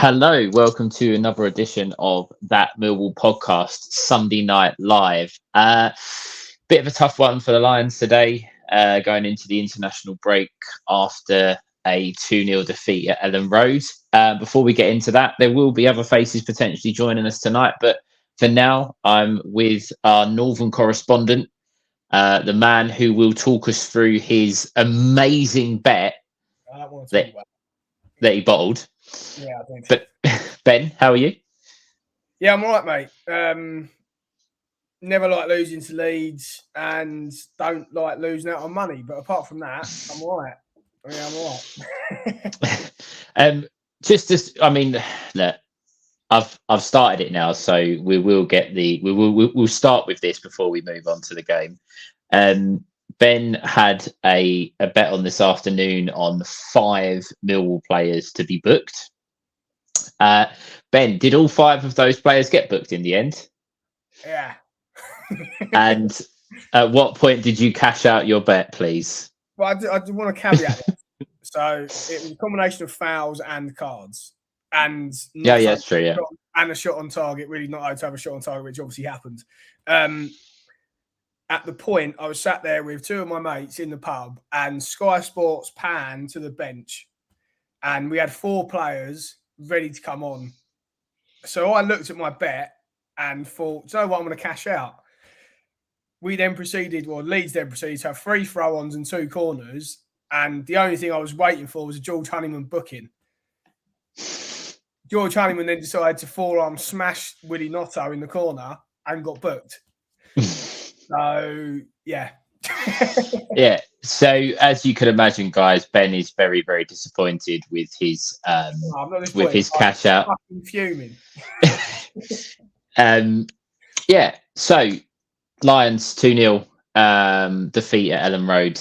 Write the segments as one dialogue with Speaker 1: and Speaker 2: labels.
Speaker 1: Hello, welcome to another edition of That Millwall podcast, Sunday Night Live. Bit of a tough one for the Lions today, going into the international break after a 2-0 defeat at Ellen Road. Before we get into that, there will be other faces potentially joining us tonight, but for now, I'm with our Northern correspondent, the man who will talk us through his amazing bet that he bottled.
Speaker 2: Yeah, I think.
Speaker 1: But Ben, how are you?
Speaker 2: Yeah, I'm all right, mate. Never like losing to Leeds and don't like losing out on money. But apart from that, I'm all right. I'm all right.
Speaker 1: Look, I've started it now, so we'll start with this before we move on to the game. Ben had a bet on this afternoon on 5 Millwall players to be booked. Ben, did all 5 of those players get booked in the end?
Speaker 2: Yeah.
Speaker 1: And at what point did you cash out your bet, please?
Speaker 2: Well, I do want to caveat it. So it was a combination of fouls and cards. And
Speaker 1: that's true, yeah.
Speaker 2: And a shot on target, really not allowed to have a shot on target, which obviously happened. At the point, I was sat there with 2 of my mates in the pub, and Sky Sports panned to the bench, and we had 4 players ready to come on. So I looked at my bet and thought, so what, I'm going to cash out. Leeds then proceeded to have 3 throw-ons and 2 corners, and the only thing I was waiting for was a George Honeyman booking. George Honeyman then decided to forearm smash Willie Notto in the corner and got booked. So, yeah.
Speaker 1: Yeah. So, as you can imagine, guys, Ben is very, very disappointed with his cash out.
Speaker 2: I'm fucking fuming.
Speaker 1: Yeah. So, Lions 2-0 defeat at Ellen Road.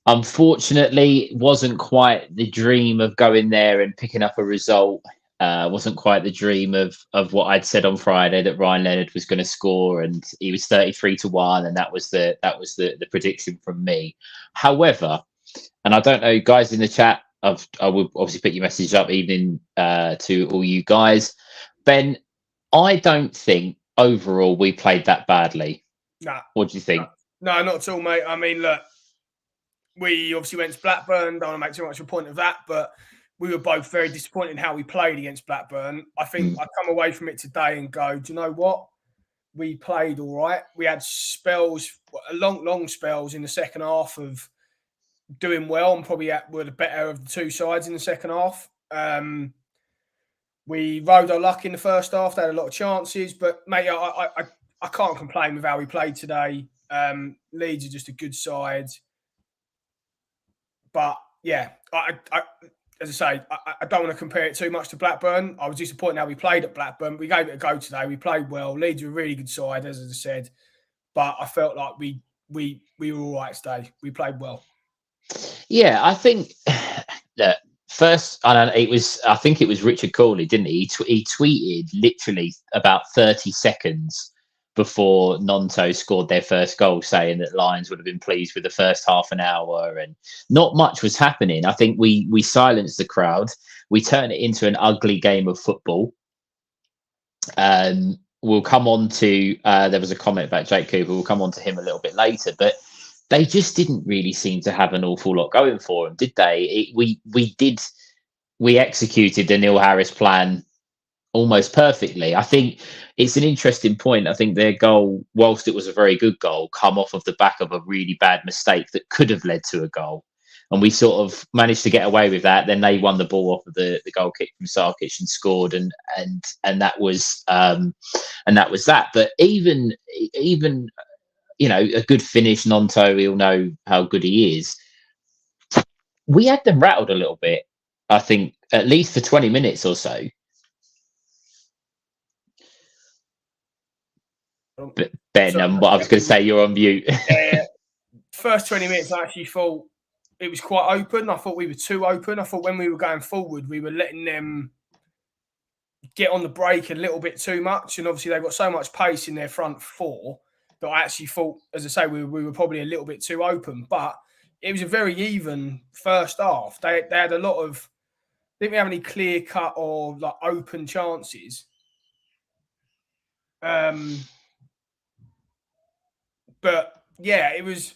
Speaker 1: Unfortunately, it wasn't quite the dream of going there and picking up a result. Wasn't quite the dream of what I'd said on Friday, that Ryan Leonard was going to score, and he was 33-1, and that was the prediction from me. However, and I don't know, guys in the chat, I will obviously pick your message up, evening to all you guys. Ben, I don't think overall we played that badly.
Speaker 2: Nah.
Speaker 1: What do you think?
Speaker 2: No, not at all, mate. I mean, look, we obviously went to Blackburn. Don't want to make too much of a point of that, but we were both very disappointed in how we played against Blackburn. I think I come away from it today and go, do you know what? We played all right. We had spells, long spells in the second half of doing well, and probably were the better of the 2 sides in the second half. We rode our luck in the first half. They had a lot of chances, but mate, I can't complain with how we played today. Leeds are just a good side. But yeah, as I say, I don't want to compare it too much to Blackburn. I was disappointed how we played at Blackburn. We gave it a go today. We played well. Leeds are a really good side, as I said. But I felt like we were all right today. We played well.
Speaker 1: Yeah, I think that first, I think it was Richard Cawley, didn't he? He tweeted literally about 30 seconds before Nonto scored their first goal, saying that Lions would have been pleased with the first half an hour, and not much was happening. I think we silenced the crowd. We turned it into an ugly game of football. We'll come on to, there was a comment about Jake Cooper. We'll come on to him a little bit later, but they just didn't really seem to have an awful lot going for them, did they? We executed the Neil Harris plan almost perfectly. I think it's an interesting point. I think their goal, whilst it was a very good goal, come off of the back of a really bad mistake that could have led to a goal. And we sort of managed to get away with that. Then they won the ball off of the goal kick from Sarkic and scored, and that was that. But even a good finish, Nonto, we'll know how good he is. We had them rattled a little bit, I think, at least for 20 minutes or so. But Ben, I was going to say, you're on mute.
Speaker 2: Yeah. First 20 minutes, I actually thought it was quite open. I thought we were too open. I thought when we were going forward, we were letting them get on the break a little bit too much. And obviously, they've got so much pace in their front 4 that I actually thought, as I say, we were probably a little bit too open. But it was a very even first half. They had a lot of didn't we have any clear cut or like open chances. But yeah, it was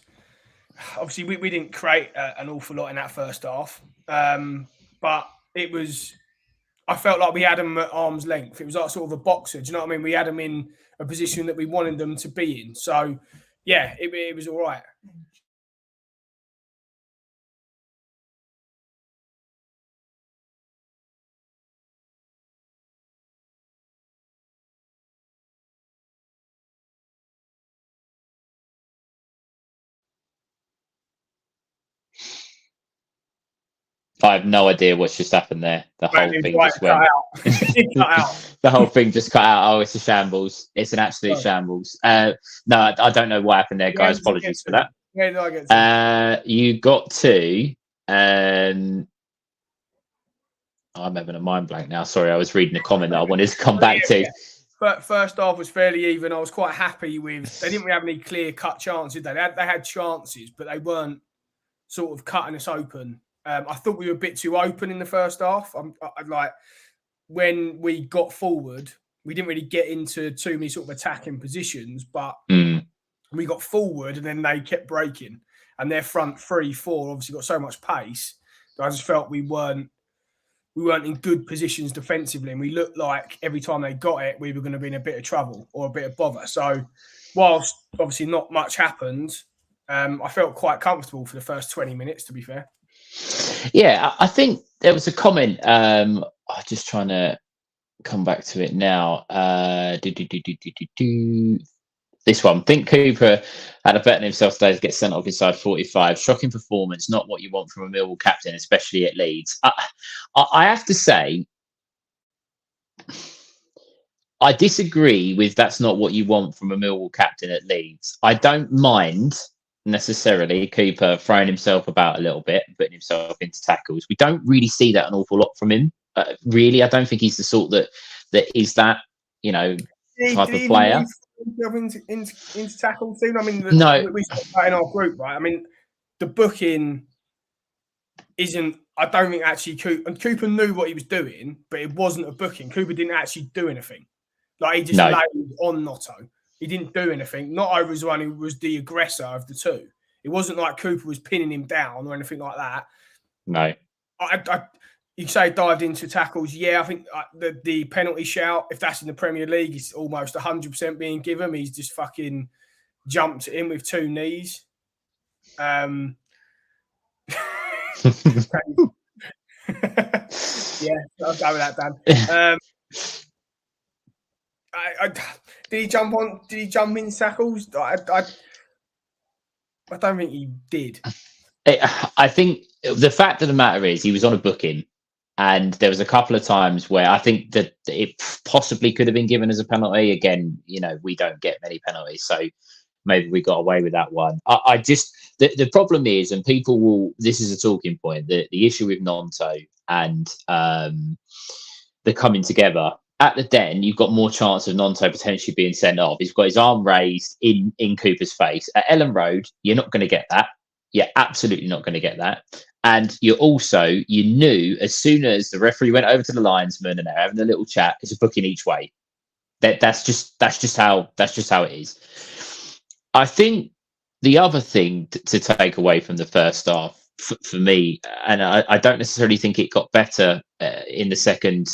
Speaker 2: obviously we didn't create an awful lot in that first half. But it was, I felt like we had them at arm's length. It was like sort of a boxer. Do you know what I mean? We had them in a position that we wanted them to be in. So yeah, it was all right.
Speaker 1: I have no idea what's just happened there. The whole thing
Speaker 2: Right,
Speaker 1: just went.
Speaker 2: cut out.
Speaker 1: The whole thing just cut out. Oh, it's a shambles. It's an absolute shambles. No, I don't know what happened there, guys. Apologies for that.
Speaker 2: Where did I get to?
Speaker 1: You got to. I'm having a mind blank now. Sorry, I was reading a comment that I wanted to come back to.
Speaker 2: But first half was fairly even. I was quite happy with. They didn't really have any clear cut chances. They had chances, but they weren't sort of cutting us open. I thought we were a bit too open in the first half. I like when we got forward, we didn't really get into too many sort of attacking positions, but we got forward and then they kept breaking. And their front 3-4 obviously got so much pace that I just felt we weren't in good positions defensively, and we looked like every time they got it, we were going to be in a bit of trouble or a bit of bother. So whilst obviously not much happened, I felt quite comfortable for the first 20 minutes, to be fair.
Speaker 1: Yeah, I think there was a comment. I'm just trying to come back to it now. This one. Think Cooper had a bet on himself today to get sent off inside 45. Shocking performance, not what you want from a Millwall captain, especially at Leeds. I have to say, I disagree with that's not what you want from a Millwall captain at Leeds. I don't mind necessarily Cooper throwing himself about a little bit, putting himself into tackles. We don't really see that an awful lot from him. Really, I don't think he's the sort that is that, type of player.
Speaker 2: Into tackle soon. I mean,
Speaker 1: no,
Speaker 2: we said that in our group, right? I mean, the booking isn't. I don't think actually Cooper knew what he was doing, but it wasn't a booking. Cooper didn't actually do anything. Like he just laid on Notto. He didn't do anything. Notto was the one who was the aggressor of the two. It wasn't like Cooper was pinning him down or anything like that.
Speaker 1: No.
Speaker 2: You say dived into tackles. Yeah, I think the penalty shout, if that's in the Premier League, is almost 100% being given. He's just fucking jumped in with two knees. Yeah, I'll go with that, Dan. Did he jump on? Did he jump in tackles? I don't think he did.
Speaker 1: I think the fact of the matter is he was on a booking. And there was a couple of times where I think that it possibly could have been given as a penalty. Again, we don't get many penalties, so maybe we got away with that one. I just the problem is, and people will. This is a talking point. The issue with Nonto and the coming together at the Den, you've got more chance of Nonto potentially being sent off. He's got his arm raised in Cooper's face. At Ellen Road, you're not going to get that. You're absolutely not going to get that. And you knew as soon as the referee went over to the linesman and they're having a little chat, it's a booking each way. That's just how it is. I think the other thing to take away from the first half for me, and I don't necessarily think it got better in the second.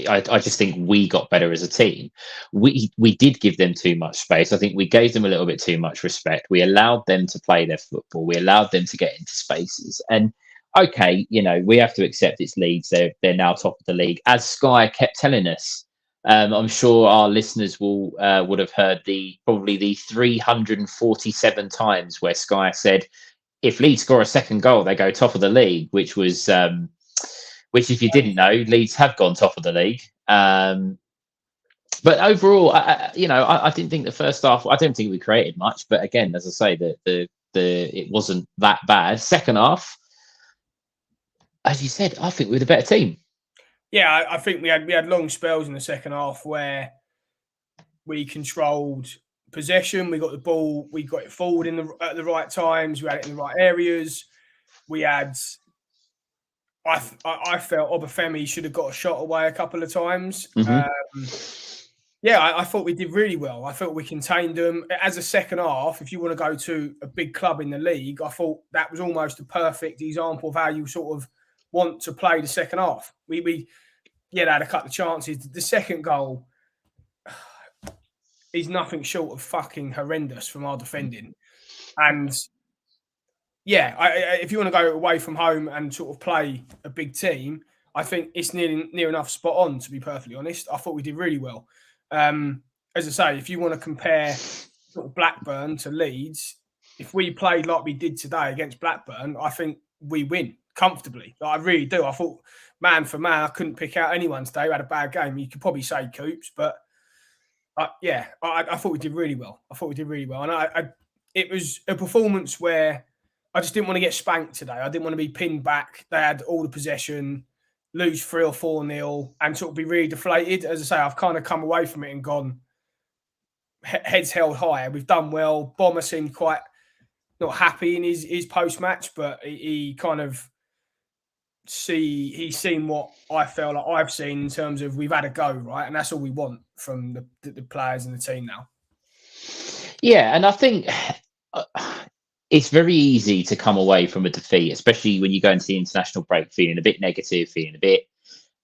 Speaker 1: I just think we got better as a team. We did give them too much space. I think we gave them a little bit too much respect. We allowed them to play their football. We allowed them to get into spaces. And okay, we have to accept it's Leeds. They're now top of the league, as Sky kept telling us. I'm sure our listeners would have heard probably the 347 times where Sky said, if Leeds score a second goal, they go top of the league, which was. Which, if you didn't know, Leeds have gone top of the league. But overall, I didn't think the first half. I don't think we created much. But again, as I say, it wasn't that bad. Second half, as you said, I think we were the better team.
Speaker 2: Yeah, I think we had long spells in the second half where we controlled possession. We got the ball. We got it forward at the right times. We had it in the right areas. We had I felt Obafemi should have got a shot away a couple of times.
Speaker 1: Mm-hmm.
Speaker 2: I thought we did really well. I thought we contained them. As a second half, if you want to go to a big club in the league, I thought that was almost a perfect example of how you sort of want to play the second half. We had a couple of chances. The second goal is nothing short of fucking horrendous from our defending. And if you want to go away from home and sort of play a big team, I think it's near enough spot on, to be perfectly honest. I thought we did really well. As I say, if you want to compare sort of Blackburn to Leeds, if we played like we did today against Blackburn, I think we win comfortably. I really do. I thought, man for man, I couldn't pick out anyone today who had a bad game. You could probably say Coops, but I thought we did really well. And it was a performance where I just didn't want to get spanked today. I didn't want to be pinned back. They had all the possession, lose 3 or 4-0, and sort of be really deflated. As I say, I've kind of come away from it and gone, heads held high. We've done well. Bomber seemed quite not happy in his post-match, but he kind of he's seen what I felt like I've seen in terms of we've had a go, right? And that's all we want from the players and the team now.
Speaker 1: Yeah, and I think it's very easy to come away from a defeat, especially when you go into the international break feeling a bit negative, feeling a bit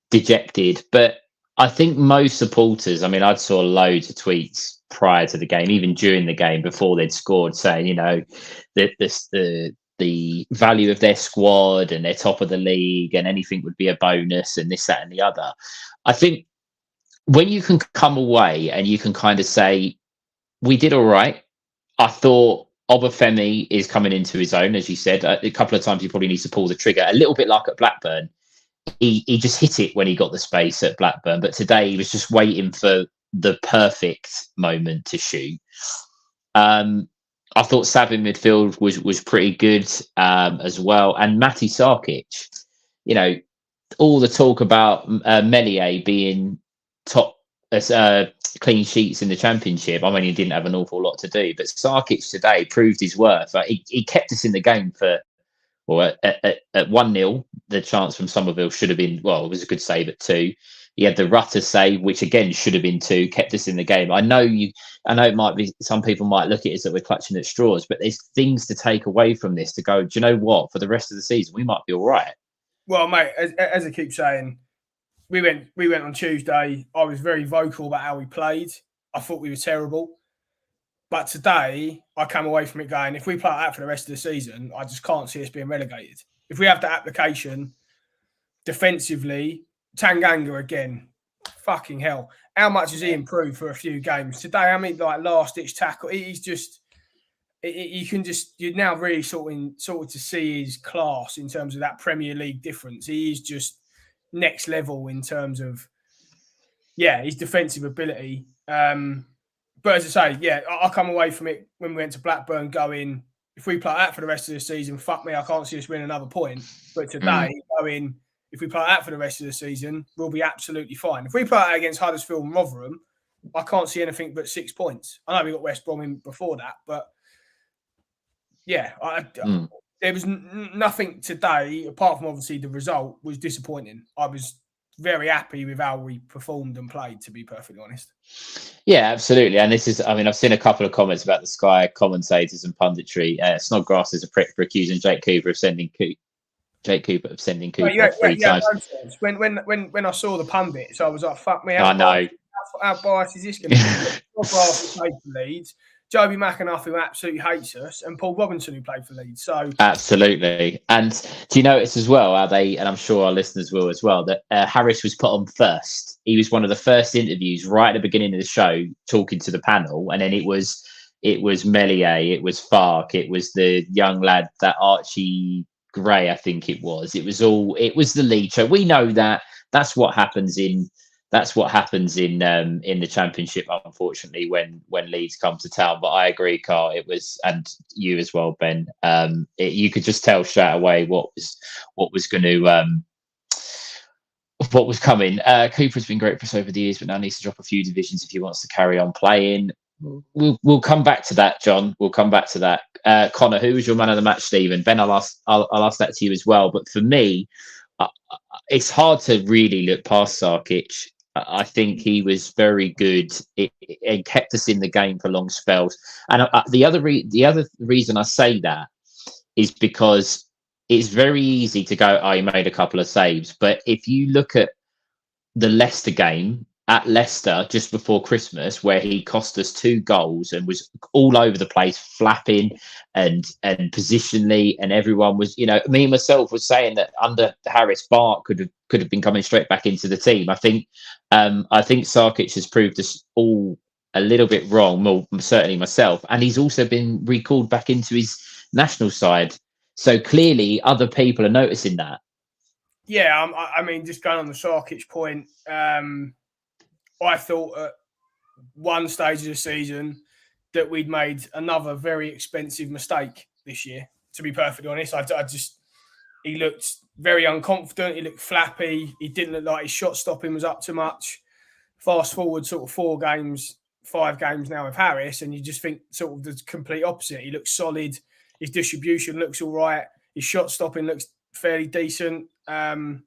Speaker 1: dejected. But I think most supporters, I mean, I saw loads of tweets prior to the game, even during the game before they'd scored, saying, you know, the value of their squad and they're top of the league and anything would be a bonus and this, that and the other. I think when you can come away and you can kind of say, we did all right. I thought Obafemi is coming into his own, as you said. A couple of times he probably needs to pull the trigger, a little bit like at Blackburn. He just hit it when he got the space at Blackburn, but today he was just waiting for the perfect moment to shoot. I thought Sav in midfield was pretty good as well, and Matty Sarkic. You know, all the talk about Meslier being top clean sheets in the Championship. I mean, he didn't have an awful lot to do, but Sarkic today proved his worth. He kept us in the game for. Well, at 1-0, the chance from Somerville should have been, well, it was a good save at 2. He had the Rutter save, which again should have been 2, kept us in the game. I know it might be, some people might look at it as that we're clutching at straws, but there's things to take away from this to go, do you know what? For the rest of the season, we might be all right.
Speaker 2: Well, mate, as I keep saying, we went on Tuesday. I was very vocal about how we played. I thought we were terrible. But today, I come away from it going, if we play like that for the rest of the season, I just can't see us being relegated. If we have the application defensively, Tanganga again, fucking hell. How much has he improved for a few games? Today, I mean, like last-ditch tackle, he's just, you're now really sort of to see his class in terms of that Premier League difference. He is just next level in terms of, his defensive ability. But as I say, I come away from it when we went to Blackburn going, if we play that for the rest of the season, fuck me, I can't see us win another point. But today, going, if we play that for the rest of the season, we'll be absolutely fine. If we play that against Huddersfield and Rotherham, I can't see anything but 6 points. I know we got West Brom in before that, but there was nothing today, apart from obviously the result, was disappointing. I was very happy with how we performed and played, to be perfectly honest.
Speaker 1: Yeah, absolutely. And this is, I mean, I've seen a couple of comments about the Sky commentators and punditry. Snodgrass is a prick for accusing Jake Cooper of sending Cooper 3 times.
Speaker 2: When I saw the pundits, I was like, fuck me.
Speaker 1: I know.
Speaker 2: How biased is this going to be? Snodgrass who played for Leeds, Joby McAnuff, who absolutely hates us, and Paul Robinson, who played for Leeds. So
Speaker 1: absolutely. And do you notice as well how they, and I'm sure our listeners will as well, that Harris was put on first. He was one of the first interviews right at the beginning of the show, talking to the panel, and then it was Meslier, it was Farke, it was the young lad, that Archie Gray, I think it was. It was the lead show. We know that that's what happens in the Championship, unfortunately, when Leeds come to town. But I agree, Carl, it was, and you as well, Ben. You could just tell straight away what was coming. Cooper's been great for us over the years, but now needs to drop a few divisions if he wants to carry on playing. We'll come back to that, John. We'll come back to that. Connor, who was your man of the match, Stephen? Ben, I'll ask that to you as well. But for me, it's hard to really look past Sarkic. I think he was very good. It kept us in the game for long spells. And the other reason I say that is because it's very easy to go, oh, he made a couple of saves. But if you look at the Leicester game at Leicester just before Christmas, where he cost us 2 goals and was all over the place, flapping and positionally, and everyone was, me and myself was saying that under Harris, Bart could have been coming straight back into the team. I think Sarkic has proved us all a little bit wrong, well, certainly myself, and he's also been recalled back into his national side. So clearly, other people are noticing that.
Speaker 2: Yeah, I mean, just going on the Sarkic point, I thought at one stage of the season that we'd made another very expensive mistake this year. To be perfectly honest, he looked very unconfident. He looked flappy. He didn't look like his shot stopping was up to much. Fast forward sort of 5 games now with Harris, and you just think sort of the complete opposite. He looks solid. His distribution looks all right. His shot stopping looks fairly decent. Probably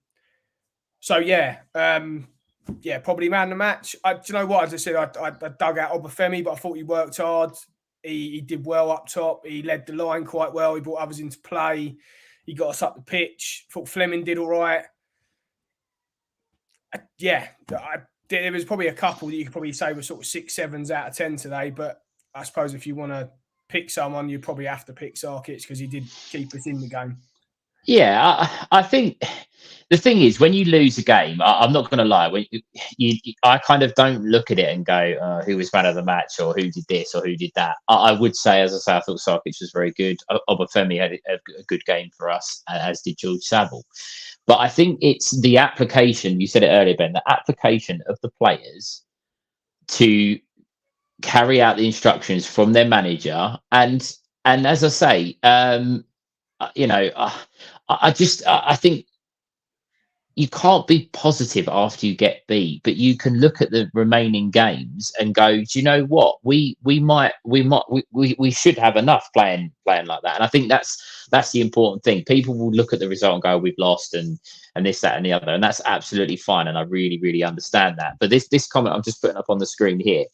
Speaker 2: man of the match. Do you know what? As I said, I dug out Obafemi, but I thought he worked hard. He did well up top. He led the line quite well. He brought others into play. He got us up the pitch. I thought Fleming did all right. There was probably a couple that you could probably say were sort of 6, 7s out of 10 today. But I suppose if you want to pick someone, you probably have to pick Sarkic because he did keep us in the game.
Speaker 1: Yeah, I think the thing is, when you lose a game, I'm not going to lie. When I kind of don't look at it and go, who was man of the match or who did this or who did that. I would say, as I say, I thought Sarkic was very good. Obafemi had a good game for us, as did George Saville. But I think it's the application. You said it earlier, Ben. The application of the players to carry out the instructions from their manager, and as I say, I think you can't be positive after you get beat, but you can look at the remaining games and go, do you know what? We should have enough playing like that. And I think that's the important thing. People will look at the result and go, we've lost and this, that, and the other. And that's absolutely fine. And I really, really understand that. But this comment I'm just putting up on the screen here.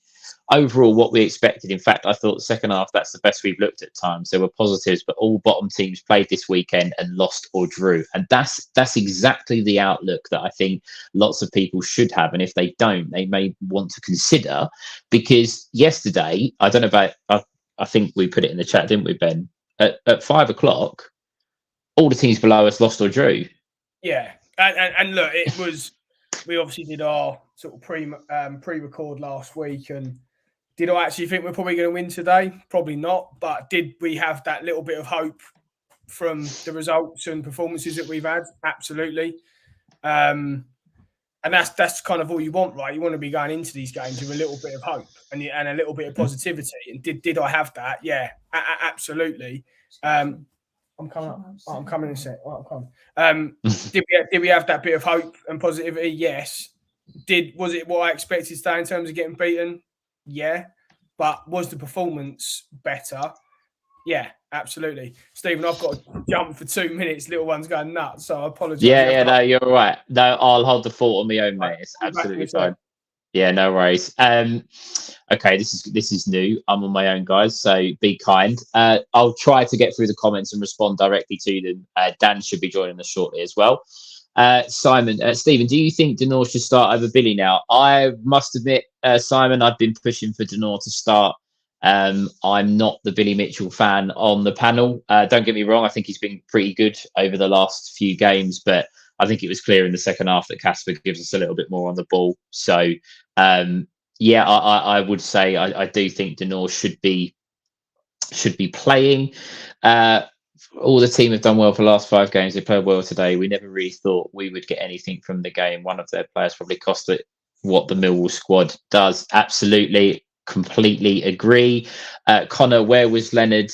Speaker 1: Overall, what we expected. In fact, I thought the second half, that's the best we've looked at times. There were positives, but all bottom teams played this weekend and lost or drew. And that's exactly the outlook that I think lots of people should have. And if they don't, they may want to consider. Because yesterday, I don't know about, I think we put it in the chat, didn't we, Ben? At 5 o'clock, all the teams below us lost or drew.
Speaker 2: Yeah. And look, it was, we obviously did our sort of pre-record last week, and did I actually think we're probably going to win today? Probably not. But did we have that little bit of hope from the results and performances that we've had? Absolutely. And that's kind of all you want, right? You want to be going into these games with a little bit of hope and a little bit of positivity. And did I have that? Yeah, absolutely. I'm coming up. Oh, I'm coming in a sec. Oh, I'm coming. Did we have that bit of hope and positivity? Yes. Was it what I expected today in terms of getting beaten? Yeah. But was the performance better? Yeah, absolutely. Stephen, I've got to jump for 2 minutes. Little one's going nuts, so I apologise.
Speaker 1: Yeah, no, you're all right. No, I'll hold the fort on my own, mate. It's absolutely fine. Yeah, no worries. Okay, this is new. I'm on my own, guys, so be kind. I'll try to get through the comments and respond directly to them. Dan should be joining us shortly as well. Stephen, do you think Denor should start over Billy now? I must admit, Simon, I've been pushing for Denor to start. I'm not the Billy Mitchell fan on the panel. Don't get me wrong, I think he's been pretty good over the last few games, but I think it was clear in the second half that Kasper gives us a little bit more on the ball. So, I would say I do think Denor should be playing. All the team have done well for the last 5 games. They played well today. We never really thought we would get anything from the game. One of their players probably cost it what the Millwall squad does. Absolutely, completely agree. Connor, where was Leonard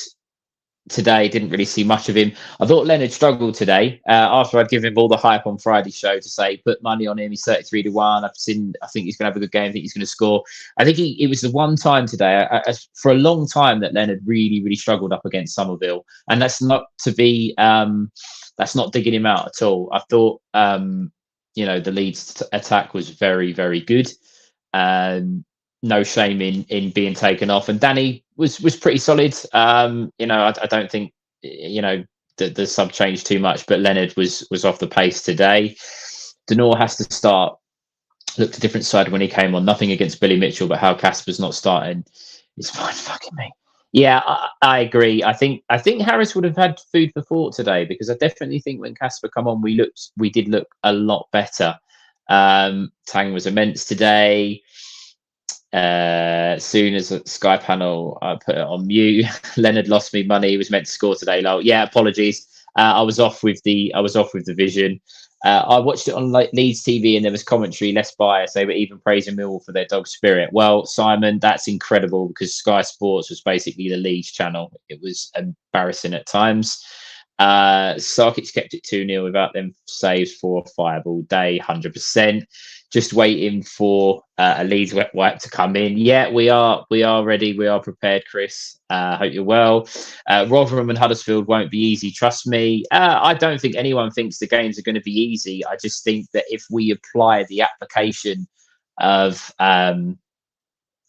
Speaker 1: today. Didn't really see much of him. I thought Leonard struggled today. After I'd given him all the hype on Friday's show to say put money on him. He's 33-1. I think he's going to have a good game. I think he's going to score. I think it was the one time today for a long time that Leonard really, really struggled up against Somerville, and that's not to be. That's not digging him out at all. I thought, the Leeds attack was very, very good. No shame in being taken off. And Danny was pretty solid. I don't think, the sub changed too much, but Leonard was off the pace today. Denor has to start. Looked a different side when he came on. Nothing against Billy Mitchell, but how Casper's not starting is fine fucking me. Yeah, I agree. I think Harris would have had food for thought today, because I definitely think when Casper come on, we did look a lot better. Tang was immense today. As soon as the Sky panel, I put it on mute. Leonard lost me money. He was meant to score today. Lol. Yeah, apologies. I was off with the vision. I watched it on Leeds TV, and there was commentary less biased. They were even praising Millwall for their dog spirit. Well, Simon, that's incredible, because Sky Sports was basically the Leeds channel. It was embarrassing at times. Sarkic kept it 2-0 without them saves 4 or 5 all day, 100%. Just waiting for a Leeds wet wipe to come in. Yeah, we are ready. We are prepared, Chris. Hope you're well. Rotherham and Huddersfield won't be easy. Trust me. I don't think anyone thinks the games are going to be easy. I just think that if we apply the application of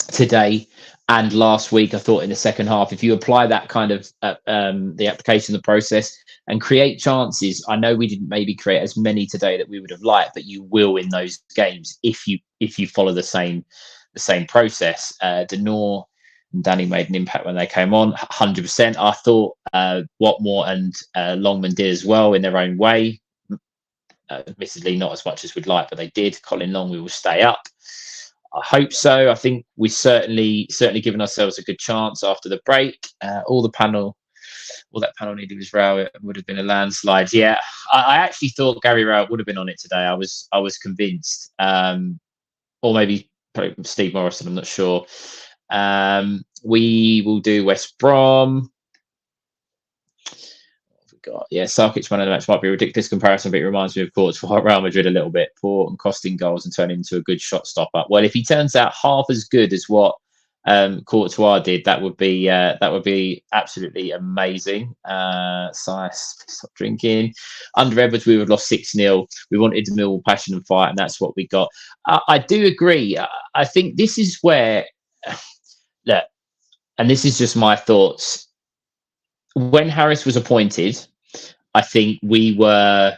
Speaker 1: today and last week, I thought in the second half, if you apply that kind of the application, the process, and create chances, I know we didn't maybe create as many today that we would have liked, but you will in those games if you follow the same process. Denor and Danny made an impact when they came on, 100%. I thought Watmore and Longman did as well in their own way. Admittedly, not as much as we'd like, but they did. Colin Long, we will stay up. I hope so. I think we certainly given ourselves a good chance after the break. All that panel needed was Rao. It would have been a landslide. Yeah, I actually thought Gary Rao would have been on it today. I was convinced. Or maybe Steve Morrison, I'm not sure. We will do West Brom. God, yeah, Sarkic man of the match might be a ridiculous comparison, but it reminds me of Courtois at Real Madrid a little bit. Poor and costing goals and turning into a good shot stopper. Well, if he turns out half as good as what Courtois did, that would be absolutely amazing. Stop drinking. Under Edwards, we would have lost 6-0. We wanted the Millwall passion and fight, and that's what we got. I do agree. I think this is where, look, and this is just my thoughts. When Harris was appointed, I think we were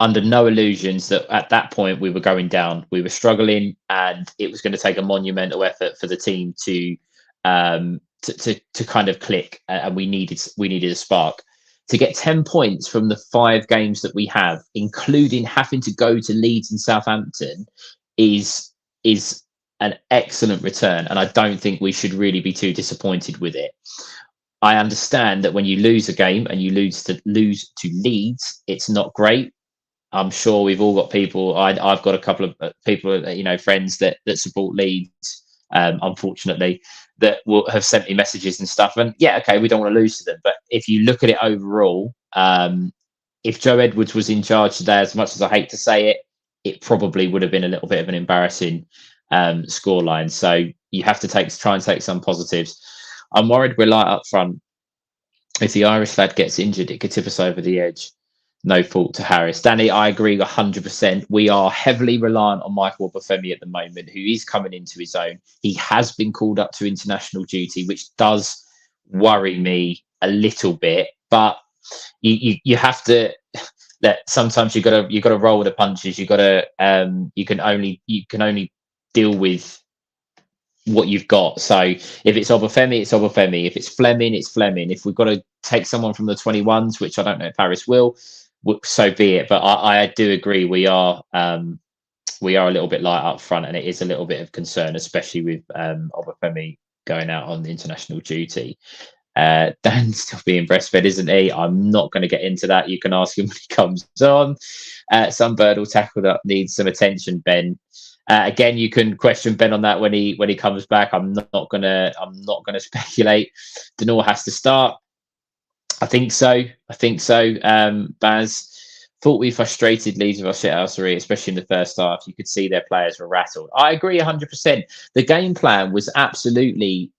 Speaker 1: under no illusions that at that point we were going down. We were struggling, and it was going to take a monumental effort for the team to kind of click, and we needed a spark. To get 10 points from the 5 games that we have, including having to go to Leeds and Southampton, is an excellent return, and I don't think we should really be too disappointed with it. I understand that when you lose a game and you lose to Leeds, it's not great. I'm sure we've all got people. I've got a couple of people, friends that support Leeds, unfortunately, that will have sent me messages and stuff. And yeah, okay, we don't want to lose to them. But if you look at it overall, if Joe Edwards was in charge today, as much as I hate to say it, it probably would have been a little bit of an embarrassing scoreline. So you have to try and take some positives. I'm worried we're light up front. If the Irish lad gets injured, it could tip us over the edge. No fault to Harris. Danny, I agree 100%. We are heavily reliant on Michael Obafemi at the moment, who is coming into his own. He has been called up to international duty, which does worry me a little bit. But you have to. That sometimes you got to roll with the punches. You can only deal with what you've got. So if it's Obafemi, it's Obafemi. If it's Fleming, it's Fleming. If we've got to take someone from the 21s, which I don't know if Harris will, so be it. But I do agree we are a little bit light up front, and it is a little bit of concern, especially with Obafemi going out on international duty. Dan's still being breastfed, isn't he? I'm not going to get into that. You can ask him when he comes on. Sunbird will tackle up, needs some attention, Ben. Again, you can question Ben on that when he comes back. I'm not gonna speculate. Denor has to start. I think so. Baz, thought we frustrated Leeds with our shithousery, especially in the first half. You could see their players were rattled. I agree 100%. The game plan was absolutely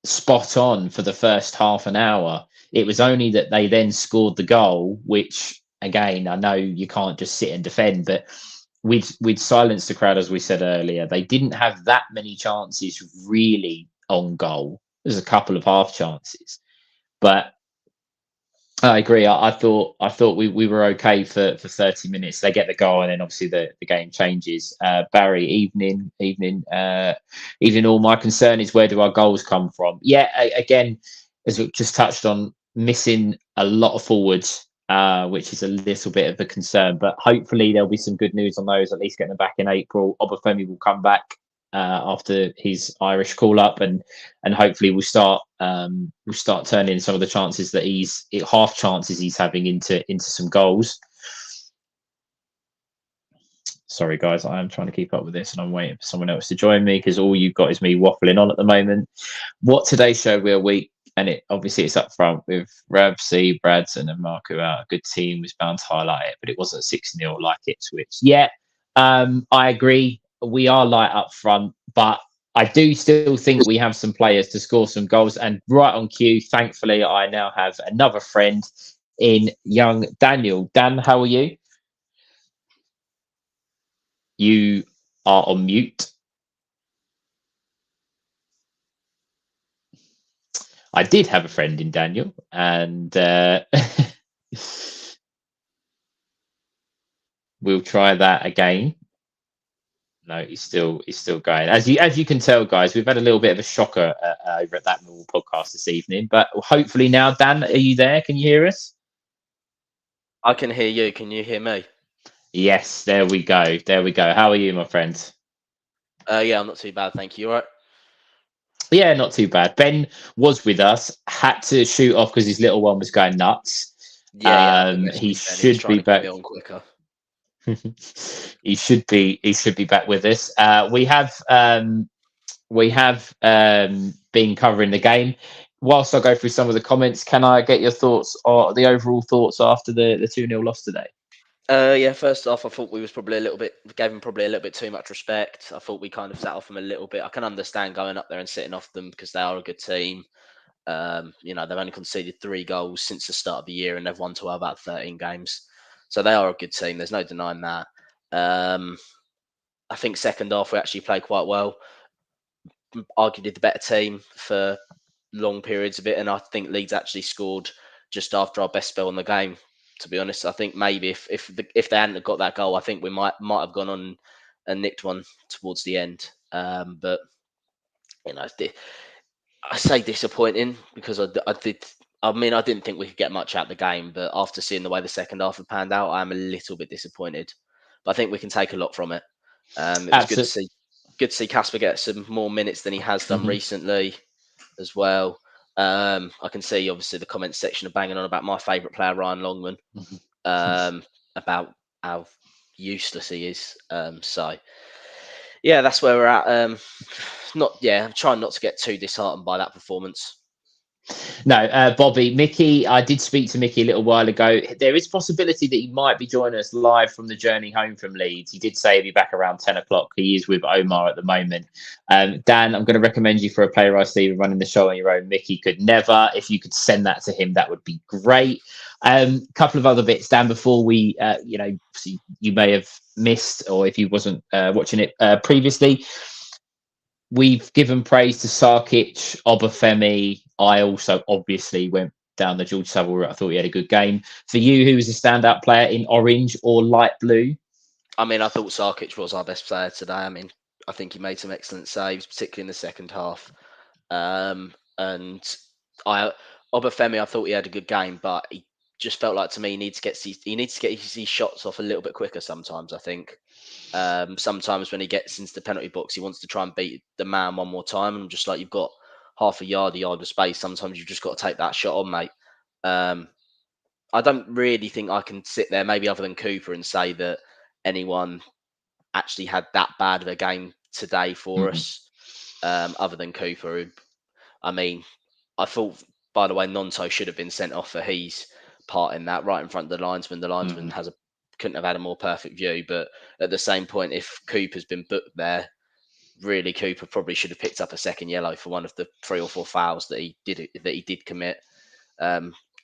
Speaker 1: spot on for the first half an hour. It was only that they then scored the goal, which again, I know you can't just sit and defend, but we'd silenced the crowd, as we said earlier. They didn't have that many chances really on goal. There's a couple of half chances, but I agree. I thought we were okay for 30 minutes. They get the goal, and then obviously the game changes. Barry, evening. All my concern is, where do our goals come from? Yeah, again, as we just touched on, missing a lot of forwards, which is a little bit of a concern. But hopefully there'll be some good news on those. At least getting them back in April. Obafemi will come back after his Irish call up, and hopefully we'll start turning some of the chances that half chances he's having into some goals. Sorry guys, I am trying to keep up with this and I'm waiting for someone else to join me, because all you've got is me waffling on at the moment. What today's show we're weak, and it's up front with Rav, C, Bradson and Marco out. A good team was bound to highlight it, but it wasn't 6-0 like Ipswich. Yeah, I agree. We are light up front, but I do still think we have some players to score some goals. And right on cue, thankfully, I now have another friend in young Daniel. Dan, how are you? You are on mute. I did have a friend in Daniel, and we'll try that again. No, he's still going. As you can tell, guys, we've had a little bit of a shocker over at that Millwall podcast this evening. But hopefully now, Dan, are you there? Can you hear us?
Speaker 3: I can hear you. Can you hear me?
Speaker 1: Yes, there we go. How are you, my friend?
Speaker 3: Yeah, I'm not too bad, thank you. All right.
Speaker 1: Yeah, not too bad. Ben was with us, had to shoot off because his little one was going nuts.
Speaker 3: Yeah,
Speaker 1: he should be back.
Speaker 3: On quicker.
Speaker 1: he should be back with us. We have been covering the game. Whilst I go through some of the comments, can I get your thoughts, or the overall thoughts after the 2-0 loss today?
Speaker 3: Yeah, first off, I thought we was probably gave him probably a little bit too much respect. I thought we kind of sat off them a little bit. I can understand going up there and sitting off them because they are a good team. They've only conceded 3 goals since the start of the year, and they've won 12 out of 13 games. So they are a good team. There's no denying that. I think second half we actually played quite well. Arguably the better team for long periods of it, and I think Leeds actually scored just after our best spell in the game. To be honest, I think maybe if they hadn't got that goal, I think we might have gone on and nicked one towards the end. But I say disappointing because I didn't think we could get much out of the game, but after seeing the way the second half had panned out, I'm a little bit disappointed. But I think we can take a lot from it. It was good to see Casper get some more minutes than he has done recently as well. I can see obviously the comments section are banging on about my favourite player, Ryan Longman, about how useless he is. So yeah, that's where we're at. I'm trying not to get too disheartened by that performance.
Speaker 1: No, Bobby, Mickey, I did speak to Mickey a little while ago. There is possibility that he might be joining us live from the journey home from Leeds. He did say he'll be back around 10 o'clock. He is with Omar at the moment. Dan, I'm going to recommend you for a player I see running the show on your own. Mickey could never. If you could send that to him, that would be great. Couple of other bits, Dan, before we, you may have missed, or if you wasn't watching it previously, we've given praise to Sarkic, Obafemi. I also obviously went down the George Savile route. I thought he had a good game. For you, who was a standout player in orange or light blue?
Speaker 3: I thought Sarkic was our best player today. I think he made some excellent saves, particularly in the second half. And Obafemi, I thought he had a good game, but he just felt like to me he needs to get his shots off a little bit quicker sometimes, I think. Sometimes when he gets into the penalty box, he wants to try and beat the man one more time. And just like you've got half a yard of space, sometimes you've just got to take that shot on, mate. I don't really think I can sit there, maybe other than Cooper, and say that anyone actually had that bad of a game today for us, other than Cooper. I thought by the way, Nonto should have been sent off for his part in that, right in front of the linesman. The linesman couldn't have had a more perfect view. But at the same point, if Cooper's been booked there, really Cooper probably should have picked up a second yellow for one of the 3 or 4 fouls that he did commit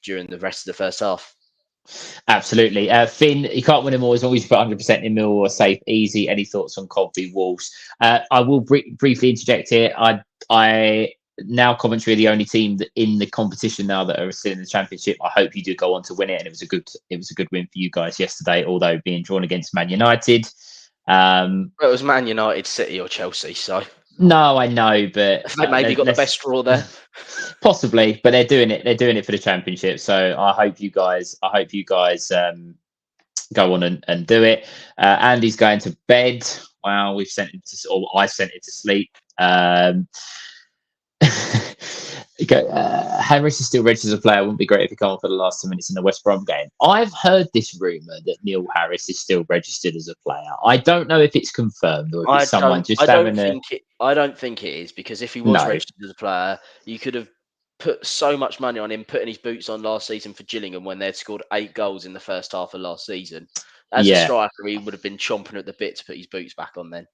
Speaker 3: during the rest of the first half.
Speaker 1: Absolutely. Finn, you can't win them all as long as you put 100% in Millwall or safe, easy. Any thoughts on Coventry Wolves? I will briefly interject here. I now Coventry are the only team that in the competition now that are still in the Championship. I hope you do go on to win it, and it was a good win for you guys yesterday, although being drawn against Man United.
Speaker 3: It was Man United, City, or Chelsea. So
Speaker 1: no, I know, but
Speaker 3: maybe got the best draw there.
Speaker 1: Possibly, but they're doing it. They're doing it for the Championship. So I hope you guys go on and do it. Andy's going to bed. Wow, we've sent him to, or I sent him to sleep. Harris is still registered as a player. It wouldn't be great if he come on for the last 2 minutes in the West Brom game. I've heard this rumor that Neil Harris is still registered as a player. I don't know if it's confirmed or if it's someone just having a.
Speaker 3: I don't think it is, because if he was registered as a player, you could have put so much money on him putting his boots on last season for Gillingham when they'd scored 8 goals in the first half of last season. As a striker, he would have been chomping at the bit to put his boots back on then.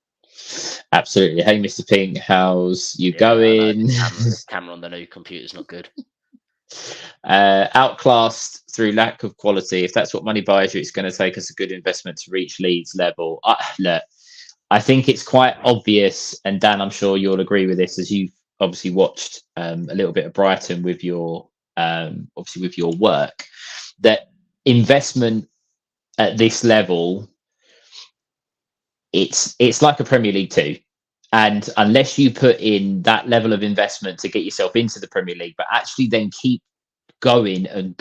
Speaker 1: Absolutely. Hey, Mr. Pink, how's you going?
Speaker 3: The camera on the new computer's not good.
Speaker 1: Outclassed through lack of quality. If that's what money buys you, it's going to take us a good investment to reach Leeds level. Look, I think it's quite obvious, and Dan, I'm sure you'll agree with this, as you've obviously watched a little bit of Brighton with your work, that investment at this level, it's like a Premier League 2. And unless you put in that level of investment to get yourself into the Premier League, but actually then keep going and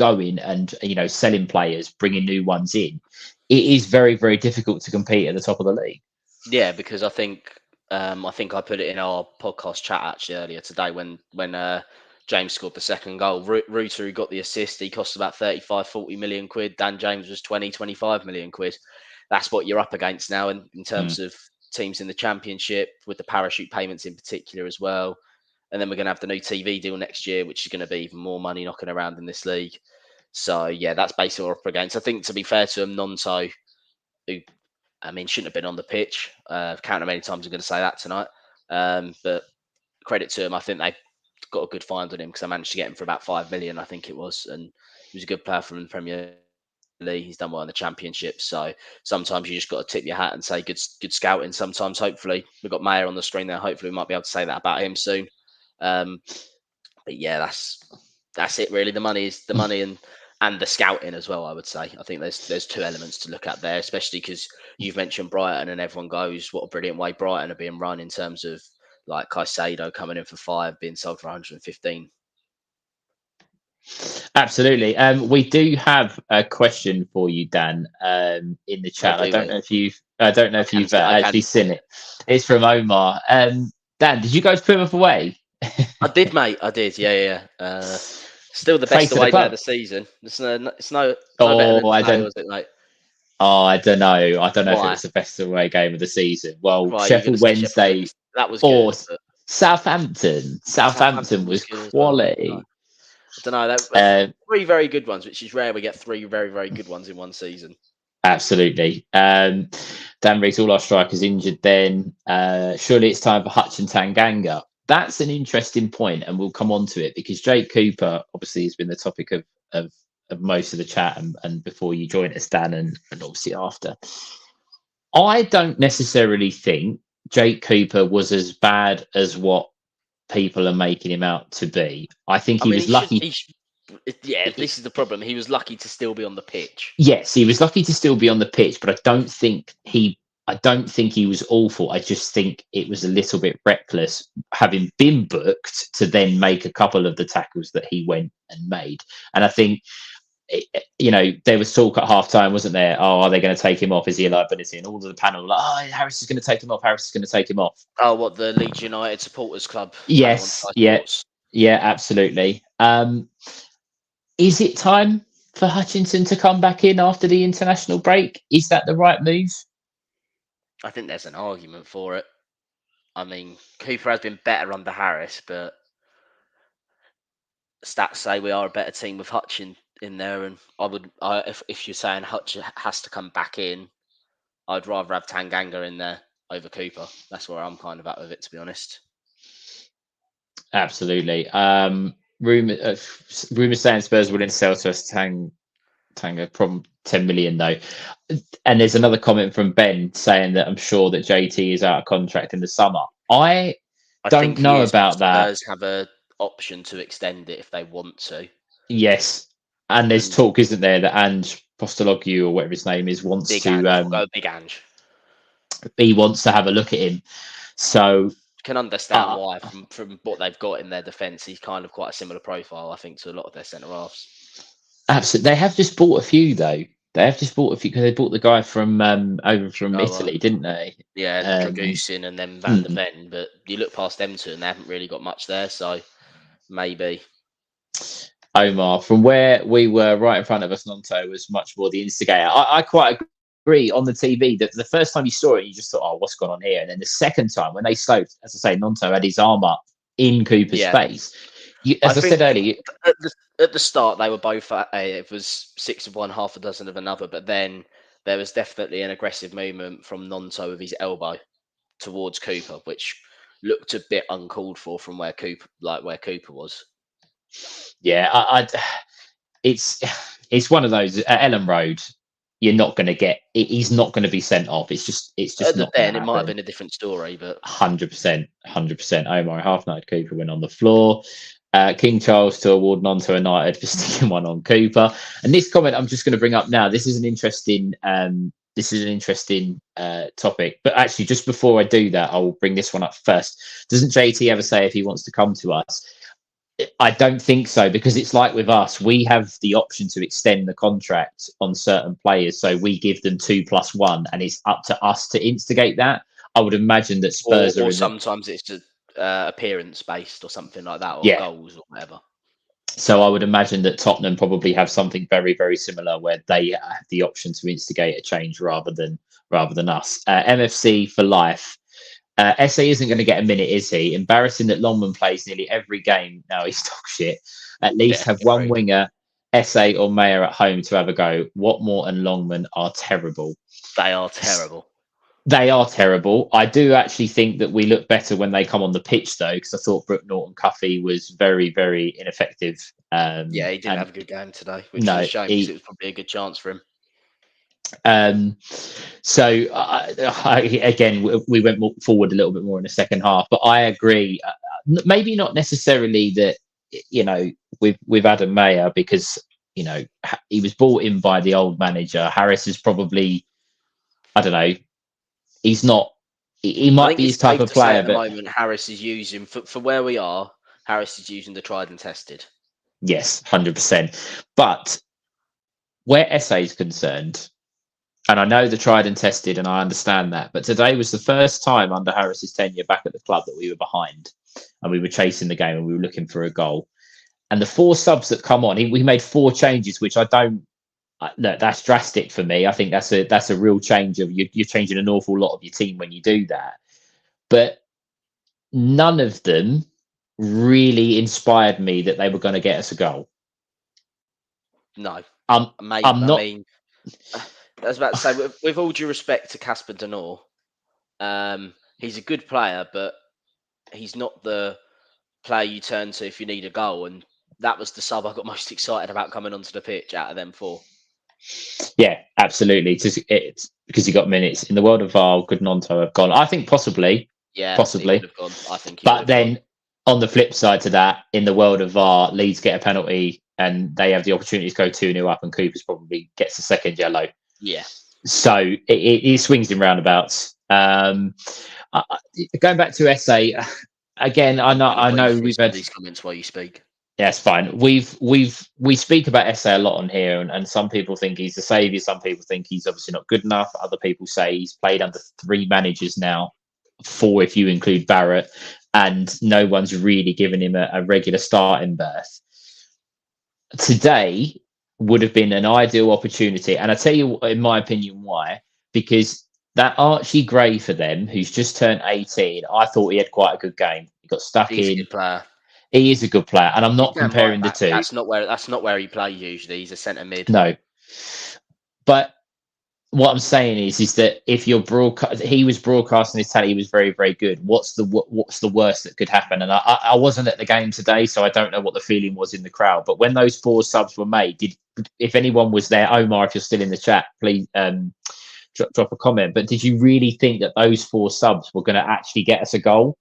Speaker 1: selling players, bringing new ones in, it is very, very difficult to compete at the top of the league.
Speaker 3: Yeah, because I think I put it in our podcast chat actually earlier today when James scored the second goal. Reuter, who got the assist, he cost about 35-40 million quid. Dan James was 20-25 million quid. That's what you're up against now in terms of teams in the Championship, with the parachute payments in particular as well. And then we're going to have the new TV deal next year, which is going to be even more money knocking around in this league. So, yeah, that's basically what we're up against. I think, to be fair to him, Nonto, who, shouldn't have been on the pitch. Count how many times I'm going to say that tonight. But credit to him. I think they got a good find on him, because I managed to get him for about 5 million, I think it was. And he was a good player from the Premier League. He's done well in the Championship. So sometimes you just got to tip your hat and say good scouting. Sometimes, hopefully, we've got Mayer on the screen there. Hopefully we might be able to say that about him soon. But yeah, that's it really. The money is the money and the scouting as well, I would say. I think there's 2 elements to look at there, especially because you've mentioned Brighton, and everyone goes, what a brilliant way Brighton are being run in terms of like Caicedo coming in for 5, being sold for 115.
Speaker 1: Absolutely. We do have a question for you, Dan, in the chat. I don't know if you've actually seen it. It's from Omar. Dan, did you guys Plymouth away?
Speaker 3: I did, mate. I did. Yeah. Still the best away day of the season. It's no better than today, was it, mate?
Speaker 1: Oh, I don't know. I don't know if it was the best away game of the season. Well, Sheffield Wednesday,
Speaker 3: that was good.
Speaker 1: Southampton. Southampton was quality.
Speaker 3: Well. I don't know. That 3 very good ones, which is rare. We get 3 very, very good ones in one season.
Speaker 1: Absolutely. Dan Rees, all our strikers injured then. Surely it's time for Hutch and Tanganga. That's an interesting point, and we'll come on to it, because Jake Cooper obviously has been the topic of most of the chat, and before you joined us, Dan, and obviously after. I don't necessarily think Jake Cooper was as bad as what people are making him out to be. I think he was lucky.
Speaker 3: This is the problem. He was lucky to still be on the pitch.
Speaker 1: Yes, he was lucky to still be on the pitch, but I don't think he was awful. I just think it was a little bit reckless, having been booked, to then make a couple of the tackles that he went and made. And I think, there was talk at half time, wasn't there? Oh, are they going to take him off? Is he a liability? And all of the panel were like, oh, Harris is going to take him off. Harris is going to take him off.
Speaker 3: Oh, what, the Leeds United supporters club?
Speaker 1: Yes. Yeah, absolutely. Is it time for Hutchinson to come back in after the international break? Is that the right move?
Speaker 3: I think there's an argument for it. I mean, Cooper has been better under Harris, but stats say we are a better team with Hutch in there, and if you're saying Hutch has to come back in, I'd rather have Tanganga in there over Cooper. That's where I'm kind of at with it, to be honest.
Speaker 1: Absolutely. Rumor saying Spurs willing to sell to us Tanga from 10 million though. And there's another comment from Ben saying that I'm sure that JT is out of contract in the summer. I don't know about that.
Speaker 3: Spurs have a option to extend it if they want to.
Speaker 1: Yes, and there's talk, isn't there, that Ange Postologlu or whatever his name is wants
Speaker 3: Big
Speaker 1: to.
Speaker 3: Ange, we'll go Big Ange.
Speaker 1: He wants to have a look at him. So
Speaker 3: can understand why from what they've got in their defence. He's kind of quite a similar profile, I think, to a lot of their centre halves.
Speaker 1: Absolutely, they have just bought a few though. They have just bought a few because they bought the guy from over from Italy, didn't they?
Speaker 3: Yeah, Dragusin and then Van der Ven. But you look past them two, and they haven't really got much there. So maybe.
Speaker 1: Omar, from where we were, right in front of us, Nonto was much more the instigator. I quite agree on the TV that the first time you saw it, you just thought, "Oh, what's going on here?" And then the second time, when they sloped, as I say, Nonto had his arm up in Cooper's face. As I said earlier,
Speaker 3: at the start they were both it was 6 of one, half a dozen of another, but then there was definitely an aggressive movement from Nonto with his elbow towards Cooper, which looked a bit uncalled for from where Cooper was.
Speaker 1: Yeah, it's one of those at Ellen Road. You're not going to get. He's not going to be sent off. It's just not.
Speaker 3: Then it might have been a different story, but
Speaker 1: 100%. Omar half-night Cooper went on the floor. King Charles to award Nonto United for sticking one on Cooper. And this comment I'm just going to bring up now. This is an interesting. Topic. But actually, just before I do that, I'll bring this one up first. Doesn't JT ever say if he wants to come to us? I don't think so, because it's like with us, we have the option to extend the contract on certain players. So we give them 2+1 and it's up to us to instigate that. I would imagine that Spurs
Speaker 3: or sometimes it's just appearance based or something like that, or goals or whatever.
Speaker 1: So I would imagine that Tottenham probably have something very, very similar where they have the option to instigate a change rather than us. MFC for life. SA isn't going to get a minute, is he? Embarrassing that Longman plays nearly every game. No, he's dog shit. At least have one winger, SA or Mayer, at home to have a go. Watmore and Longman are terrible.
Speaker 3: They are terrible.
Speaker 1: They are terrible. I do actually think that we look better when they come on the pitch, though, because I thought Brooke Norton-Cuffy was very, very ineffective.
Speaker 3: He didn't have a good game today, which is a shame because it was probably a good chance for him.
Speaker 1: So again, we went forward a little bit more in the second half, but I agree. Maybe not necessarily that, with Adam Mayer, because he was brought in by the old manager. Harris is probably, I don't know. He's not. He might be his type of player,
Speaker 3: at the moment Harris is using for where we are. Harris is using the tried and tested.
Speaker 1: Yes, 100%. But where SA is concerned. And I know the tried and tested, and I understand that. But today was the first time under Harris's tenure back at the club that we were behind and we were chasing the game and we were looking for a goal. And the 4 subs that come on, we made 4 changes, which I don't. Look, that's drastic for me. I think that's a real change of you're changing an awful lot of your team when you do that. But none of them really inspired me that they were going to get us a goal.
Speaker 3: No,
Speaker 1: I'm not.
Speaker 3: I was about to say, with all due respect to Casper Denor, he's a good player, but he's not the player you turn to if you need a goal. And that was the sub I got most excited about coming onto the pitch out of them 4.
Speaker 1: Yeah, absolutely. It's because he got minutes. In the world of VAR, could Nonto have gone? I think possibly.
Speaker 3: Yeah,
Speaker 1: possibly.
Speaker 3: He would have gone. I think.
Speaker 1: But then, on the flip side to that, in the world of VAR, Leeds get a penalty and they have the opportunity to go 2-0 up, and Cooper's probably gets the second yellow.
Speaker 3: Yeah.
Speaker 1: So it swings in roundabouts. Going back to SA again, I know we've had
Speaker 3: these comments while you speak.
Speaker 1: Yeah, it's fine. We speak about SA a lot on here, and some people think he's the saviour. Some people think he's obviously not good enough. Other people say he's played under 3 managers now, 4 if you include Barrett, and no one's really given him a regular starting berth. Today would have been an ideal opportunity, and I tell you, in my opinion, why? Because that Archie Gray for them, who's just turned 18, I thought he had quite a good game. He got stuck
Speaker 3: He's
Speaker 1: in.
Speaker 3: a good player.
Speaker 1: He is a good player, and I'm not
Speaker 3: Damn
Speaker 1: comparing
Speaker 3: right
Speaker 1: the
Speaker 3: back.
Speaker 1: two.
Speaker 3: That's not where he plays usually. He's a centre mid.
Speaker 1: No, but what I'm saying is that if you're he was broadcasting his talent, he was very, very good. What's the worst that could happen? And I wasn't at the game today, so I don't know what the feeling was in the crowd. But when those 4 subs were made, if anyone was there, Omar, if you're still in the chat, please drop a comment. But did you really think that those 4 subs were going to actually get us a goal?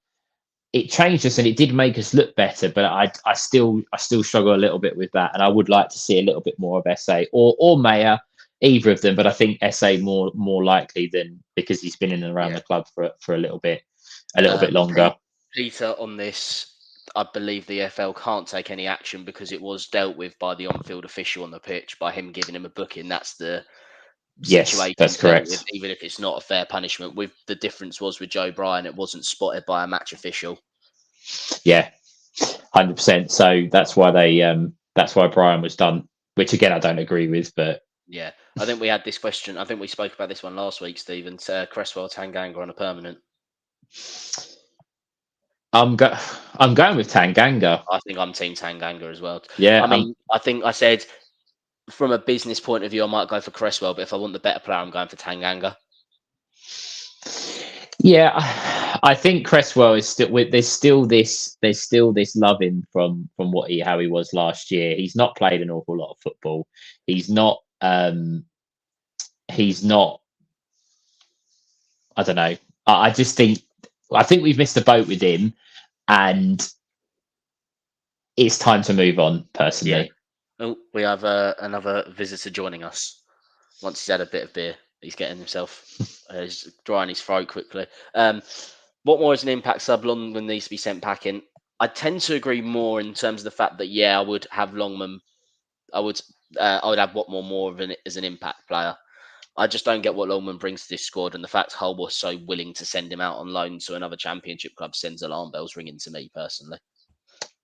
Speaker 1: It changed us and it did make us look better, but I still struggle a little bit with that, and I would like to see a little bit more of SA or Mayer, either of them. But I think SA more likely than, because he's been in and around the club for a little bit longer.
Speaker 3: Peter, on this, I believe the FL can't take any action because it was dealt with by the on-field official on the pitch by him giving him a booking. That's the situation.
Speaker 1: That's correct.
Speaker 3: With, even if it's not a fair punishment, with the difference was with Joe Bryan, it wasn't spotted by a match official.
Speaker 1: Yeah, 100%. So that's why that's why Bryan was done, which again I don't agree with, but
Speaker 3: yeah, I think we had this question. I think we spoke about this one last week, Stephen. Cresswell, Tanganga on a permanent.
Speaker 1: I'm going with Tanganga.
Speaker 3: I think I'm team Tanganga as well.
Speaker 1: Yeah,
Speaker 3: I mean, I think I said from a business point of view, I might go for Cresswell, but if I want the better player, I'm going for Tanganga.
Speaker 1: Yeah, I think Cresswell is still with. There's still this loving from how he was last year. He's not played an awful lot of football. He's not. I don't know. I just think we've missed the boat with him, and it's time to move on. Personally.
Speaker 3: Yeah. Oh, we have another visitor joining us. Once he's had a bit of beer, he's getting himself. He's drying his throat quickly. What more is an impact sub? Longman needs to be sent packing. I tend to agree more in terms of the fact that I would have Longman. I would have Watmore more as an impact player. I just don't get what Longman brings to this squad, and the fact Hull was so willing to send him out on loan to another Championship club sends alarm bells ringing to me personally.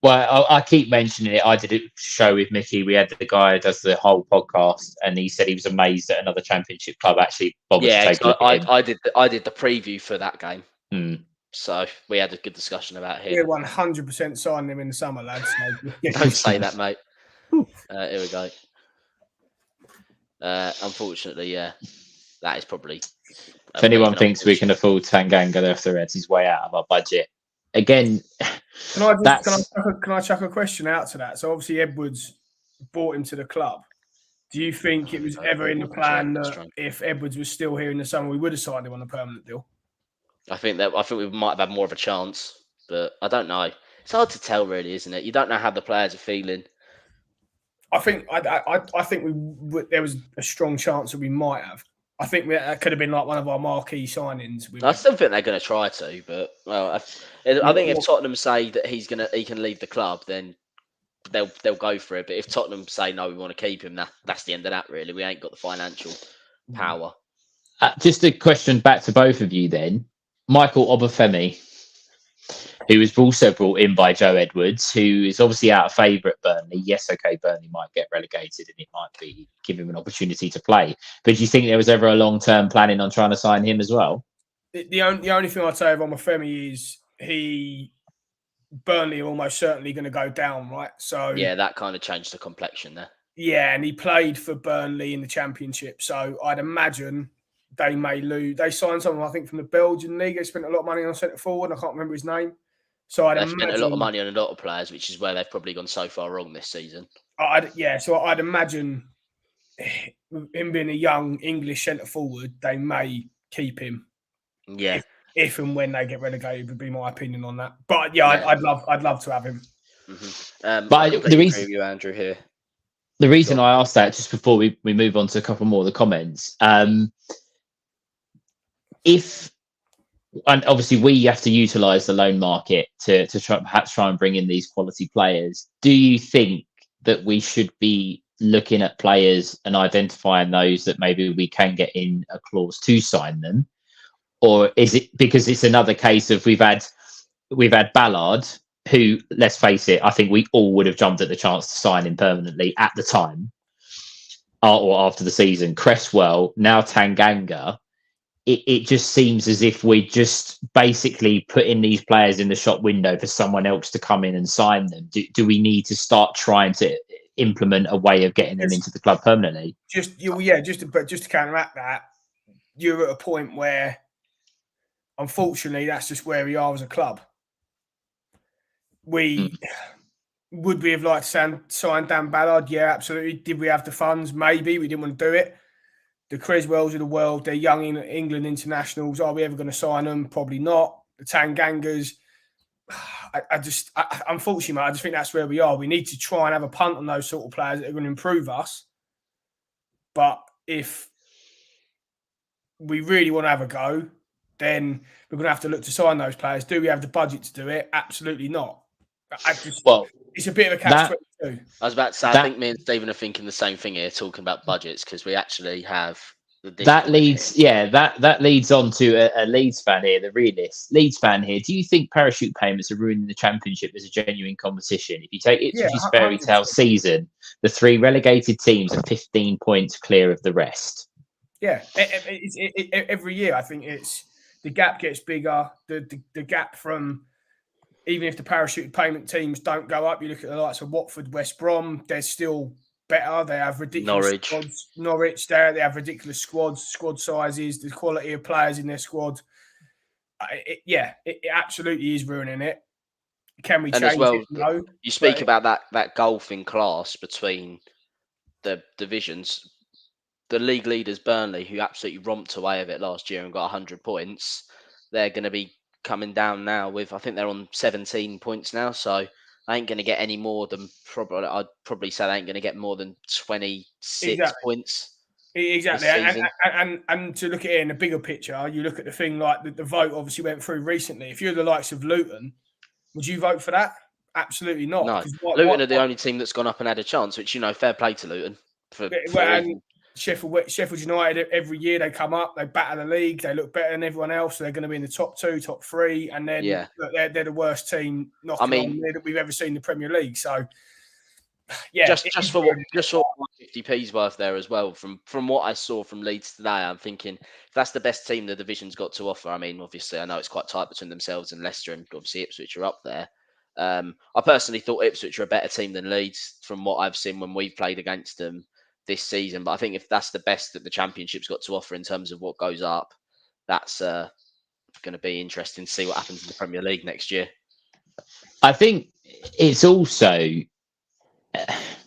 Speaker 1: Well, I keep mentioning it. I did a show with Mickey. We had the guy who does the whole podcast, and he said he was amazed that another Championship club actually bothered to take a look at him.
Speaker 3: I did the preview for that game.
Speaker 1: Mm.
Speaker 3: So we had a good discussion about him.
Speaker 2: Yeah, 100% sign him in the summer, lads.
Speaker 3: Don't say that, mate. Here we go. Unfortunately, that is probably.
Speaker 1: If anyone thinks we can afford Tanganga off the Reds, he's way out of our budget. Again,
Speaker 2: can I chuck a question out to that? So obviously Edwards brought him to the club. Do you think it was ever in the plan that if Edwards was still here in the summer, we would have signed him on a permanent deal?
Speaker 3: I think we might have had more of a chance, but I don't know. It's hard to tell, really, isn't it? You don't know how the players are feeling.
Speaker 2: I think there was a strong chance that we might have. I think that could have been like one of our marquee signings.
Speaker 3: I still think they're going to try to, but I think if Tottenham say that he can leave the club, then they'll go for it. But if Tottenham say no, we want to keep him, that's the end of that. Really, we ain't got the financial power.
Speaker 1: Just a question back to both of you then. Michael Obafemi, who was also brought in by Joe Edwards, who is obviously out of favour at Burnley. Yes, okay, Burnley might get relegated and it might be give him an opportunity to play. But do you think there was ever a long-term planning on trying to sign him as well?
Speaker 2: The only thing I'd say of Obafemi is Burnley are almost certainly going to go down, right? So
Speaker 3: yeah, that kind of changed the complexion there.
Speaker 2: Yeah, and he played for Burnley in the Championship, so I'd imagine they may lose. They signed someone, I think, from the Belgian league. They spent a lot of money on centre forward. I can't remember his name. So I'd imagine
Speaker 3: spent a lot of money on a lot of players, which is where they've probably gone so far wrong this season.
Speaker 2: So I'd imagine him being a young English centre forward, they may keep him.
Speaker 3: Yeah.
Speaker 2: If and when they get relegated would be my opinion on that. But yeah. I'd love to have him.
Speaker 3: Mm-hmm. But the reason you, Andrew, here.
Speaker 1: The reason I asked that, just before we move on to a couple more of the comments, and obviously we have to utilise the loan market to perhaps try and bring in these quality players. Do you think that we should be looking at players and identifying those that maybe we can get in a clause to sign them? Or is it because it's another case of we've had Ballard, who, let's face it, I think we all would have jumped at the chance to sign him permanently at the time or after the season. Cresswell, now Tanganga. it just seems as if we're just basically putting these players in the shop window for someone else to come in and sign them. Do we need to start trying to implement a way of getting them into the club permanently?
Speaker 2: Just to counteract that, you're at a point where, unfortunately, that's just where we are as a club. Would we have liked to sign Dan Ballard? Yeah, absolutely. Did we have the funds? Maybe. We didn't want to do it. The Creswells of the world, they're young England internationals. Are we ever going to sign them? Probably not. The Tangangas, unfortunately, mate, I just think that's where we are. We need to try and have a punt on those sort of players that are going to improve us. But if we really want to have a go, then we're going to have to look to sign those players. Do we have the budget to do it? Absolutely not. It's a bit of a catch-22.
Speaker 3: I was about to say, I think me and Stephen are thinking the same thing here, talking about budgets, because we actually have
Speaker 1: that leads on to a Leeds fan here, the realist Leeds fan here. Do you think parachute payments are ruining the Championship as a genuine competition? If you take Ipswich's fairy tale season, the 3 relegated teams are 15 points clear of the rest.
Speaker 2: Yeah, every year I think it's the gap gets bigger. The gap from, even if the parachute payment teams don't go up, you look at the likes of Watford, West Brom, they're still better. They have ridiculous squads. Norwich, they have ridiculous squad sizes, the quality of players in their squad. It absolutely is ruining it. Can we change
Speaker 3: as well,
Speaker 2: it? No.
Speaker 3: You speak about that gulf in class between the divisions. The league leaders, Burnley, who absolutely romped away with it last year and got 100 points, they're going to be coming down now with, I think they're on 17 points now, so I ain't going to get any more than I'd probably say they ain't going to get more than 26 points.
Speaker 2: Exactly. And to look at it in the bigger picture, you look at the thing like the vote obviously went through recently. If you're the likes of Luton, would you vote for that? Absolutely not.
Speaker 3: No. Luton are the only team that's gone up and had a chance, which, fair play to Luton.
Speaker 2: Sheffield United, every year they come up, they batter the league, they look better than everyone else, so they're going to be in the top 2, top 3, and then they're the worst team knocking on that we've ever seen in the Premier League. So, yeah,
Speaker 3: just for 150p's worth there as well. From what I saw from Leeds today, I'm thinking if that's the best team the division's got to offer. I mean, obviously, I know it's quite tight between themselves and Leicester, and obviously Ipswich are up there. I personally thought Ipswich are a better team than Leeds from what I've seen when we've played against them this season. But I think if that's the best that the Championship's got to offer in terms of what goes up, that's going to be interesting to see what happens in the Premier League next year.
Speaker 1: I think it's also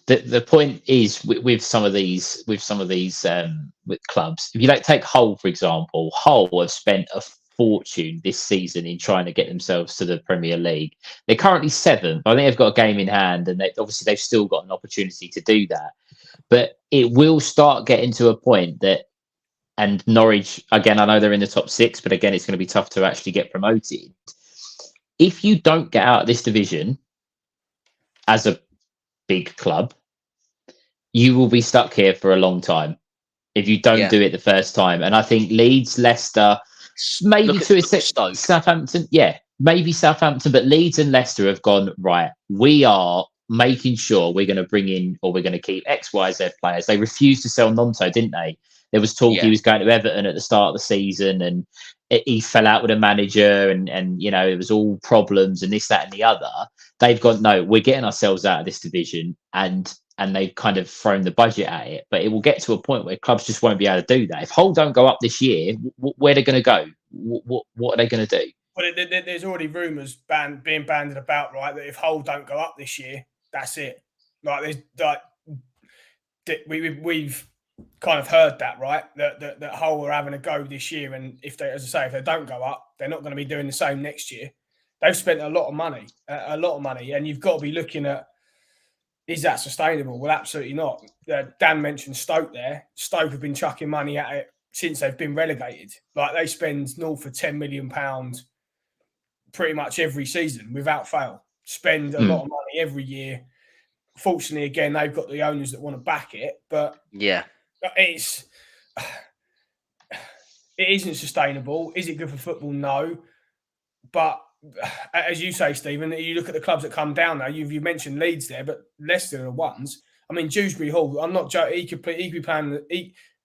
Speaker 1: the point is with some of these with clubs. If you take Hull, for example, Hull have spent a fortune this season in trying to get themselves to the Premier League. They're currently 7th. I think they've got a game in hand, and they've still got an opportunity to do that. But it will start getting to a point that, and Norwich, again, I know they're in the top 6, but again, it's going to be tough to actually get promoted. If you don't get out of this division as a big club, you will be stuck here for a long time if you don't do it the first time. And I think Leeds, Leicester, maybe to a Southampton, maybe Southampton, but Leeds and Leicester have gone, right, we are making sure we're going to bring in, or we're going to keep X, Y, Z players. They refused to sell Nonto, didn't they? There was talk he was going to Everton at the start of the season, and he fell out with a manager, and it was all problems and this, that, and the other. They've gone, no, we're getting ourselves out of this division, and they've kind of thrown the budget at it. But it will get to a point where clubs just won't be able to do that. If Hull don't go up this year, where are they going to go? What are they going to do?
Speaker 2: Well, there's already rumours being banded about, right, that if Hull don't go up this year, that's it. We've kind of heard that, right? That Hull are having a go this year, and if they don't go up, they're not going to be doing the same next year. They've spent a lot of money, and you've got to be looking at, is that sustainable? Well, absolutely not. Dan mentioned Stoke there. Stoke have been chucking money at it since they've been relegated. Like, they spend north of £10 million pretty much every season without fail. Spend a lot of money every year. Fortunately, again, they've got the owners that want to back it, but it isn't sustainable. Is it good for football? No. But as you say, Stephen, you look at the clubs that come down now. You mentioned Leeds there, but Leicester are the ones. I mean, Dewsbury Hall, I'm not joking. He could be playing.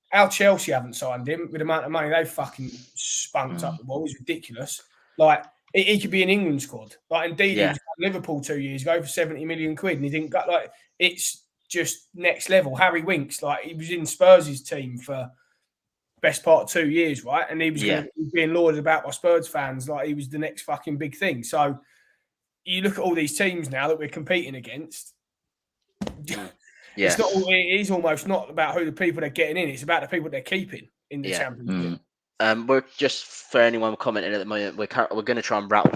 Speaker 2: How Chelsea haven't signed him with the amount of money they fucking spunked up the ball is ridiculous. Like he could be an England squad. Like indeed, he was at Liverpool 2 years ago for 70 million quid, and he didn't got like it's just next level. Harry Winks, like he was in Spurs' team for best part of 2 years, right? And he was going to be being lauded about by Spurs fans like he was the next fucking big thing. So you look at all these teams now that we're competing against. It's not. It is almost not about who the people they're getting in. It's about the people they're keeping in the championship.
Speaker 3: We're just for anyone commenting at the moment. We're going to try and rattle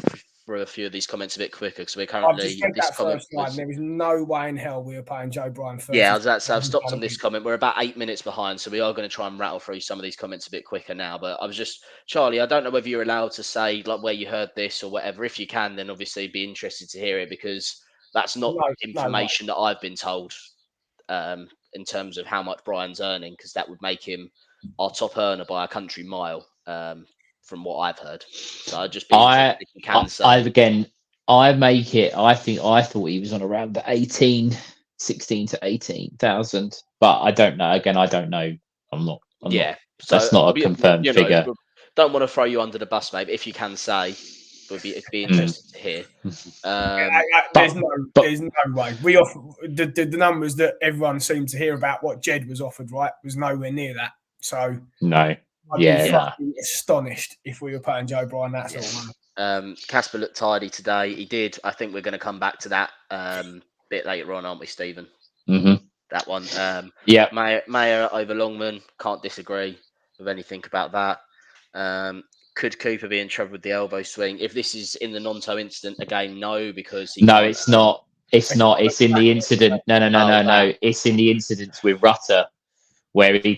Speaker 3: through a few of these comments a bit quicker because we're currently.
Speaker 2: I've just read that first line. There is no way in hell we were paying Joe Bryan first.
Speaker 3: Yeah, I've stopped on this comment. We're about 8 minutes behind, so we are going to try and rattle through some of these comments a bit quicker now. But I was just, Charlie, I don't know whether you're allowed to say like where you heard this or whatever. If you can, then obviously be interested to hear it because that's not information that I've been told. In terms of how much Bryan's earning, because that would make him our top earner by a country mile, from what I've heard. So I'd just be interested if you can say. I thought he was on around the 16 to 18,000, but I don't know. Again, I don't know. I'm not. So that's not a confirmed figure.
Speaker 2: Don't want to throw you under the bus, mate. If you can say, it'd be interesting to hear. There's no way. We offer the numbers that everyone seemed to hear about what Jed was offered, right? Was nowhere near that. So
Speaker 1: no.
Speaker 2: I'd be astonished if we were paying Joe Bryan that sort of money.
Speaker 3: Casper looked tidy today. He did. I think we're going to come back to that bit later on, aren't we, Stephen?
Speaker 1: Mm-hmm.
Speaker 3: That one.
Speaker 1: Mayer
Speaker 3: over Longman. Can't disagree with anything about that. Could Cooper be in trouble with the elbow swing? If this is in the Nonto incident, again, no, because
Speaker 1: it's not. It's not. It's in the incident. No. It's in the incidents with Rutter, where he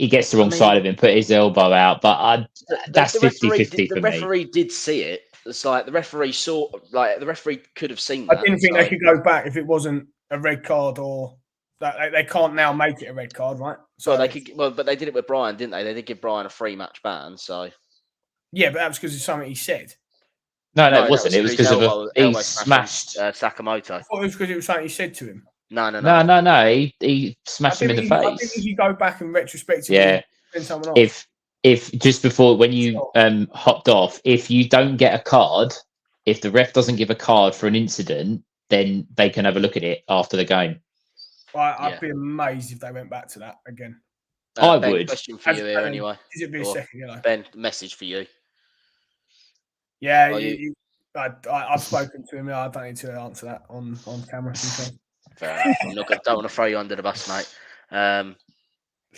Speaker 1: gets the wrong side of him, put his elbow out. But that's 50-50 for me.
Speaker 3: The referee did see it. It's like the referee saw, like the referee could have seen that.
Speaker 2: I didn't think they could go back if it wasn't a red card or that they can't now make it a red card, right?
Speaker 3: So they could. Well, but they did it with Bryan, didn't they? They did give Bryan a 3-match ban. So
Speaker 2: yeah, but that was because of something he said.
Speaker 1: No, it wasn't. It was because of he smashed
Speaker 3: Sakamoto.
Speaker 2: I thought it was because it was something he said to him.
Speaker 3: No.
Speaker 1: He smashed him in the face.
Speaker 2: I think if you go back and retrospectively, someone else.
Speaker 1: If just before when you hopped off, if you don't get a card, if the ref doesn't give a card for an incident, then they can have a look at it after the game.
Speaker 2: I'd be amazed if they went back to that again.
Speaker 1: I
Speaker 3: Ben,
Speaker 1: would.
Speaker 3: Question for you here anyway.
Speaker 2: Is it be a second? You know?
Speaker 3: Ben, message for you.
Speaker 2: Yeah, I've spoken to him. I don't need to answer that on camera.
Speaker 3: Fair enough. Don't want to throw you under the bus, mate.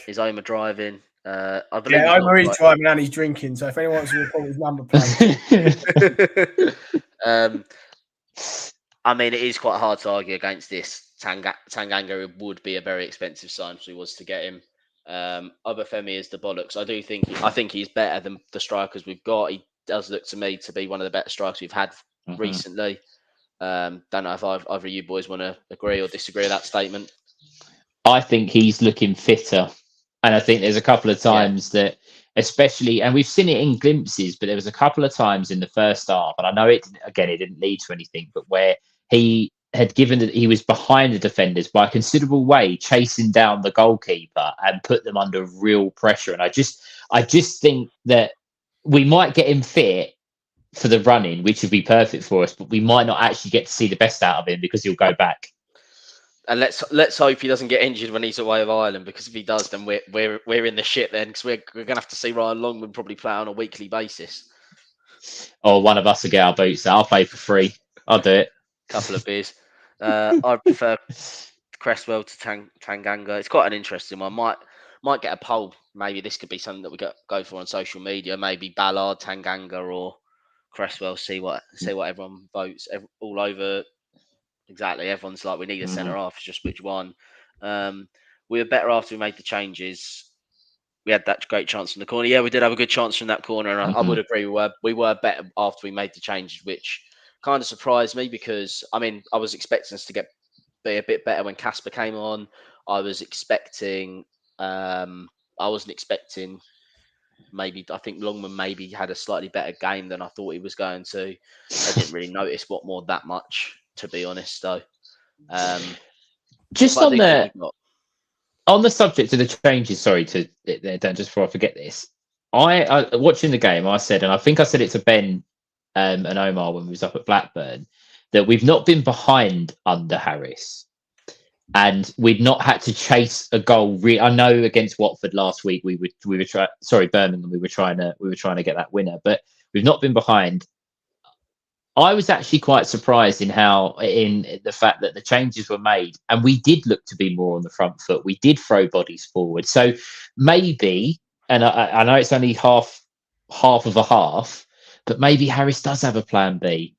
Speaker 3: Is Omar driving? I believe
Speaker 2: Omar is driving and he's drinking. So if anyone wants to report his number plate.
Speaker 3: I mean, it is quite hard to argue against this. Tanganga would be a very expensive sign if we was to get him. Obafemi is the bollocks. I think he's better than the strikers we've got. He does look to me to be one of the better strikers we've had recently. Don't know if either of you boys want to agree or disagree with that statement.
Speaker 1: I think he's looking fitter. And I think there's a couple of times that, especially, and we've seen it in glimpses, but there was a couple of times in the first half, and I know it didn't lead to anything, but where he had he was behind the defenders by a considerable way, chasing down the goalkeeper and put them under real pressure. And I just think that we might get him fit for the running, which would be perfect for us, but we might not actually get to see the best out of him because he'll go back.
Speaker 3: And let's hope he doesn't get injured when he's away with Ireland, because if he does, then we're in the shit then, because we're gonna have to see Ryan Longman probably play on a weekly basis.
Speaker 1: Or one of us will get our boots out. I'll pay for free. I'll do it.
Speaker 3: Couple of beers. I prefer Cresswell to Tanganga. It's quite an interesting one. Might get a poll. Maybe this could be something that we go for on social media. Maybe Ballard, Tanganga, or Cresswell. See what everyone votes all over. Exactly. Everyone's like, we need a centre half. It's just which one. We were better after we made the changes. We had that great chance from the corner. Yeah, we did have a good chance from that corner. And I would agree. We were better after we made the changes, which kind of surprised me because, I mean, I was expecting us to be a bit better when Casper came on. I was expecting, I wasn't expecting I think Longman maybe had a slightly better game than I thought he was going to. I didn't really notice Watmore that much, to be honest, though.
Speaker 1: Just on the on the subject of the changes, sorry Dan, just before I forget this, I watching the game, I said, and I think I said it to Ben and Omar when we was up at Blackburn, that we've not been behind under Harris, and we'd not had to chase a goal. I know against Watford last week we were trying. Sorry, Birmingham, we were trying to get that winner, but we've not been behind. I was actually quite surprised in the fact that the changes were made, and we did look to be more on the front foot. We did throw bodies forward, so maybe, and I know it's only half of a half, but maybe Harris does have a plan B.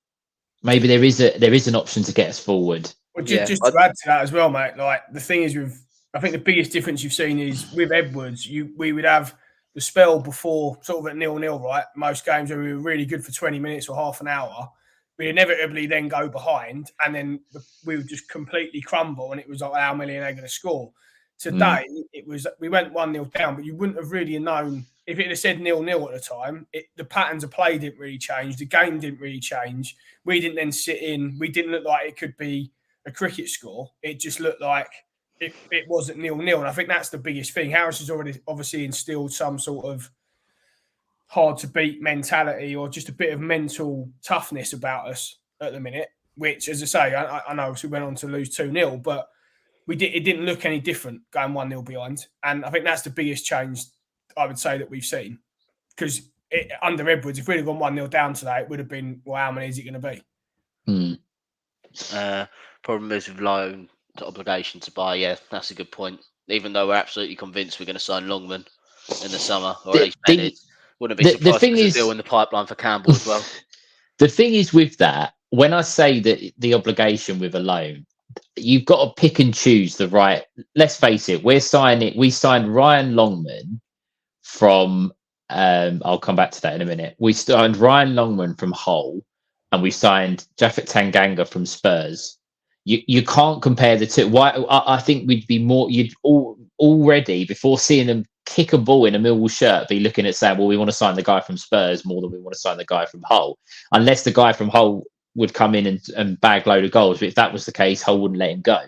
Speaker 1: Maybe there is an option to get us forward.
Speaker 2: Well, just to add to that as well, mate. Like the thing is, I think the biggest difference you've seen is with Edwards. We would have the spell before sort of at 0-0, right? Most games where we were really good for 20 minutes or half an hour. We inevitably then go behind, and then we would just completely crumble, and it was like, how many are they going to score? Today, we went 1-0 down, but you wouldn't have really known if it had said 0-0 at the time. The patterns of play didn't really change. The game didn't really change. We didn't then sit in. We didn't look like it could be a cricket score. It just looked like it wasn't 0-0, and I think that's the biggest thing. Harris has already obviously instilled some sort of hard to beat mentality or just a bit of mental toughness about us at the minute, which, as I say, I know we went on to lose 2-0, but it didn't look any different going 1-0 behind. And I think that's the biggest change I would say that we've seen. Because under Edwards, if we'd have gone 1-0 down today, it would have been, well, how many is it going to be?
Speaker 3: Problem is with loan to obligation to buy. Yeah, that's a good point. Even though we're absolutely convinced we're going to sign Longman in the summer, or at least Bennett. Wouldn't be surprised if there's a deal in the pipeline for Campbell as well.
Speaker 1: The thing is with that, when I say that the obligation with a loan, you've got to pick and choose the right. Let's face it, we signed Ryan Longman from. I'll come back to that in a minute. We signed Ryan Longman from Hull, and we signed Japhet Tanganga from Spurs. You can't compare the two. Why? I think we'd be more. You'd already before seeing them kick a ball in a Millwall shirt, be looking at saying, well, we want to sign the guy from Spurs more than we want to sign the guy from Hull, unless the guy from Hull would come in and bag load of goals. But if that was the case, Hull wouldn't let him go.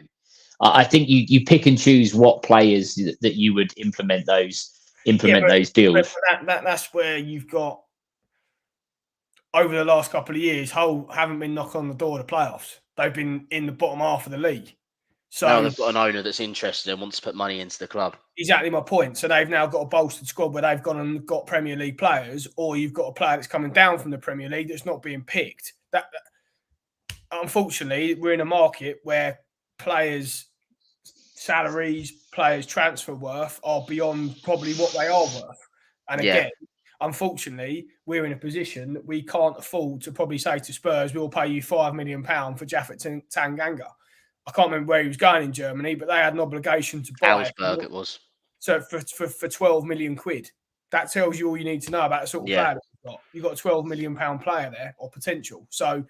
Speaker 1: I think you pick and choose what players that you would implement those deals.
Speaker 2: But that's where you've got, over the last couple of years, Hull haven't been knocking on the door of the playoffs. They've been in the bottom half of the league. So
Speaker 3: now they've got an owner that's interested and wants to put money into the club.
Speaker 2: Exactly my point. So they've now got a bolstered squad where they've gone and got Premier League players, or you've got a player that's coming down from the Premier League that's not being picked. That unfortunately, we're in a market where players' salaries, players' transfer worth are beyond probably what they are worth. And again, unfortunately, we're in a position that we can't afford to probably say to Spurs, we'll pay you £5 million for Japhet Tanganga. I can't remember where he was going in Germany, but they had an obligation to buy
Speaker 3: Augsburg, it was.
Speaker 2: So for 12 million quid, that tells you all you need to know about the sort of player that you've got. You've got a £12 million player there, or potential. So,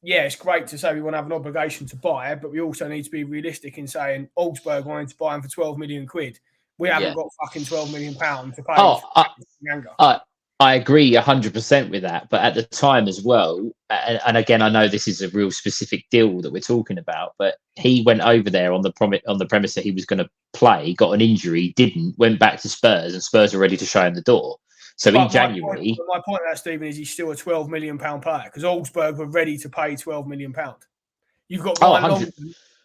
Speaker 2: yeah, it's great to say we want to have an obligation to buy, but we also need to be realistic in saying Augsburg wanted to buy him for 12 million quid. We haven't got fucking £12 million to pay.
Speaker 1: I agree 100% with that. But at the time as well, and again, I know this is a real specific deal that we're talking about, but he went over there on the premise that he was going to play, got an injury, didn't, went back to Spurs, and Spurs are ready to show him the door. So in January...
Speaker 2: My point of that, Stephen, is he's still a £12 million player because Augsburg were ready to pay £12 million. You've got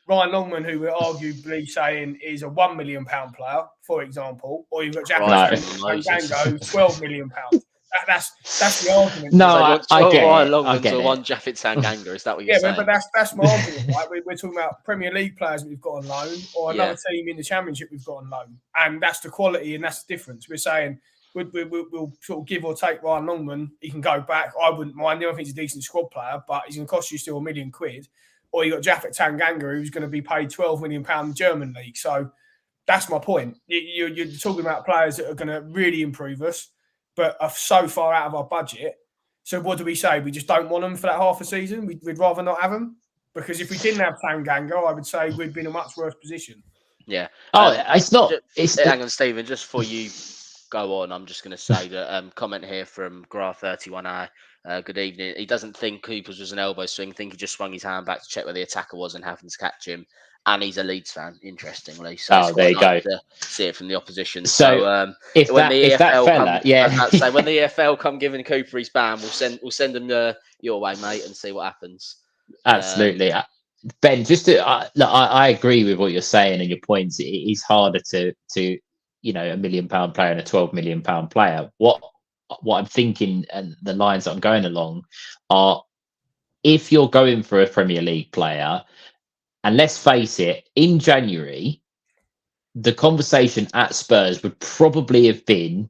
Speaker 2: Ryan Longman, who we're arguably saying is a £1 million player, for example, or you've got Japhet Tanganga, £12 million. That's the argument.
Speaker 1: No, I get
Speaker 3: Ryan Longman to one Japhet Tanganga. Is that what you're saying?
Speaker 2: Yeah, but that's my argument, right? We're talking about Premier League players that we've got on loan, or another team in the Championship we've got on loan, and that's the quality and that's the difference. We're saying we'll sort of give or take Ryan Longman. He can go back. I wouldn't mind him. I think he's a decent squad player, but he's going to cost you still £1 million. Or you got Japhet Tanganga, who's going to be paid £12 million in the German league. So that's my point. You're talking about players that are going to really improve us, but are so far out of our budget. So what do we say? We just don't want them for that half a season? We'd rather not have them? Because if we didn't have Tanganga, I would say we'd be in a much worse position.
Speaker 3: Yeah.
Speaker 1: It's not...
Speaker 3: Hang on, Stephen, just before you go on, I'm just going to say that comment here from Graph31i. Good evening. He doesn't think Cooper's was an elbow swing. I think he just swung his hand back to check where the attacker was and happened to catch him. and he's a Leeds fan, interestingly. So it's
Speaker 1: there
Speaker 3: quite
Speaker 1: you
Speaker 3: nice
Speaker 1: go.
Speaker 3: to see it from the opposition.
Speaker 1: So
Speaker 3: When
Speaker 1: if that fella,
Speaker 3: I was about to say, when the EFL come giving Cooper his ban, we'll send him your way, mate, and see what happens.
Speaker 1: Absolutely. Ben, just to, look, I agree with what you're saying and your points. It is harder to £1 million player and a £12 million player. What I'm thinking and the lines that I'm going along are, if you're going for a Premier League player, and let's face it, in January, the conversation at Spurs would probably have been,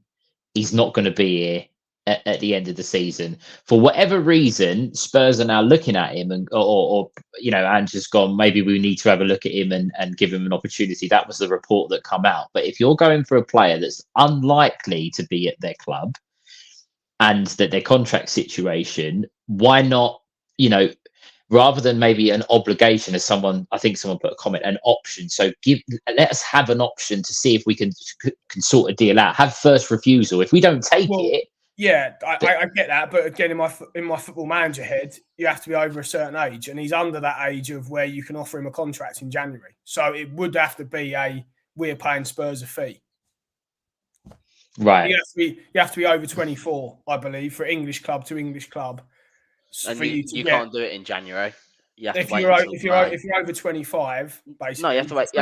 Speaker 1: he's not going to be here at the end of the season. For whatever reason, Spurs are now looking at him or Ange's gone, maybe we need to have a look at him and give him an opportunity. That was the report that come out. But if you're going for a player that's unlikely to be at their club and that their contract situation, why not, rather than maybe an obligation, as I think someone put a comment, an option. So let us have an option to see if we can sort a deal out. Have first refusal. If we don't take it,
Speaker 2: yeah, I get that. But again, in my Football Manager head, you have to be over a certain age, and he's under that age of where you can offer him a contract in January. So it would have to be we're paying Spurs a fee.
Speaker 1: Right.
Speaker 2: You have to be over 24, I believe, for English club to English club.
Speaker 3: And you can't do it in January. You have to wait
Speaker 2: if you're over 25, basically.
Speaker 3: No, you have to wait. You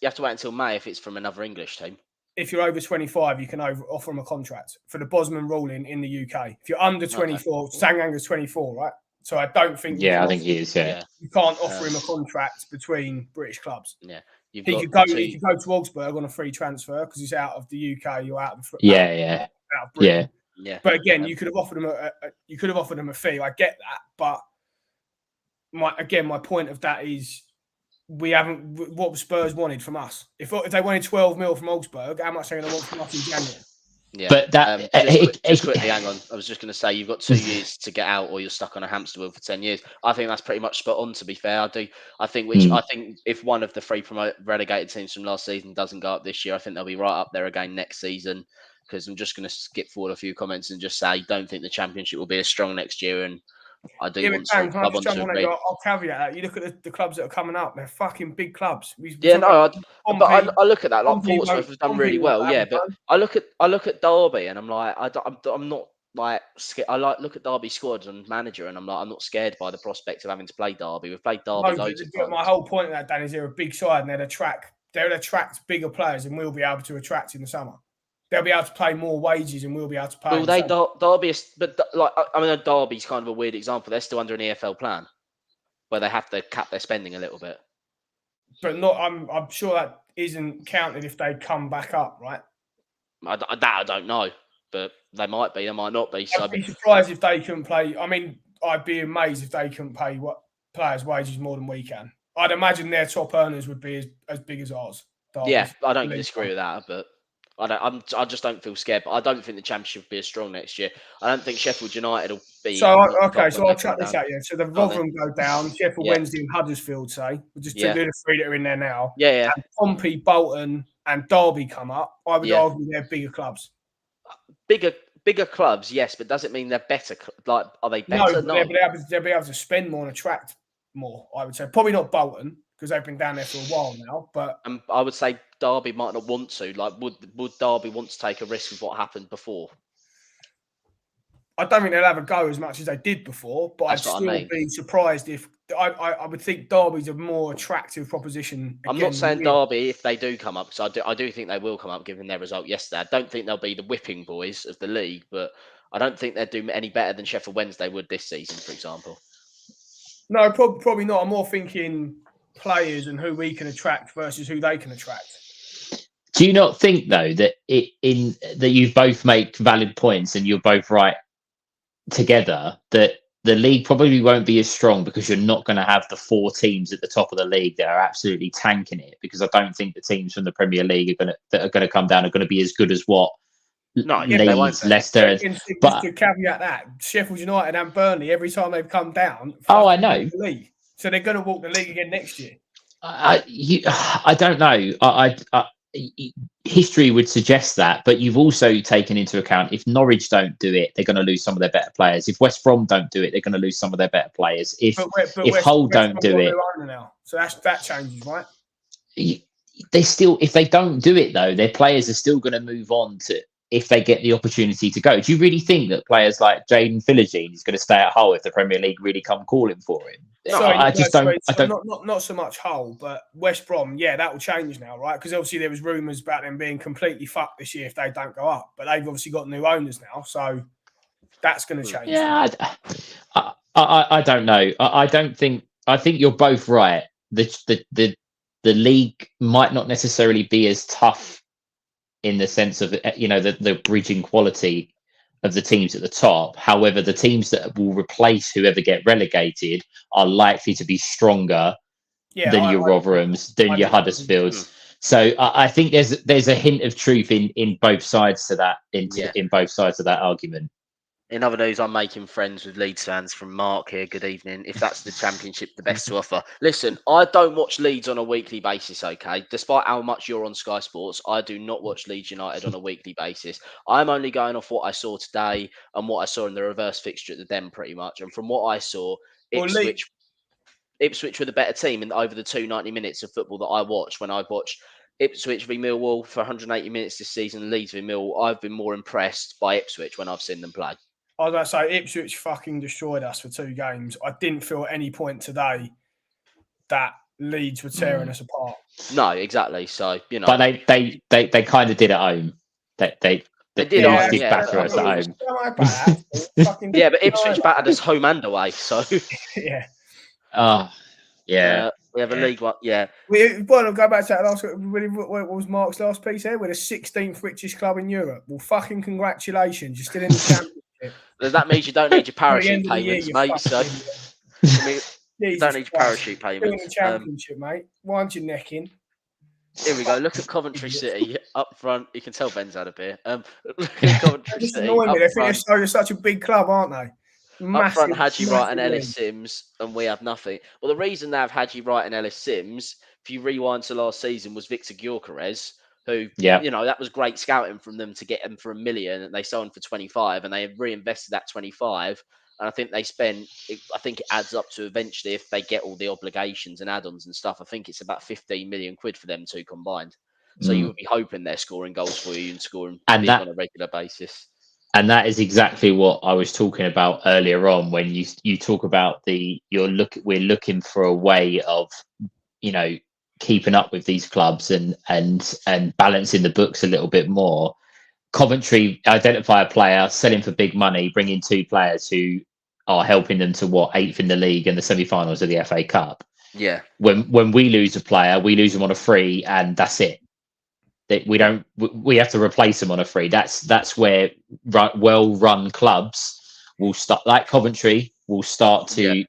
Speaker 3: have to wait until May if it's from another English team.
Speaker 2: If you're over 25, you can offer them a contract for the Bosman ruling in the UK. If you're under 24, Sanganga's 24, right? So I don't think.
Speaker 1: Yeah, I think he is. Yeah.
Speaker 2: You can't offer him a contract between British clubs.
Speaker 3: Yeah.
Speaker 2: He could go to Augsburg on a free transfer because he's out of the UK. You're out of the out of Britain.
Speaker 3: Yeah.
Speaker 2: But again, you could have offered him a fee. I get that, but my point of that is we haven't what Spurs wanted from us. If they wanted 12 mil from Augsburg, how much are they going to want from us in January?
Speaker 3: Yeah,
Speaker 1: but that
Speaker 3: just quickly, hang on. I was just going to say you've got 2 years to get out, or you're stuck on a hamster wheel for 10 years. I think that's pretty much spot on. To be fair, I think if one of the 3 relegated teams from last season doesn't go up this year, I think they'll be right up there again next season. Because I'm just going to skip forward a few comments and just say, don't think the Championship will be as strong next year, and I do want to club on to agree.
Speaker 2: I'll caveat that. You look at the clubs that are coming up; they're fucking big clubs.
Speaker 3: But I look at that. Like Portsmouth has done really well, but I look at Derby, and I'm like, I'm not like scared. Look at Derby squad and manager, and I'm not scared by the prospect of having to play Derby. We've played Derby loads of times.
Speaker 2: My whole point of that, Dan, is they're a big side, and they'll attract bigger players, and we'll be able to attract in the summer. They'll be able to pay more wages, and we'll be able to pay.
Speaker 3: Well, Derby, Derby's kind of a weird example. They're still under an EFL plan, where they have to cap their spending a little bit.
Speaker 2: But not. I'm sure that isn't counted if they come back up, right?
Speaker 3: I don't know, but they might be. They might not be. So
Speaker 2: I'd be surprised if they couldn't play. I mean, I'd be amazed if they couldn't pay players' wages more than we can. I'd imagine their top earners would be as big as ours.
Speaker 3: Yeah, I don't disagree with that, but. I just don't feel scared, but I don't think the Championship will be as strong next year. I don't think Sheffield United will be.
Speaker 2: So I'll track this out. Yeah, so the Rotherham go down. Sheffield Wednesday and Huddersfield say we'll just do the 3 that are in there now.
Speaker 3: Yeah.
Speaker 2: And Pompey, Bolton, and Derby come up. I would argue they're bigger clubs.
Speaker 3: Bigger clubs, yes, but does it mean they're better? Like, are they better?
Speaker 2: No, they'll be able to spend more and attract more. I would say probably not Bolton, because they've been down there for a while now. But
Speaker 3: I would say Derby might not want to. Like, would Derby want to take a risk with what happened before?
Speaker 2: I don't think they'll have a go as much as they did before. But I'd still be surprised if I would think Derby's a more attractive proposition.
Speaker 3: I'm not saying Derby if they do come up, because I do think they will come up given their result yesterday. I don't think they'll be the whipping boys of the league, but I don't think they'll do any better than Sheffield Wednesday would this season, for example.
Speaker 2: No, probably not. I'm more thinking players and who we can attract versus who they can attract.
Speaker 1: Do you not think though that that you both make valid points and you're both right together, that the league probably won't be as strong because you're not going to have the 4 teams at the top of the league that are absolutely tanking it? Because I don't think the teams from the Premier League that are going to come down are going to be as good as what Leeds, Leicester.
Speaker 2: But to caveat that, Sheffield United and Burnley, every time they've come down,
Speaker 1: I know.
Speaker 2: The league. So they're going to walk the league again next year.
Speaker 1: I don't know. history would suggest that, but you've also taken into account if Norwich don't do it, they're going to lose some of their better players. If West Brom don't do it, they're going to lose some of their better players. If Hull don't do it,
Speaker 2: now. So that changes, right?
Speaker 1: They still, if they don't do it though, their players are still going to move on to if they get the opportunity to go. Do you really think that players like Jaden Philogene is going to stay at Hull if the Premier League really come calling for him?
Speaker 2: Not so much Hull, but West Brom. Yeah, that will change now, right? Because obviously there was rumours about them being completely fucked this year if they don't go up, but they've obviously got new owners now, so that's going to change.
Speaker 1: Yeah, I don't know. I don't think. I think you're both right. The league might not necessarily be as tough in the sense of the bridging quality of the teams at the top. However, the teams that will replace whoever get relegated are likely to be stronger than your Rotherhams, than your Huddersfields. So I think there's a hint of truth in both sides to that. In both sides of that argument.
Speaker 3: In other news, I'm making friends with Leeds fans from Mark here. Good evening. If that's the Championship, the best to offer. Listen, I don't watch Leeds on a weekly basis, okay? Despite how much you're on Sky Sports, I do not watch Leeds United on a weekly basis. I'm only going off what I saw today and what I saw in the reverse fixture at the Den, pretty much. And from what I saw, Ipswich were the better team over the 290 minutes of football that I watched. When I watched Ipswich v Millwall for 180 minutes this season, Leeds v Millwall, I've been more impressed by Ipswich when I've seen them play.
Speaker 2: I was going to say, Ipswich fucking destroyed us for 2 games. I didn't feel at any point today that Leeds were tearing us apart.
Speaker 3: No, exactly. So,
Speaker 1: But they kind of did at home. They did batter us at home.
Speaker 3: Yeah, but Ipswich battered us home and away. So
Speaker 2: yeah.
Speaker 1: Yeah.
Speaker 3: We have a league one. Yeah.
Speaker 2: Well, I'll go back to that last. What was Mark's last piece here? We're the 16th richest club in Europe. Well, fucking congratulations. You're still in the Championship.
Speaker 3: That means you don't need your parachute payments, mate. So you don't need your parachute payments.
Speaker 2: Still in the Championship, mate. Wind your neck in.
Speaker 3: Here we go. Look at Coventry City up front. You can tell Ben's had a beer. Look at Coventry City.
Speaker 2: They think they're such a big club, aren't they?
Speaker 3: Up front, Hadji Wright and Ellis Sims, and we have nothing. Well, the reason they have Hadji Wright and Ellis Sims, if you rewind to last season, was Victor Gyökeres, who, that was great scouting from them to get him for $1 million, and they sold him for 25, and they have reinvested that 25. And I think they spent, I think it adds up to eventually, if they get all the obligations and add-ons and stuff, I think it's about 15 million quid for them two combined. So you would be hoping they're scoring goals for you and scoring on a regular basis.
Speaker 1: And that is exactly what I was talking about earlier on when you talk about we're looking for a way of, keeping up with these clubs and balancing the books a little bit more. Coventry identify a player, sell him for big money, bring in 2 players who are helping them to 8th in the league and the semi-finals of the FA Cup.
Speaker 3: Yeah.
Speaker 1: When we lose a player, we lose them on a free, and that's it. We have to replace them on a free. That's where well-run clubs will start, like Coventry, will start to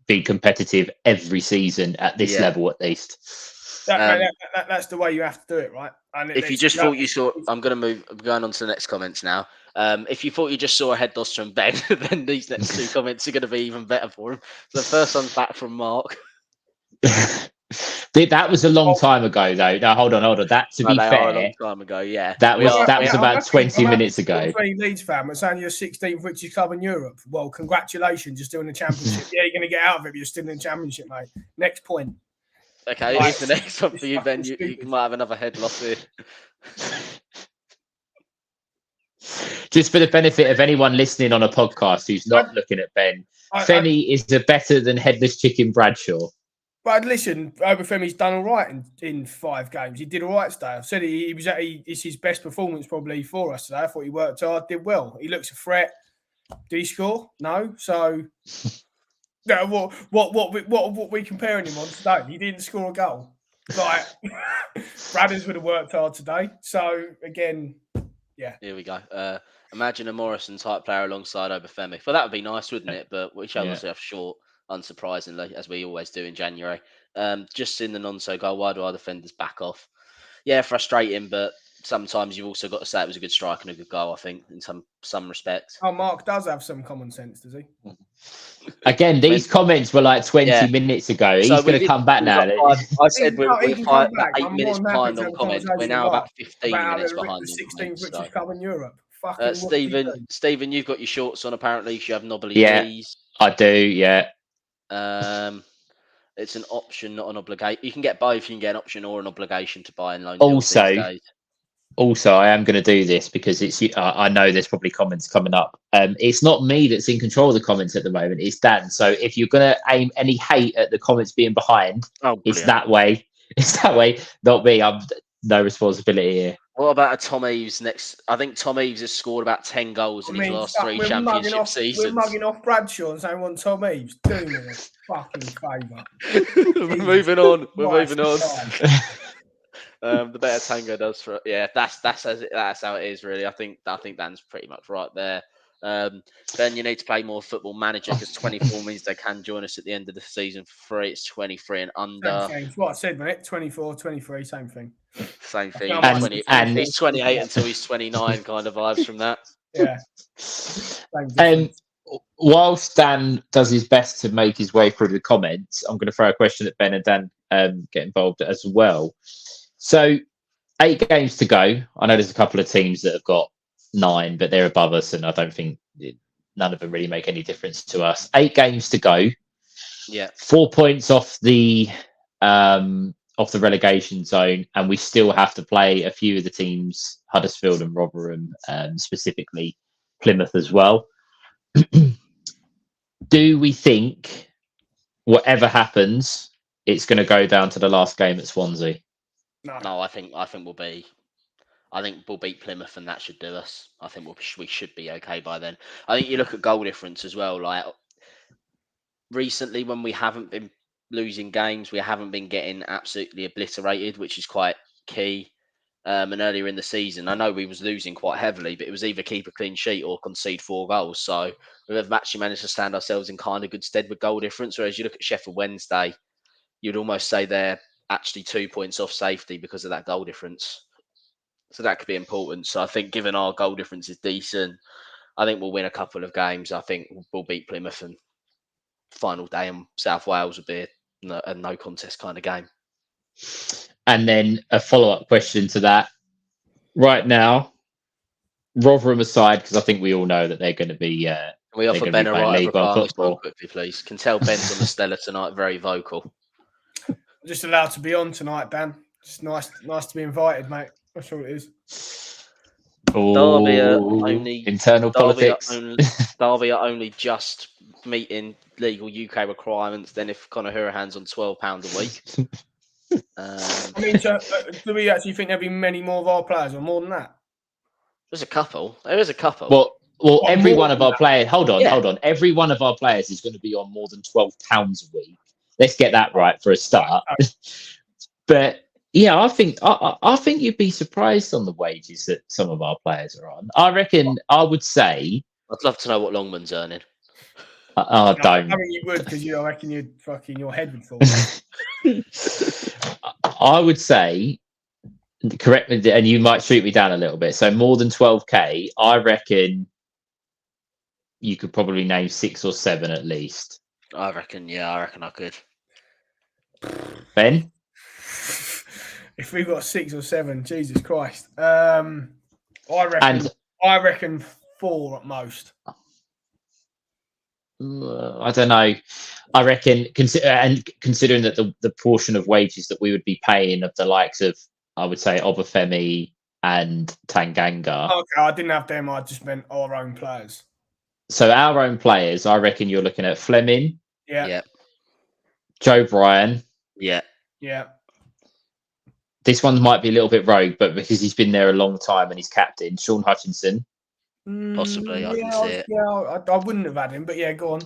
Speaker 1: be competitive every season at this level, at least.
Speaker 2: That's the way you have to do it, right? And
Speaker 3: if you just thought you saw, I'm going on to the next comments now. If you thought you just saw a head loss from Ben, then these next 2 comments are going to be even better for him. So the first one's back from Mark.
Speaker 1: That was a long time ago, though. No, hold on. That, to be fair,
Speaker 3: a long time ago. Yeah,
Speaker 1: that was about 20 minutes ago.
Speaker 2: Leeds fan, we're saying you're 16th richest club in Europe. Well, congratulations, you're still in the Championship. Yeah, you're going to get out of it, but you're still in the Championship, mate. Next point.
Speaker 3: Okay, here's the next one for you, Ben. You might have another head loss here.
Speaker 1: Just for the benefit of anyone listening on a podcast who's not looking at Ben, Femi is better than headless chicken Bradshaw.
Speaker 2: But listen, Obafemi's done all right in 5 games. He did all right today. I've said it's his best performance probably for us today. I thought he worked hard, did well. He looks a threat. Did he score? No. So, what we comparing him on today? He didn't score a goal. Like, Bradders would have worked hard today. So again, yeah.
Speaker 3: Here we go. Imagine a Morrison type player alongside Obafemi. Well, that would be nice, wouldn't it? But we showed ourselves short. Unsurprisingly, as we always do in January. Just in the non-so goal, why do our defenders back off? Yeah, frustrating, but sometimes you've also got to say it was a good strike and a good goal. I think in some respects.
Speaker 2: Oh, Mark does have some common sense, does he?
Speaker 1: Again, these comments were like 20
Speaker 3: Yeah.
Speaker 1: minutes ago. He's
Speaker 3: So
Speaker 1: going to come back now.
Speaker 3: I said
Speaker 2: No, he
Speaker 3: we're
Speaker 2: can
Speaker 3: about
Speaker 2: come back.
Speaker 3: 8
Speaker 2: I'm
Speaker 3: minutes
Speaker 2: more than happy
Speaker 3: behind
Speaker 2: to
Speaker 3: on
Speaker 2: have a
Speaker 3: comments. We're
Speaker 2: conversation
Speaker 3: now about 15
Speaker 2: about
Speaker 3: minutes
Speaker 2: the
Speaker 3: behind on
Speaker 2: 16th
Speaker 3: comments.
Speaker 2: richest
Speaker 3: So.
Speaker 2: club in Europe. Fucking what do you do?
Speaker 3: Stephen, you've got your shorts on apparently. You have knobbly
Speaker 1: Yeah,
Speaker 3: knees.
Speaker 1: I do. Yeah.
Speaker 3: It's an option, not an obligation. You can get both. You can get an option or an obligation to buy and loan deals these days.
Speaker 1: Also, I am going to do this because I know there's probably comments coming up. It's not me that's in control of the comments at the moment. It's Dan. So if you're going to aim any hate at the comments being behind, it's that way. It's that way, not me. I'm no responsibility here.
Speaker 3: What about a Tom Eaves next? I think Tom Eaves has scored about 10 goals in his last 3 championship seasons.
Speaker 2: We're mugging off Bradshaw and saying we want Tom Eaves. Do me a fucking favour.
Speaker 3: We're moving on. The better Tango does for that's how it is really. I think Dan's pretty much right there. Ben, you need to play more Football Manager because 24 means they can join us at the end of the season for free. It's 23 and under.
Speaker 2: Same thing. It's what I said, mate. 24, 23, same thing.
Speaker 3: Same thing.
Speaker 1: And
Speaker 3: he's 28 until he's 29 kind of vibes from that.
Speaker 2: Yeah.
Speaker 1: Whilst Dan does his best to make his way through the comments, I'm going to throw a question at Ben and Dan get involved as well. So 8 games to go. I know there's a couple of teams that have got 9, but they're above us, and I don't think none of them really make any difference to us. 8 games to go.
Speaker 3: Yeah.
Speaker 1: 4 points off the relegation zone, and we still have to play a few of the teams, Huddersfield and Rotherham, specifically Plymouth as well. Do we think whatever happens, it's going to go down to the last game at Swansea?
Speaker 3: No, I think we'll beat Plymouth, and that should do us. I think we should be okay by then. I think you look at goal difference as well. Like recently, when we haven't been losing games, we haven't been getting absolutely obliterated, which is quite key. And earlier in the season, I know we was losing quite heavily, but it was either keep a clean sheet or concede 4 goals. So we've actually managed to stand ourselves in kind of good stead with goal difference. Whereas you look at Sheffield Wednesday, you'd almost say they're actually 2 points off safety because of that goal difference. So that could be important. So I think given our goal difference is decent, I think we'll win a couple of games. I think we'll beat Plymouth, and final day in South Wales would be a no contest kind of game.
Speaker 1: And then a follow-up question to that. Right now, Rotherham aside, because I think we all know that they're going to be... Can
Speaker 3: we offer Ben a right of reply quickly, please? Can tell Ben's on the Stella tonight, very vocal.
Speaker 2: I'm just allowed to be on tonight, Dan. It's nice to be invited, mate. That's all it is.
Speaker 3: Derby are only
Speaker 1: internal politics.
Speaker 3: Derby are only just meeting legal UK requirements. Then if Conor Hurahan's on £12 a week.
Speaker 2: I mean, do we actually think there'll be many more of our players, or more than that?
Speaker 3: There's a couple. There is a couple.
Speaker 1: Well, every one of our players. Hold on. Every one of our players is going to be on more than £12 a week. Let's get that right for a start. But yeah, I think you'd be surprised on the wages that some of our players are on. I reckon. I would say.
Speaker 3: I'd love to know what Longman's earning.
Speaker 1: I don't.
Speaker 2: I mean, you would, because I reckon your head would fall.
Speaker 1: I would say, correct me, and you might shoot me down a little bit. So more than 12k, I reckon you could probably name 6 or 7 at least.
Speaker 3: I reckon I could.
Speaker 1: Ben?
Speaker 2: If we've got 6 or 7, Jesus Christ. I reckon 4 at most.
Speaker 1: I don't know. I reckon, considering that the portion of wages that we would be paying of the likes of, I would say, Obafemi and Tanganga.
Speaker 2: Okay, I didn't have them. I just meant our own players.
Speaker 1: So our own players, I reckon you're looking at Fleming.
Speaker 2: Yeah.
Speaker 1: Joe Bryan.
Speaker 3: Yeah.
Speaker 1: This one might be a little bit rogue, but because he's been there a long time and he's captain, Sean Hutchinson.
Speaker 3: Possibly, I can see it.
Speaker 2: Yeah, I wouldn't have had him, but yeah, go on.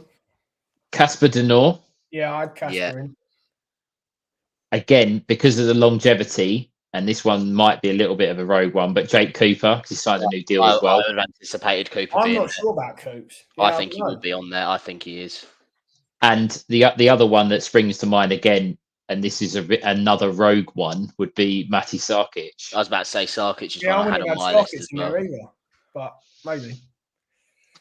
Speaker 1: Casper Denor.
Speaker 2: Yeah, I'd Casper in.
Speaker 1: Again, because of the longevity, and this one might be a little bit of a rogue one, but Jake Cooper, because he signed a new deal as well.
Speaker 3: I would have anticipated Cooper.
Speaker 2: I'm not sure about Coops.
Speaker 3: I think he will be on there. I think he is.
Speaker 1: And the other one that springs to mind again, and this is another rogue one, would be Matty Sarkic.
Speaker 3: I was about to say Sarkic is
Speaker 2: Yeah, I
Speaker 3: one I had
Speaker 2: wouldn't
Speaker 3: on
Speaker 2: have
Speaker 3: my
Speaker 2: Sarkic
Speaker 3: list as
Speaker 2: in
Speaker 3: well.
Speaker 2: there either, but maybe.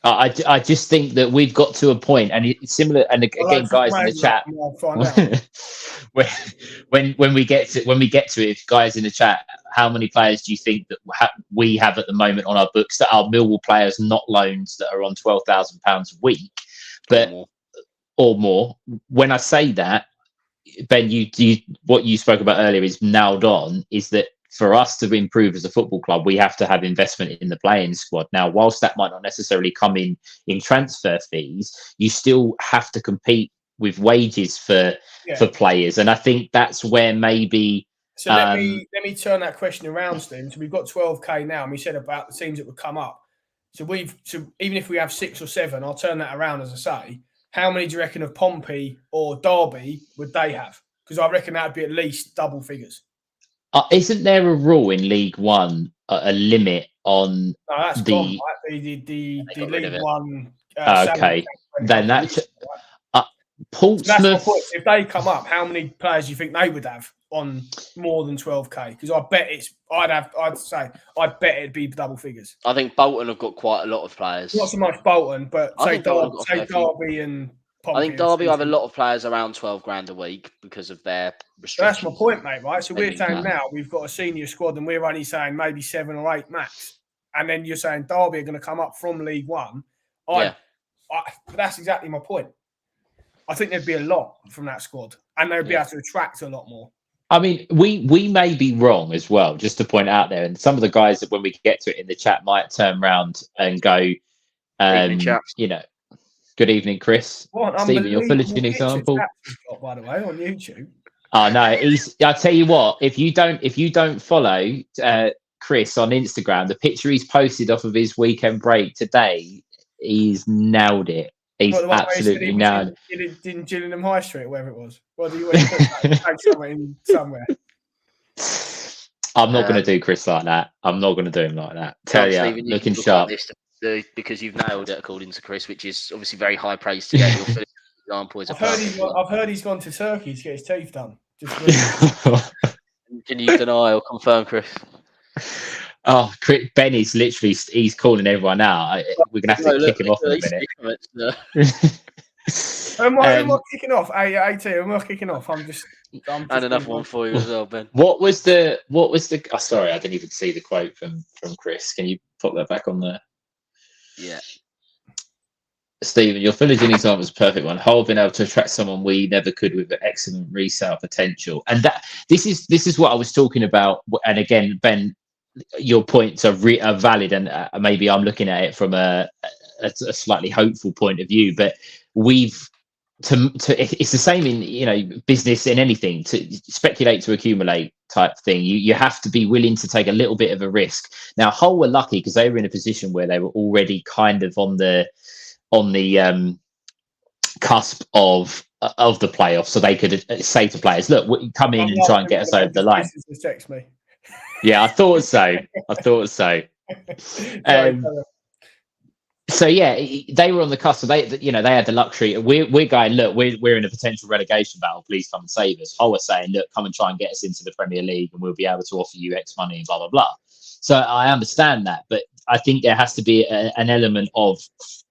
Speaker 1: I just think that we've got to a point, and it's similar. And again, guys in the chat,
Speaker 2: I'll find out.
Speaker 1: when we get to it, guys in the chat, how many players do you think that we have at the moment on our books that are Millwall players, not loans, that are on £12,000 a week, but or more? When I say that, Ben, you what you spoke about earlier is nailed on. Is that for us to improve as a football club, we have to have investment in the playing squad. Now, whilst that might not necessarily come in transfer fees, you still have to compete with wages for players, and I think that's where maybe.
Speaker 2: So let me turn that question around, Steve. So we've got 12k now, and we said about the teams that would come up. So even if we have 6 or 7, I'll turn that around, as I say. How many do you reckon of Pompey or Derby would they have? Because I reckon that would be at least double figures.
Speaker 1: Isn't there a rule in League One, a limit on
Speaker 2: that's gone, right? The League One.
Speaker 1: Okay, then that's Portsmouth.
Speaker 2: So that's my point. If they come up, how many players do you think they would have on more than 12k? Because I bet I'd bet it'd be double figures.
Speaker 3: I think Bolton have got quite a lot of players.
Speaker 2: Not so much Bolton, but say Derby and Pompey.
Speaker 3: I think Derby have a lot of players around 12 grand a week because of their restrictions.
Speaker 2: That's my point, mate, right? So we're saying now we've got a senior squad and we're only saying maybe 7 or 8 max. And then you're saying Derby are going to come up from League One. That's exactly my point. I think there'd be a lot from that squad and they'd be able to attract a lot more.
Speaker 1: I mean, we may be wrong as well, just to point out there. And some of the guys that when we get to it in the chat might turn around and go, you know, good evening, Chris. Stephen, you're full of an example.
Speaker 2: By the way, on YouTube.
Speaker 1: Oh no, I'll tell you what. If you don't follow Chris on Instagram, the picture he's posted off of his weekend break today, he's nailed it. He's absolutely nailed it.
Speaker 2: In Gillingham High Street, or wherever it was. Well, do you want to put somewhere?
Speaker 1: I'm not going to do Chris like that. I'm not going to do him like that. Tell you, looking sharp.
Speaker 3: Because you've nailed it, according to Chris, which is obviously very high praise to get. Your example is
Speaker 2: I've heard he's gone to Turkey to get his teeth done.
Speaker 3: Can you deny or confirm, Chris?
Speaker 1: Oh, Ben is literally, he's calling everyone out. We're going to have to kick him off in a minute.
Speaker 2: Am I kicking off? AT, am I kicking off? I'm just
Speaker 3: and another one for you as well, Ben.
Speaker 1: What was the oh, sorry, I didn't even see the quote from Chris. Can you put that back on there?
Speaker 3: Yeah.
Speaker 1: Stephen, your Philogene example was a perfect one. Hull been able to attract someone we never could with excellent resale potential. And that this is what I was talking about. And again, Ben, your points are valid, and maybe I'm looking at it from a slightly hopeful point of view. But it's the same in business, in anything, to speculate to accumulate type thing. You have to be willing to take a little bit of a risk. Now Hull were lucky because they were in a position where they were already kind of on the cusp of the playoffs, so they could say to players, look, come in and try and get us over the line.
Speaker 2: Text me.
Speaker 1: Yeah, I thought so. So yeah, they were on the cusp. So they had the luxury. We're going, look, we're in a potential relegation battle. Please come and save us. I was saying, look, come and try and get us into the Premier League, and we'll be able to offer you X money and blah blah blah. So I understand that, but I think there has to be an element of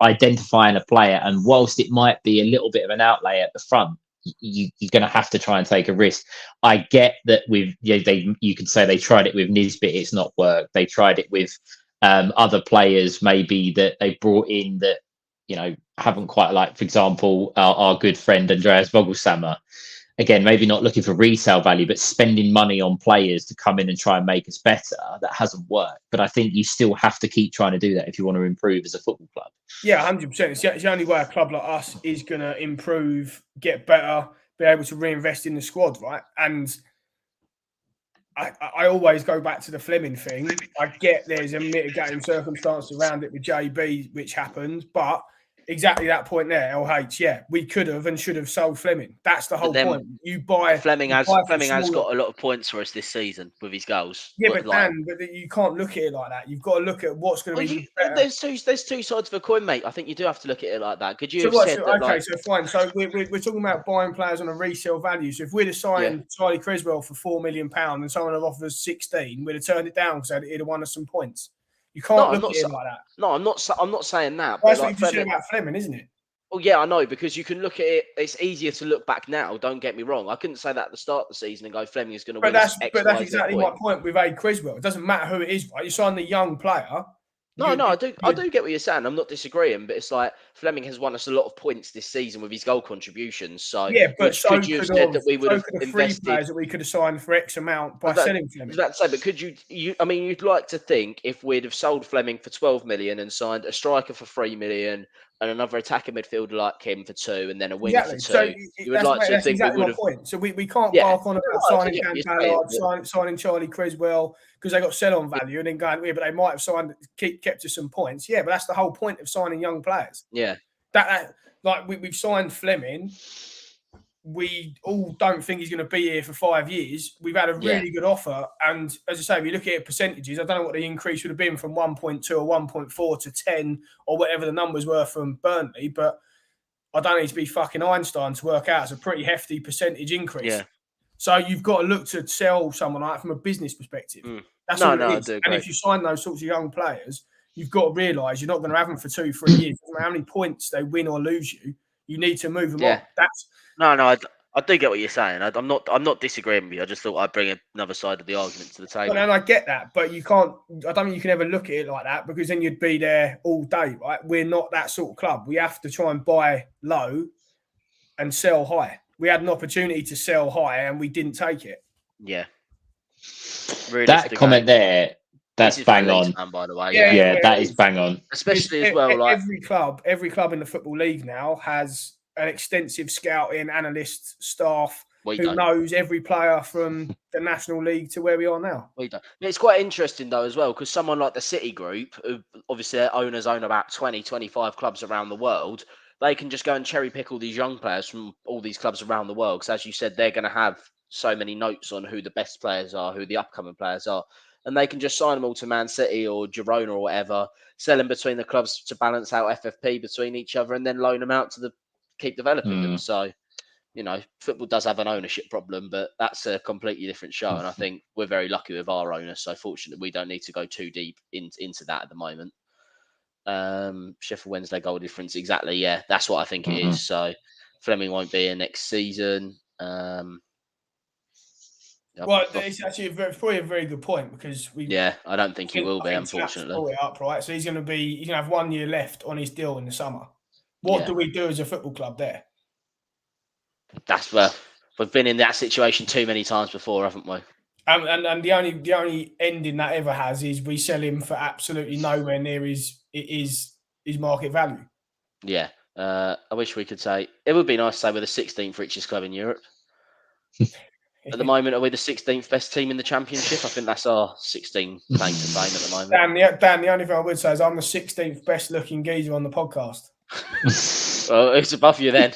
Speaker 1: identifying a player, and whilst it might be a little bit of an outlay at the front, you're going to have to try and take a risk. I get that you could say they tried it with Nisbet, it's not worked. They tried it with other players maybe that they brought in that haven't quite, like, for example, our good friend Andreas Vogelsammer. Again, maybe not looking for resale value, but spending money on players to come in and try and make us better. That hasn't worked. But I think you still have to keep trying to do that if you want to improve as a football club.
Speaker 2: Yeah, 100%. It's the only way a club like us is going to improve, get better, be able to reinvest in the squad, right? And I always go back to the Fleming thing. I get there's a mitigating circumstance around it with JB, which happened, but exactly that point there, LH. Yeah, we could have and should have sold Fleming. That's the whole point. You buy
Speaker 3: Fleming
Speaker 2: you
Speaker 3: has
Speaker 2: buy from
Speaker 3: Fleming has
Speaker 2: smaller-
Speaker 3: got a lot of points for us this season with his goals.
Speaker 2: Yeah, but Dan, but you can't look at it like that. You've got to look at what's going to be better.
Speaker 3: There's two sides of a coin, mate. I think you do have to look at it like that. Could you have
Speaker 2: So
Speaker 3: said that?
Speaker 2: Okay, so fine. So we're talking about buying players on a resale value. So if we'd have signed Charlie Creswell for £4 million and someone had offered us 16, we'd have turned it down because it'd have won us some points. You can't look at it like that.
Speaker 3: No, I'm not saying that.
Speaker 2: That's what you just said about Fleming, isn't it?
Speaker 3: Well, yeah, I know, because you can look at it. It's easier to look back now. Don't get me wrong. I couldn't say that at the start of the season and go Fleming is going to win. But that's
Speaker 2: exactly my point with Creswell. It doesn't matter who it is, right? You sign the young player.
Speaker 3: I do get what you're saying. I'm not disagreeing, but it's like Fleming has won us a lot of points this season with his goal contributions. So
Speaker 2: yeah, but
Speaker 3: could you have said that we would have invested
Speaker 2: players that we could have signed for X amount by selling Fleming?
Speaker 3: That's say, but could you? I mean, you'd like to think if we'd have sold Fleming for 12 million and signed a striker for 3 million and another attacking midfielder like him for 2 and then a winger for 2,
Speaker 2: so
Speaker 3: you would like to think we would have.
Speaker 2: Point. So we can't bark on about signing Cantallard, signing Charlie Creswell because they got sell-on value and then going, but they might have kept us some points. Yeah, but that's the whole point of signing young players.
Speaker 3: Yeah.
Speaker 2: We've signed Fleming. We all don't think he's going to be here for 5 years. We've had a really good offer. And as I say, if you look at it percentages, I don't know what the increase would have been from 1.2 or 1.4 to 10 or whatever the numbers were from Burnley. But I don't need to be fucking Einstein to work out. It's a pretty hefty percentage increase. Yeah. So you've got to look to sell someone like that from a business perspective. That's all it is. And if you sign those sorts of young players, you've got to realise you're not going to have them for 2-3 years. No matter how many points they win or lose you need to move them on.
Speaker 3: I do get what you're saying. I'm not disagreeing with you. I just thought I'd bring another side of the argument to the table.
Speaker 2: And I get that, but you can't. I don't think you can ever look at it like that because then you'd be there all day, right? We're not that sort of club. We have to try and buy low and sell high. We had an opportunity to sell high and we didn't take it.
Speaker 3: Yeah.
Speaker 1: That comment there, that's bang on.
Speaker 3: Man, by the way.
Speaker 1: Yeah, that is bang on.
Speaker 3: Especially as well, like
Speaker 2: every club in the Football League now has an extensive scouting analyst staff who knows every player from the National League to where we are now.
Speaker 3: We don't. It's quite interesting though as well because someone like the City Group, who obviously their owners own about 20, 25 clubs around the world, they can just go and cherry pick all these young players from all these clubs around the world. Because as you said, they're going to have so many notes on who the best players are, who the upcoming players are. And they can just sign them all to Man City or Girona or whatever, sell them between the clubs to balance out FFP between each other and then loan them out to keep developing them. So, football does have an ownership problem, but that's a completely different show. And I think we're very lucky with our owners. So fortunately, we don't need to go too deep into that at the moment. Sheffield Wednesday goal difference. Exactly. Yeah, that's what I think it is. So Fleming won't be here next season.
Speaker 2: It's actually probably a very good point because
Speaker 3: I don't think he will be, unfortunately.
Speaker 2: Right? So he's going to have 1 year left on his deal in the summer. What do we do as a football club there?
Speaker 3: We've been in that situation too many times before, haven't we?
Speaker 2: And the only ending that ever has is we sell him for absolutely nowhere near his market value.
Speaker 3: Yeah, I wish we could say it would be nice to say we're the 16th richest club in Europe. At the moment, are we the 16th best team in the Championship? I think that's our 16 claim to fame at the moment.
Speaker 2: Dan, the only thing I would say is I'm the 16th best looking geezer on the podcast.
Speaker 3: Well, who's above you then?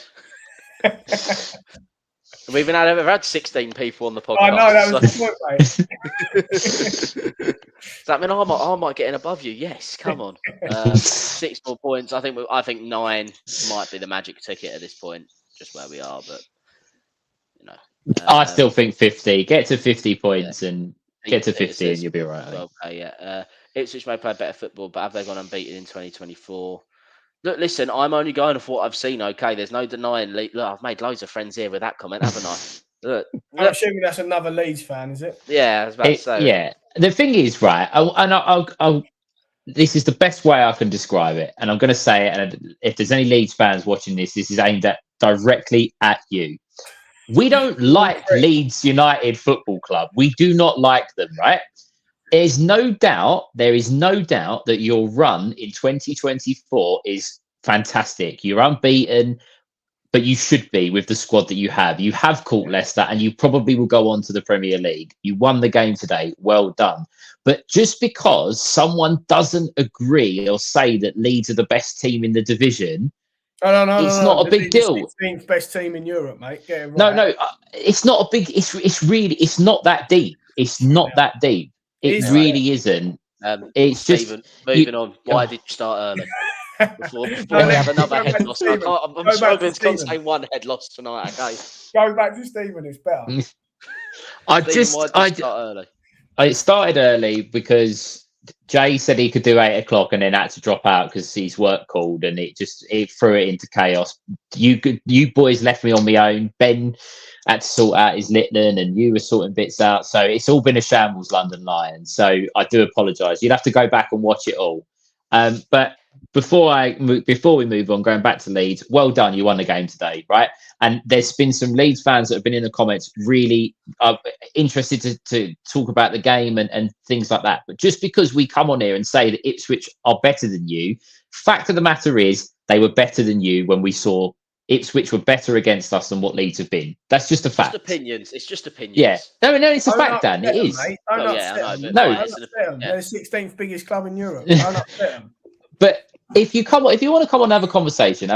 Speaker 3: We've ever had 16 people on the podcast.
Speaker 2: I know, that was the point, mate.
Speaker 3: Does that mean I might get in above you? Yes, come on. 6 more points. I think 9 might be the magic ticket at this point, just where we are. But
Speaker 1: I still think 50. Get to 50 points and get to 50 and you'll be all right.
Speaker 3: Okay, Ipswich may play better football, but have they gone unbeaten in 2024? Look, listen, I'm only going off what I've seen, okay? There's no denying. Look, I've made loads of friends here with that comment, haven't I? Look.
Speaker 2: I'm assuming that's another Leeds fan, is it?
Speaker 3: Yeah, I was about to say.
Speaker 1: Yeah. The thing is, right, this is the best way I can describe it, and I'm going to say it, and if there's any Leeds fans watching this is aimed directly at you. We don't like Leeds United Football Club. We do not like them, right? There is no doubt that your run in 2024 is fantastic. You're unbeaten. but you should be with the squad that you have. You have caught Leicester, and you probably will go on to the Premier League. You won the game today. Well done. But just because someone doesn't agree or say that Leeds are the best team in the division,
Speaker 2: No.
Speaker 1: it's not a big deal.
Speaker 2: The 16th best team in Europe, mate. Get it right.
Speaker 1: No, it's not a big. It's not that deep. It's not that deep. It really isn't.
Speaker 3: It's Stephen, just moving on. Why did you start early? Before we have another head loss. I'm struggling to contain one head loss tonight. Okay,
Speaker 2: go back to Stephen. It's better.
Speaker 1: I started early because Jay said he could do 8 o'clock and then had to drop out because his work called, and it threw it into chaos. You boys left me on my own. Ben had to sort out his Litland, and you were sorting bits out. So it's all been a shambles, London Lions. So I do apologise. You'd have to go back and watch it all. But before we move on, going back to Leeds, well done. You won the game today, right? And there's been some Leeds fans that have been in the comments really interested to talk about the game and things like that. But just because we come on here and say that Ipswich are better than you, fact of the matter is they were better than you when we saw Ipswich were better against us than what Leeds have been. That's just a fact.
Speaker 3: It's just opinions.
Speaker 1: Yeah. No, it's a fact, Dan. It is.
Speaker 2: They're the 16th biggest club in Europe. Don't upset them.
Speaker 1: But if you want to come on and have a conversation.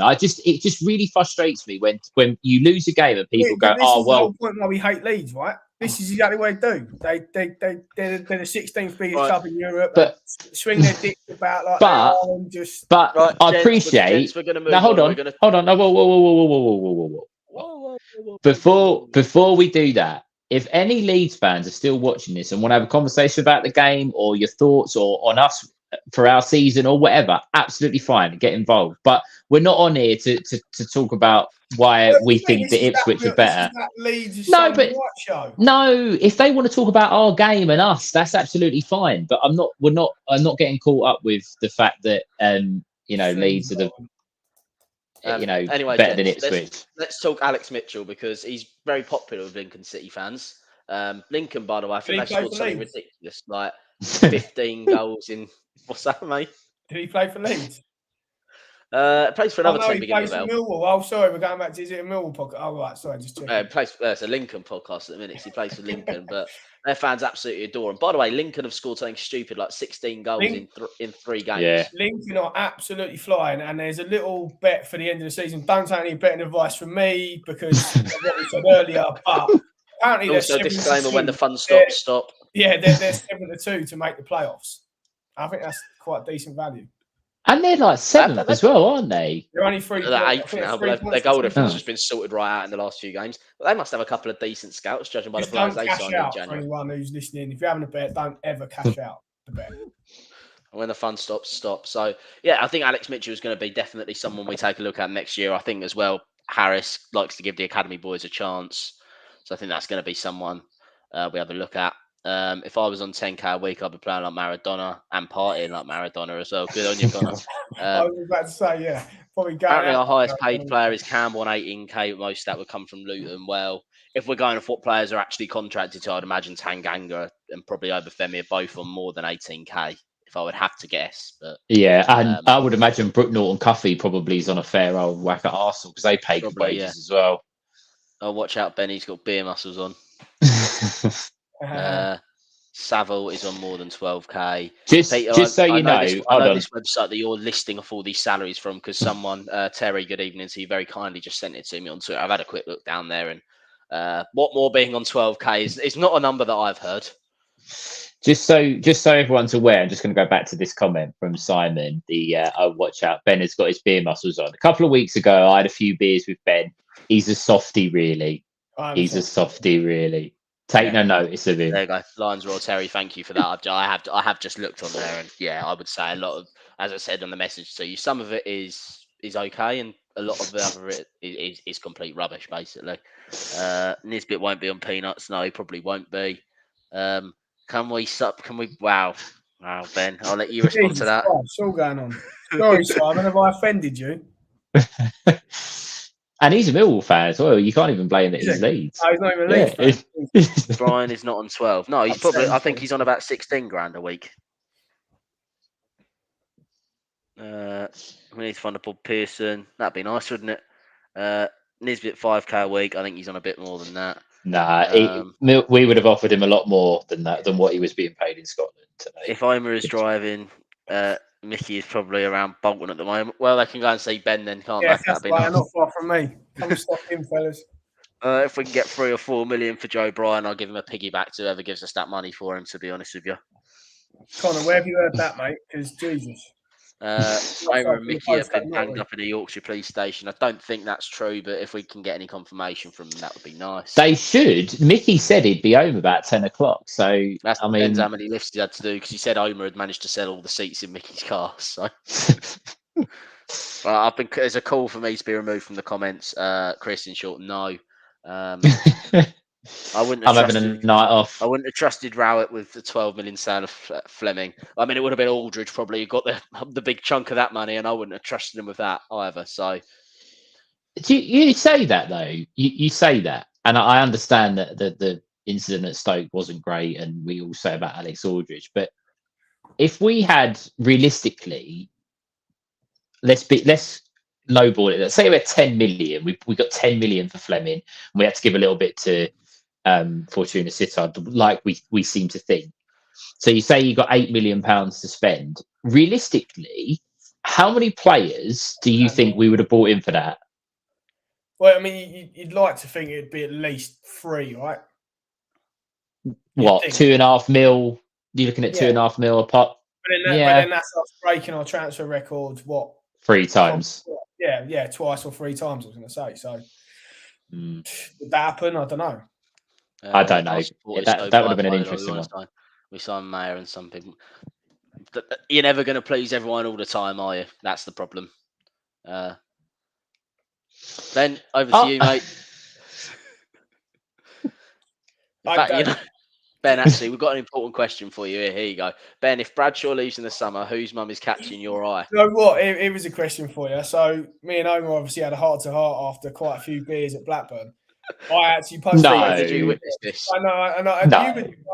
Speaker 1: It just really frustrates me when you lose a game and people go, "Oh, well." This is the
Speaker 2: whole point why we hate Leeds, right? This is exactly what they do. They're the 16th biggest club in Europe. But swing their dicks about like
Speaker 1: But right, I appreciate. Now hold on. No, whoa. Before we do that, if any Leeds fans are still watching this and want to have a conversation about the game or your thoughts or on us for our season or whatever, absolutely fine. Get involved. But we're not on here to talk about why we think that Ipswich are better. No, if they want to talk about our game and us, that's absolutely fine. But I'm not getting caught up with the fact that Leeds are the
Speaker 3: anyway,
Speaker 1: better than Ipswich.
Speaker 3: Let's talk Alex Mitchell because he's very popular with Lincoln City fans. Lincoln, by the way, I think they scored something ridiculous, like 15 goals in. What's that, mate?
Speaker 2: Did he play for Leeds?
Speaker 3: Plays for another team.
Speaker 2: He plays for Millwall. Oh, sorry, we're going back to, is it a Millwall podcast? Oh, right, sorry, just checking.
Speaker 3: It's a Lincoln podcast at the minute. So he plays for Lincoln, but their fans absolutely adore him. By the way, Lincoln have scored something stupid like 16 goals in 3 games.
Speaker 1: Yeah.
Speaker 2: Lincoln are absolutely flying, and there's a little bet for the end of the season. Don't take any betting advice from me because of what we said earlier, but apparently
Speaker 3: also disclaimer: when the fun stops, stop.
Speaker 2: Yeah, they're 7-2 to make the playoffs. I think that's quite decent value.
Speaker 1: And they're like 7th as well, aren't they?
Speaker 2: They're only 3
Speaker 3: points. They're 8th now, but their goal difference has been sorted right out in the last few games. But they must have a couple of decent scouts, judging by the players they signed in January.
Speaker 2: For anyone who's listening, if you're having a bet, don't ever cash out the bet.
Speaker 3: When the fun stops, stop. So, yeah, I think Alex Mitchell is going to be definitely someone we take a look at next year. I think as well, Harris likes to give the academy boys a chance. So I think that's going to be someone we have a look at. If I was on 10k a week, I'd be playing like Maradona and partying like Maradona as well. Good on you, Connor.
Speaker 2: I was about to say, yeah.
Speaker 3: Apparently, our highest paid player is Campbell on 18k. Most of that would come from Luton. Well, if we're going off what players are actually contracted to, I'd imagine Tanganga and probably Obafemi are both on more than 18k. If I would have to guess, but
Speaker 1: yeah, and I would imagine Brooke Norton-Cuffy probably is on a fair old whack at Arsenal because they pay good wages as well.
Speaker 3: Oh, watch out, Benny's got beer muscles on. Savile is on more than 12k.
Speaker 1: Peter, just so you know,
Speaker 3: I know this website that you're listing off all these salaries from because someone, Terry, good evening to you, very kindly just sent it to me on Twitter. I've had a quick look down there, and what more being on 12k is not a number that I've heard.
Speaker 1: Just so everyone's aware, I'm just going to go back to this comment from Simon. Watch out, Ben has got his beer muscles on. A couple of weeks ago, I had a few beers with Ben. He's a softie, really. Take no notice of him.
Speaker 3: There you go, Lions Royal Terry. Thank you for that. I have just looked on there, and yeah, I would say a lot of, as I said on the message to you, some of it is okay, and a lot of the other it is complete rubbish, basically. Nisbet won't be on peanuts. No, he probably won't be. Can we? Wow, Ben, I'll let you respond to that.
Speaker 2: What's all going on? Sorry, Simon, have I offended you?
Speaker 1: And he's a Millwall fan as well. You can't even blame that he's Leeds.
Speaker 2: Oh, he's not even Leeds.
Speaker 3: Bryan is not on 12. No, he's probably. I think he's on about 16 grand a week. We need to find a Bob Pearson. That'd be nice, wouldn't it? Nisbet 5k a week. I think he's on a bit more than that.
Speaker 1: Nah, we would have offered him a lot more than that, than what he was being paid in Scotland today.
Speaker 3: If Omer is driving, Mickey is probably around Bolton at the moment. Well, they can go and see Ben then, can't
Speaker 2: Yeah,
Speaker 3: they?
Speaker 2: that's why not far from me. Come stop him, fellas.
Speaker 3: If we can get 3 or 4 million for Joe Bryan, I'll give him a piggyback to whoever gives us that money for him, to be honest with you.
Speaker 2: Connor, where have you heard that, mate? Because Jesus.
Speaker 3: Omer and Mickey have been banged up in the Yorkshire police station. I don't think that's true, but if we can get any confirmation from them, that would be nice.
Speaker 1: They should. Mickey said he'd be home about 10 o'clock. So,
Speaker 3: depends how many lifts he had to do, because he said Omer had managed to sell all the seats in Mickey's car. So, well, there's a call for me to be removed from the comments. Chris, in short, no. I wouldn't have
Speaker 1: having a night off.
Speaker 3: I wouldn't have trusted Rowett with the 12 million sale of Fleming. I mean, it would have been Aldridge probably who got the big chunk of that money, and I wouldn't have trusted him with that either. So,
Speaker 1: you say that though. You say that, and I understand that the incident at Stoke wasn't great, and we all say about Alex Aldridge. But if we had realistically, let's lowball it. Let's say we're 10 million. We got 10 million for Fleming, and we had to give a little bit to Fortuna Sittard, like we seem to think. So you say you got £8 million to spend. Realistically, how many players do you think we would have bought in for that?
Speaker 2: Well, I mean, you'd like to think it'd be at least 3, right?
Speaker 1: What, 2.5 mil? You're looking at 2.5 mil a pop.
Speaker 2: But then that's us breaking our transfer record. What?
Speaker 1: 3 times?
Speaker 2: Yeah, twice or 3 times. I was going to say. So, would that happen? I don't know.
Speaker 1: I don't know. That would have been an interesting one.
Speaker 3: We signed Mayer and some people. You're never going to please everyone all the time, are you? That's the problem. Ben, over to you, mate. Ben, actually, we've got an important question for you here. Here you go. Ben, if Bradshaw leaves in the summer, whose mum is catching your eye?
Speaker 2: You know what? It was a question for you. So, me and Omer obviously had a heart-to-heart after quite a few beers at Blackburn. I actually posted.
Speaker 3: No. Did you witness this?
Speaker 2: I know. No.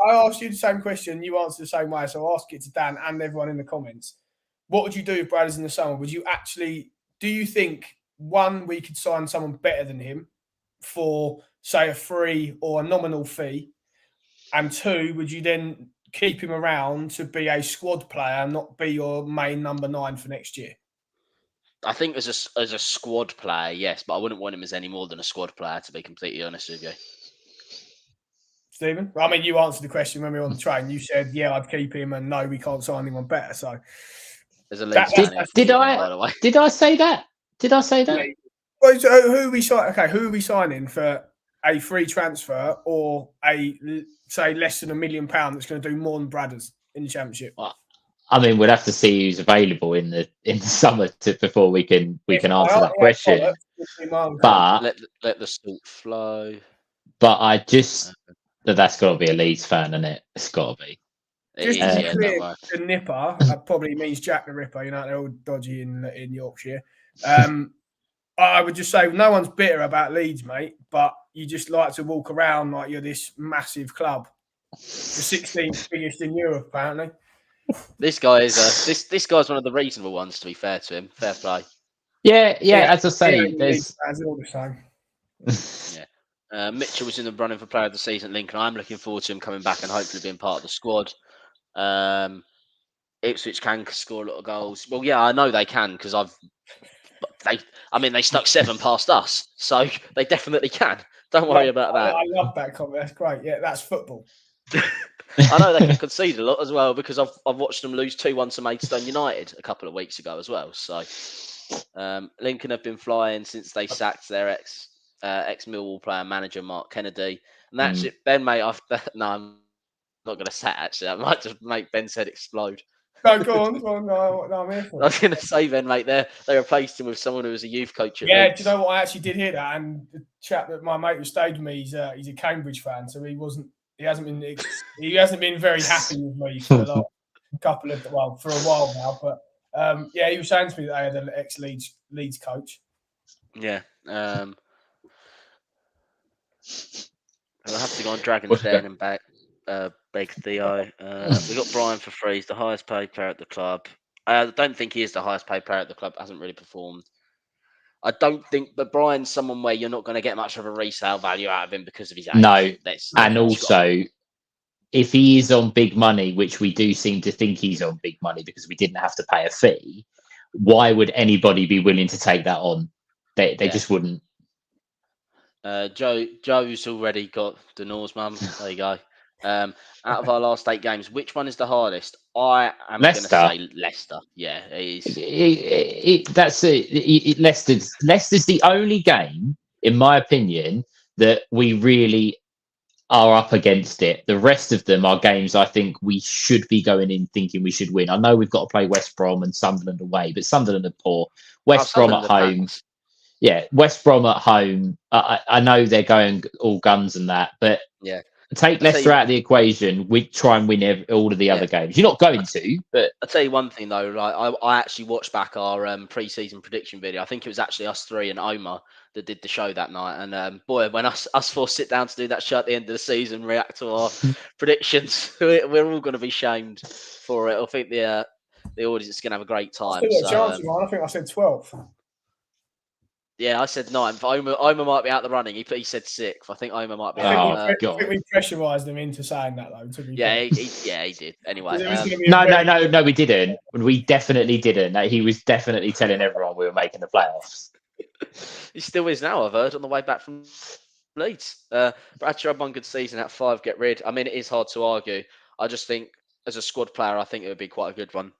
Speaker 2: I asked you the same question. You answered the same way. So, I'll ask it to Dan and everyone in the comments. What would you do if Brad is in the summer? Would you actually, do you think, one, we could sign someone better than him for, say, a free or a nominal fee? And 2, would you then keep him around to be a squad player and not be your main number 9 for next year?
Speaker 3: I think as a squad player, yes, but I wouldn't want him as any more than a squad player, to be completely honest with you.
Speaker 2: Stephen? I mean, you answered the question when we were on the train. You said, yeah, I'd keep him, and no, we can't sign anyone better. So,
Speaker 3: there's a Leeds
Speaker 1: did I say that? Did I say that?
Speaker 2: Well, so who are we signing? Okay, who are we signing for a free transfer or a, say, less than £1 million that's going to do more than Bradders in the Championship?
Speaker 1: Well, I mean, we'd have to see who's available in the summer before we can answer that question. But
Speaker 3: let the salt flow.
Speaker 1: But that's got to be a Leeds fan, isn't it? It's got to be.
Speaker 2: Just to be clear, the Nipper probably means Jack the Ripper. You know, they're all dodgy in Yorkshire. I would just say no one's bitter about Leeds, mate, but you just like to walk around like you're this massive club. The 16th biggest in Europe, apparently.
Speaker 3: This guy is this guy's one of the reasonable ones, to be fair to him. Fair play.
Speaker 1: Yeah. As I say, there's
Speaker 2: all the same.
Speaker 3: Yeah. Mitchell was in the running for player of the season at Lincoln. I'm looking forward to him coming back and hopefully being part of the squad. Ipswich can score a lot of goals. Well, yeah, I know they can because they stuck 7 past us, so they definitely can. Don't worry about that.
Speaker 2: I love that comment. That's great. Yeah, that's football.
Speaker 3: I know they can concede a lot as well because I've watched them lose 2-1 to Maidstone United a couple of weeks ago as well. So Lincoln have been flying since they sacked their ex Millwall player manager Mark Kennedy, and that's it. Ben, mate, I'm not going to say it, actually. I might just make Ben's head explode.
Speaker 2: No, go on. No, I'm here for it.
Speaker 3: I was going to say, Ben, mate, they replaced him with someone who was a youth coach at
Speaker 2: Leeds.
Speaker 3: Leeds.
Speaker 2: Do you know what? I actually did hear that, and the chap that my mate who stayed with me, he's a Cambridge fan, so he hasn't been very happy with me for the last for a while now. But he was saying to me that they had an ex-Leeds coach.
Speaker 3: Yeah. I'll have to go on Dragon's Den and beg Theo. We got Bryan for free. He's the highest paid player at the club. I don't think he is the highest paid player at the club. Hasn't really performed. I don't think, but Bryan's someone where you're not going to get much of a resale value out of him because of his age.
Speaker 1: No, and
Speaker 2: No.
Speaker 1: also if he is on big money, which we do seem to think he's on big money because we didn't have to pay a fee, why would anybody be willing to take that on? They just wouldn't.
Speaker 3: Joe's already got Denor's mum. There you go. Out of our last 8 games, which one is the hardest? I am going to say Leicester. Yeah, it is. Leicester's the only game, in my opinion, that we really are up against it. The rest of them are games I think we should be going in thinking we should win. I know we've got to play West Brom and Sunderland away, but Sunderland are poor. West Brom at home. Yeah, West Brom at home. I know they're going all guns and that, but yeah,
Speaker 1: take Leicester out of the equation. We try and win all of the other games. You're not going to, but
Speaker 3: I'll tell you one thing though. Like I actually watched back our pre-season prediction video. I think it was actually us 3 and Omar that did the show that night. And boy, when us 4 sit down to do that show at the end of the season, react to our predictions, we're all going to be shamed for it. I think the audience is going to have a great time.
Speaker 2: I think I said 12th.
Speaker 3: Yeah, I said 9th. Omar might be out the running. He said 6th. I think Omar might be out.
Speaker 2: I think we pressurised them into saying that, though.
Speaker 3: He did. Anyway.
Speaker 1: No, we didn't. We definitely didn't. He was definitely telling everyone we were making the playoffs.
Speaker 3: He still is now, I've heard, on the way back from Leeds. Bradshaw had one good season at 5, get rid. I mean, it is hard to argue. I just think, as a squad player, I think it would be quite a good one.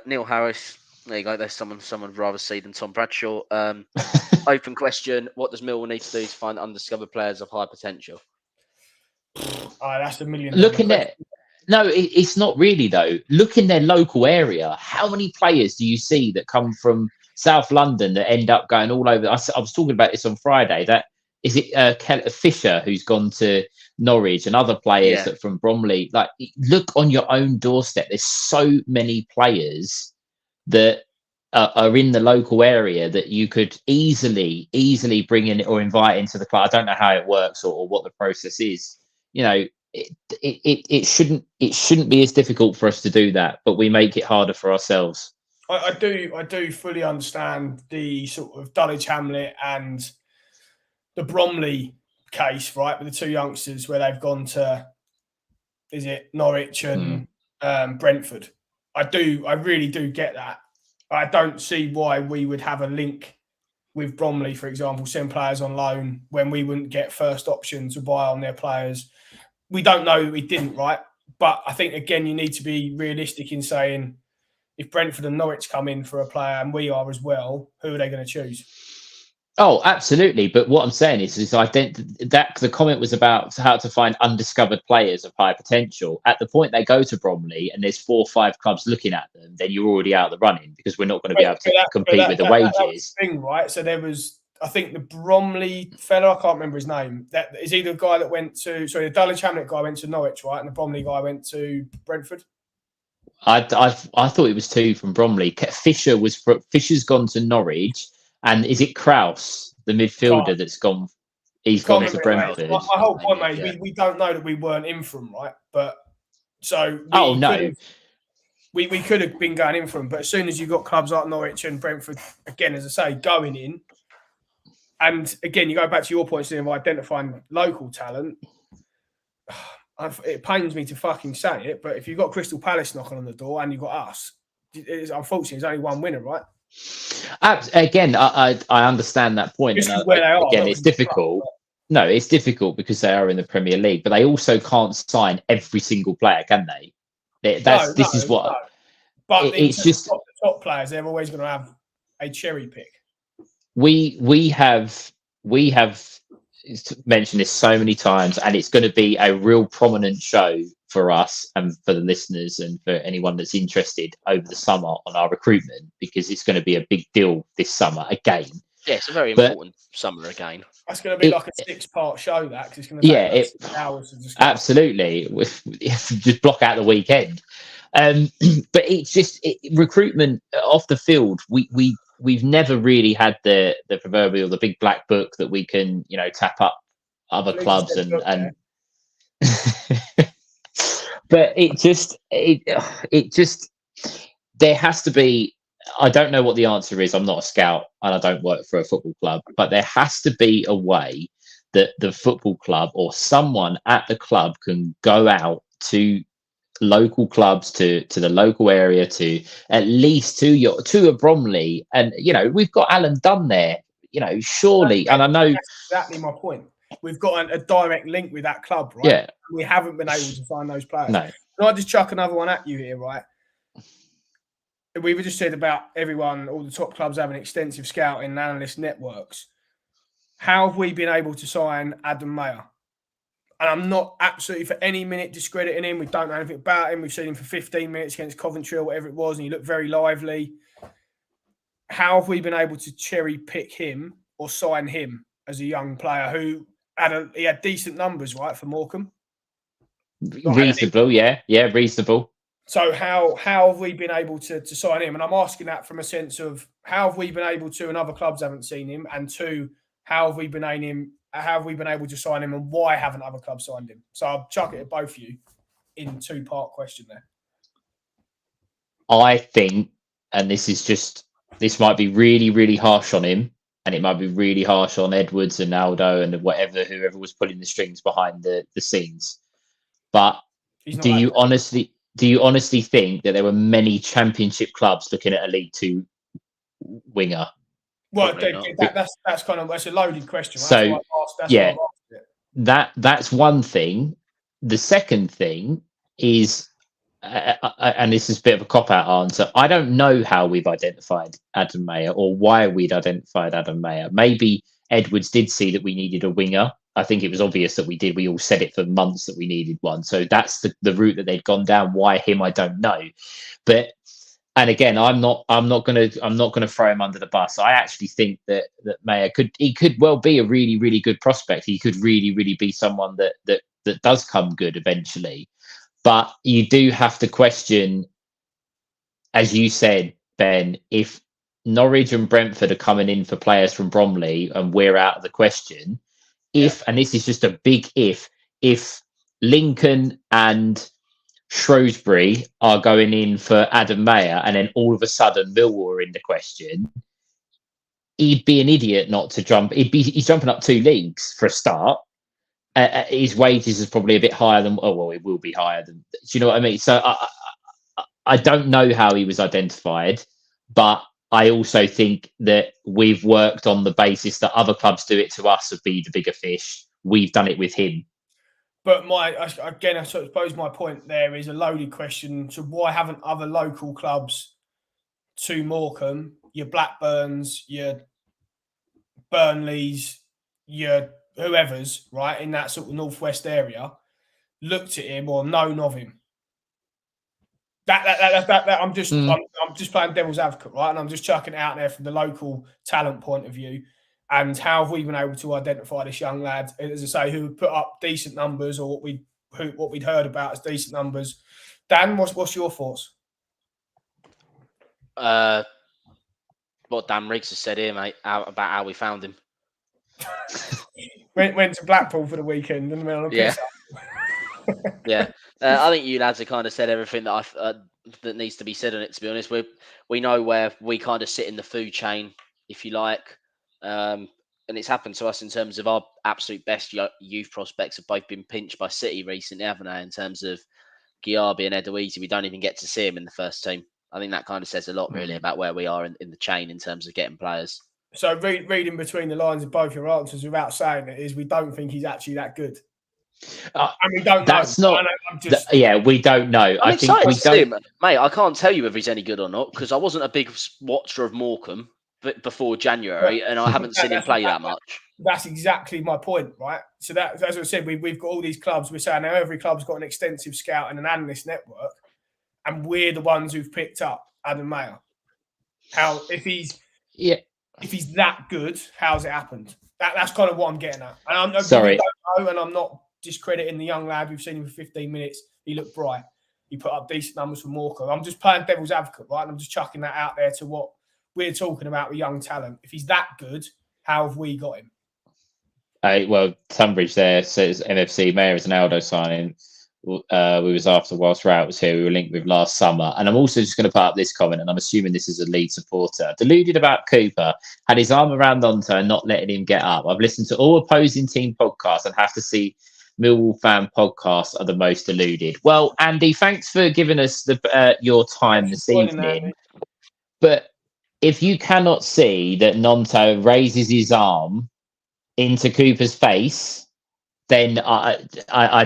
Speaker 3: Neil Harris. There you go. There's someone would rather see than Tom Bradshaw. Open question. What does Millwall need to do to find undiscovered players of high potential?
Speaker 2: That's $1 million.
Speaker 1: It's not really, though. Look in their local area. How many players do you see that come from South London that end up going all over? I was talking about this on Friday. That is it Fisher, who's gone to Norwich, and other players that from Bromley. Like, look on your own doorstep. There's so many players that are in the local area that you could easily bring in or invite into the club. I don't know how it works or what the process is. You know, it shouldn't be as difficult for us to do that, but we make it harder for ourselves.
Speaker 2: I do fully understand the sort of Dulwich Hamlet and the Bromley case, right, with the 2 youngsters where they've gone to, is it Norwich and Brentford? I really do get that. I don't see why we would have a link with Bromley, for example, send players on loan when we wouldn't get first option to buy on their players. We don't know that we didn't, right? But I think, again, you need to be realistic in saying if Brentford and Norwich come in for a player and we are as well, who are they going to choose?
Speaker 1: Oh, absolutely. But what I'm saying is that the comment was about how to find undiscovered players of high potential. At the point they go to Bromley and there's 4 or 5 clubs looking at them, then you're already out of the running because we're not going to be able to compete with the wages.
Speaker 2: That was the thing, right? So there was, I think, the Bromley fellow, I can't remember his name. That is either the guy that went to, the Dulwich Hamlet guy went to Norwich, right? And the Bromley guy went to Brentford.
Speaker 1: I thought it was 2 from Bromley. Fisher's gone to Norwich. And is it Kraus, the midfielder, that's gone? He's gone to Brentford.
Speaker 2: My whole point, mate, we don't know that we weren't in for him, right? But so we could have been going in for him. But as soon as you got clubs like Norwich and Brentford, again, as I say, going in, and again, you go back to your point of identifying local talent. It pains me to fucking say it, but if you've got Crystal Palace knocking on the door and you've got us, unfortunately, there's only one winner, right?
Speaker 1: Again, I understand that point. Again, it's difficult. No, it's difficult because they are in the Premier League, but they also can't sign every single player, can they? But it's just
Speaker 2: the top players. They're always going to have a cherry pick.
Speaker 1: We have mentioned this so many times, and it's going to be a real prominent show for us and for the listeners and for anyone that's interested over the summer on our recruitment, because it's going to be a big deal this summer again.
Speaker 3: Yeah, it's a very important summer again.
Speaker 2: That's going to be like a 6-part show, that, because it's going to take 6 hours to discuss.
Speaker 1: Absolutely. Just block out the weekend. But it's just recruitment off the field. We've never really had the proverbial, the big black book that we can, tap up other clubs and but it just there has to be I don't know what the answer is. I'm not a scout and I don't work for a football club, but there has to be a way that the football club or someone at the club can go out to local clubs, to the local area, to at least to a Bromley, and we've got Alan Dunn there. Surely, and I know
Speaker 2: that's exactly my point. We've got a direct link with that club, right?
Speaker 1: Yeah,
Speaker 2: we haven't been able to find those players.
Speaker 1: no.
Speaker 2: Can I just chuck another one at you here, right? We were just said about all the top clubs having extensive scouting and analyst networks. How have we been able to sign Adam Mayer? And I'm not absolutely for any minute discrediting him. We don't know anything about him. We've seen him for 15 minutes against Coventry or whatever it was, and he looked very lively. How have we been able to cherry pick him or sign him as a young player who he had decent numbers, right, for Morecambe?
Speaker 1: Reasonable, yeah, reasonable.
Speaker 2: So how have we been able to sign him? And I'm asking that from a sense of how have we been able to, and other clubs haven't seen him, and two, how have we been able to sign him, and why haven't other clubs signed him? So I'll chuck it at both of you in two-part question there.
Speaker 1: I think, and this might be really, really harsh on him, and it might be really harsh on Edwards and Aldo and whoever was pulling the strings behind the scenes. But do you honestly think that there were many Championship clubs looking at a League Two winger?
Speaker 2: Well, that's a loaded question. Right?
Speaker 1: So that's one thing. The second thing is, and this is a bit of a cop-out answer, I don't know how we've identified Adam Mayer or why we'd identified Adam Mayer. Maybe Edwards did see that we needed a winger. I think it was obvious that we did. We all said it for months that we needed one. So that's the route that they'd gone down. Why him? I don't know. And again, I'm not gonna throw him under the bus. I actually think that Mayer could well be a really, really good prospect. He could really, really be someone that does come good eventually. But you do have to question, as you said, Ben, if Norwich and Brentford are coming in for players from Bromley and we're out of the question, and this is just a big if Lincoln and Shrewsbury are going in for Adam Mayer and then all of a sudden Millwall are in the question, he'd be an idiot not to jump. He's jumping up 2 leagues for a start. His wages is probably a bit higher than, it will be higher than, do you know what I mean? So I don't know how he was identified, but I also think that we've worked on the basis that other clubs do it to us of be the bigger fish. We've done it with him.
Speaker 2: But I suppose my point there is a loaded question. So why haven't other local clubs to Morecambe, your Blackburns, your Burnleys, your whoever's, right, in that sort of northwest area, looked at him or known of him? I'm just playing devil's advocate, right? And I'm just chucking it out there from the local talent point of view. And how have we been able to identify this young lad, as I say, who put up decent numbers, or what we'd heard about as decent numbers? Dan, what's your thoughts?
Speaker 3: What Dan Riggs has said here, mate, about how we found him.
Speaker 2: went to Blackpool for the weekend and went on a piss up.
Speaker 3: Yeah, I think you lads have kind of said everything that that needs to be said on it. To be honest, we know where we kind of sit in the food chain, if you like, and it's happened to us in terms of our absolute best youth prospects have both been pinched by City recently, haven't they? In terms of Giabi and Edoisi, we don't even get to see him in the first team. I think that kind of says a lot, really, about where we are in the chain in terms of getting players.
Speaker 2: So reading between the lines of both your answers, without saying it, is we don't think he's actually that good. And we don't know.
Speaker 1: We don't know.
Speaker 3: I think we don't, mate. I can't tell you if he's any good or not because I wasn't a big watcher of Morecambe before January, and I haven't seen him play that much.
Speaker 2: That's exactly my point, right? So that, as I said, we've got all these clubs. We're saying now every club's got an extensive scout and an analyst network, and we're the ones who've picked up Adam Mayer. If he's that good, how's it happened? That's kind of what I'm getting at. And sorry, I don't know, and I'm not discrediting the young lad. We've seen him for 15 minutes. He looked bright. He put up decent numbers for Morecambe. I'm just playing devil's advocate, right? And I'm just chucking that out there to what we're talking about with young talent. If he's that good, how have we got him?
Speaker 1: Well, Tunbridge there says MFC Mayer is an Aldo signing. we was after whilst Rout was here. We were linked with last summer, and I'm also just going to put up this comment, and I'm assuming this is a Leeds supporter. Deluded about Cooper, had his arm around Gnonto and not letting him get up. I've listened to all opposing team podcasts and have to see Millwall fan podcasts are the most deluded. Well, Andy, thanks for giving us your time this evening. But if you cannot see that Gnonto raises his arm into Cooper's face, then I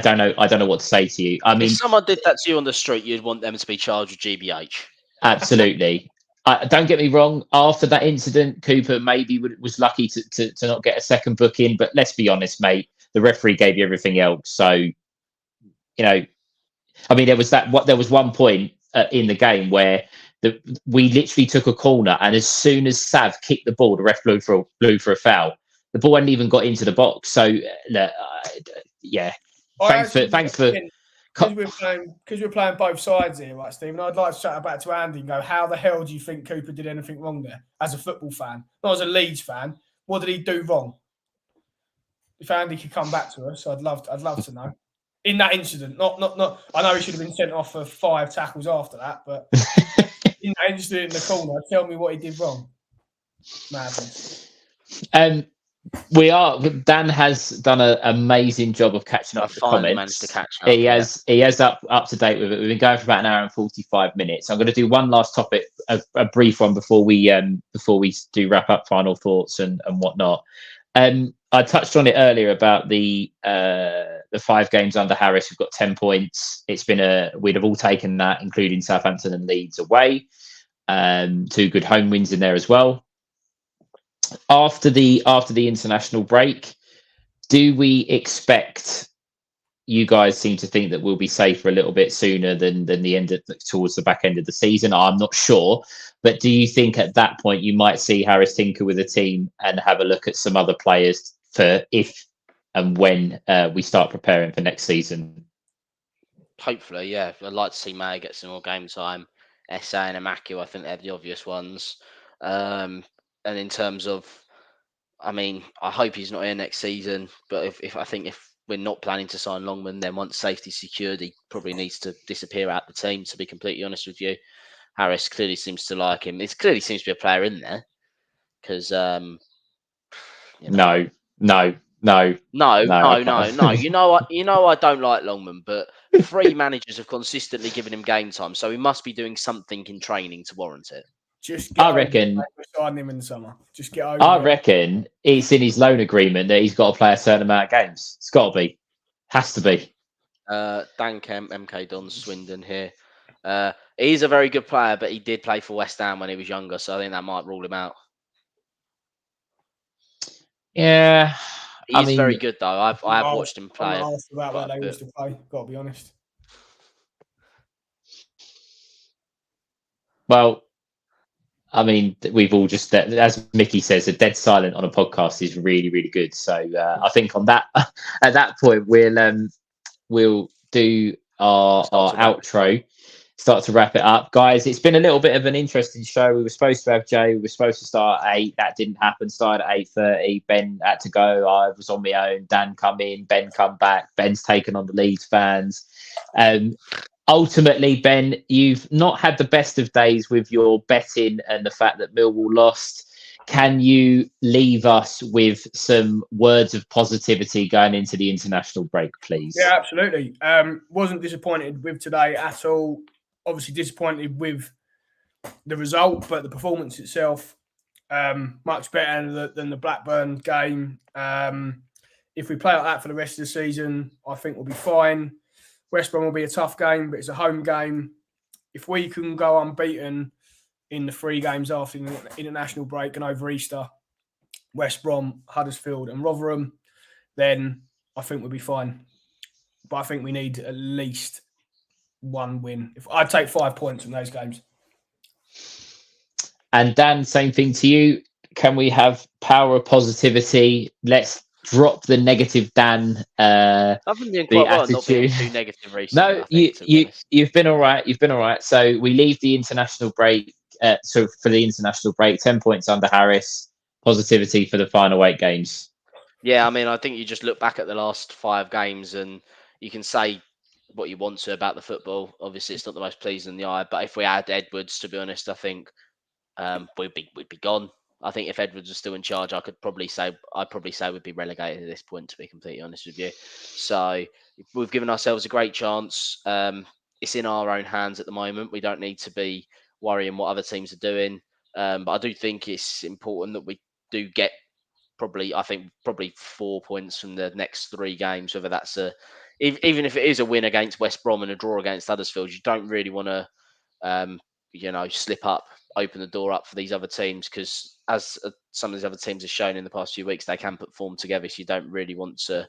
Speaker 1: don't know. I don't know what to say to you. I mean,
Speaker 3: if someone did that to you on the street, you'd want them to be charged with GBH.
Speaker 1: Absolutely. Don't get me wrong. After that incident, Cooper maybe was lucky to not get a second booking. But let's be honest, mate. The referee gave you everything else. So, you know, I mean, there was one point in the game where we literally took a corner, and as soon as Sav kicked the ball, the ref blew for a foul. The ball hadn't even got into the box. So, yeah. Thanks for.
Speaker 2: Because we're playing both sides here, right, Stephen? I'd like to shout back to Andy and go, how the hell do you think Cooper did anything wrong there? As a football fan, not as a Leeds fan, what did he do wrong? If Andy could come back to us, I'd love to know. In that incident, not. I know he should have been sent off for 5 tackles after that, but in that incident in the corner, tell me what he did wrong. Madness.
Speaker 1: Dan has done an amazing job of catching up the comments.
Speaker 3: Managed to catch up,
Speaker 1: he has up to date with it. We've been going for about an hour and 45 minutes. I'm going to do one last topic, a brief one before we do wrap up final thoughts and whatnot. I touched on it earlier about the 5 games under Harris. We've got 10 points. We'd have all taken that, including Southampton and Leeds away. 2 good home wins in there as well. After the international break, do we expect? You guys seem to think that we'll be safer a little bit sooner than the end towards the back end of the season. I'm not sure, but do you think at that point you might see Harris tinker with a team and have a look at some other players for if and when we start preparing for next season?
Speaker 3: Hopefully, yeah. I'd like to see May get some more game time. SA and Amaku, I think they're the obvious ones. And in terms of, I mean, I hope he's not here next season. But if we're not planning to sign Longman, then once safety's secured, he probably needs to disappear out the team. To be completely honest with you, Harris clearly seems to like him. It clearly seems to be a player in there. Because
Speaker 1: No.
Speaker 3: You know I don't like Longman, but 3 managers have consistently given him game time, so he must be doing something in training to warrant it.
Speaker 2: I reckon sign him in the summer. Just get over.
Speaker 1: I reckon it's in his loan agreement that he's got to play a certain amount of games. It's got to be, has to be.
Speaker 3: Dan Kemp, MK Don Swindon here. He's a very good player, but he did play for West Ham when he was younger, so I think that might rule him out.
Speaker 1: Yeah,
Speaker 3: he's very good though. I have watched him play.
Speaker 2: I'm asked about where they used to play. Got to be honest.
Speaker 1: Well, I mean, we've all just, as Mickey says, a dead silent on a podcast is really, really good. So I think on that, at that point, we'll do our outro, start to wrap it up, guys. It's been a little bit of an interesting show. We were supposed to have Jay. We were supposed to start at 8. That didn't happen. Started at 8:30. Ben had to go. I was on my own. Dan come in. Ben come back. Ben's taken on the Leeds fans. Ultimately, Ben, you've not had the best of days with your betting and the fact that Millwall lost. Can you leave us with some words of positivity going into the international break, please?
Speaker 2: Yeah, absolutely. Wasn't disappointed with today at all. Obviously disappointed with the result, but the performance itself, much better than the Blackburn game. If we play like that for the rest of the season, I think we'll be fine. West Brom will be a tough game, but it's a home game. If we can go unbeaten in the 3 games after the international break and over Easter, West Brom, Huddersfield and Rotherham, then I think we'll be fine. But I think we need at least 1 win. If I'd take 5 points from those games.
Speaker 1: And Dan, same thing to you. Can we have power of positivity? Let's drop the negative Dan.
Speaker 3: I've been doing quite well, not being too negative recently.
Speaker 1: No, you've been all right. You've been all right. So we leave the international break. So for the international break, 10 points under Harris. Positivity for the final 8 games.
Speaker 3: Yeah, I mean, I think you just look back at the last 5 games and you can say what you want to about the football. Obviously, it's not the most pleasing in the eye, but if we had Edwards, to be honest, I think we'd be gone. I think if Edwards was still in charge, I'd probably say we'd be relegated at this point, to be completely honest with you. So we've given ourselves a great chance. It's in our own hands at the moment. We don't need to be worrying what other teams are doing. But I do think it's important that we do get probably 4 points from the next 3 games, whether that's even if it is a win against West Brom and a draw against Huddersfield. You don't really want to slip up, open the door up for these other teams, because as some of these other teams have shown in the past few weeks, they can put form together. So you don't really want to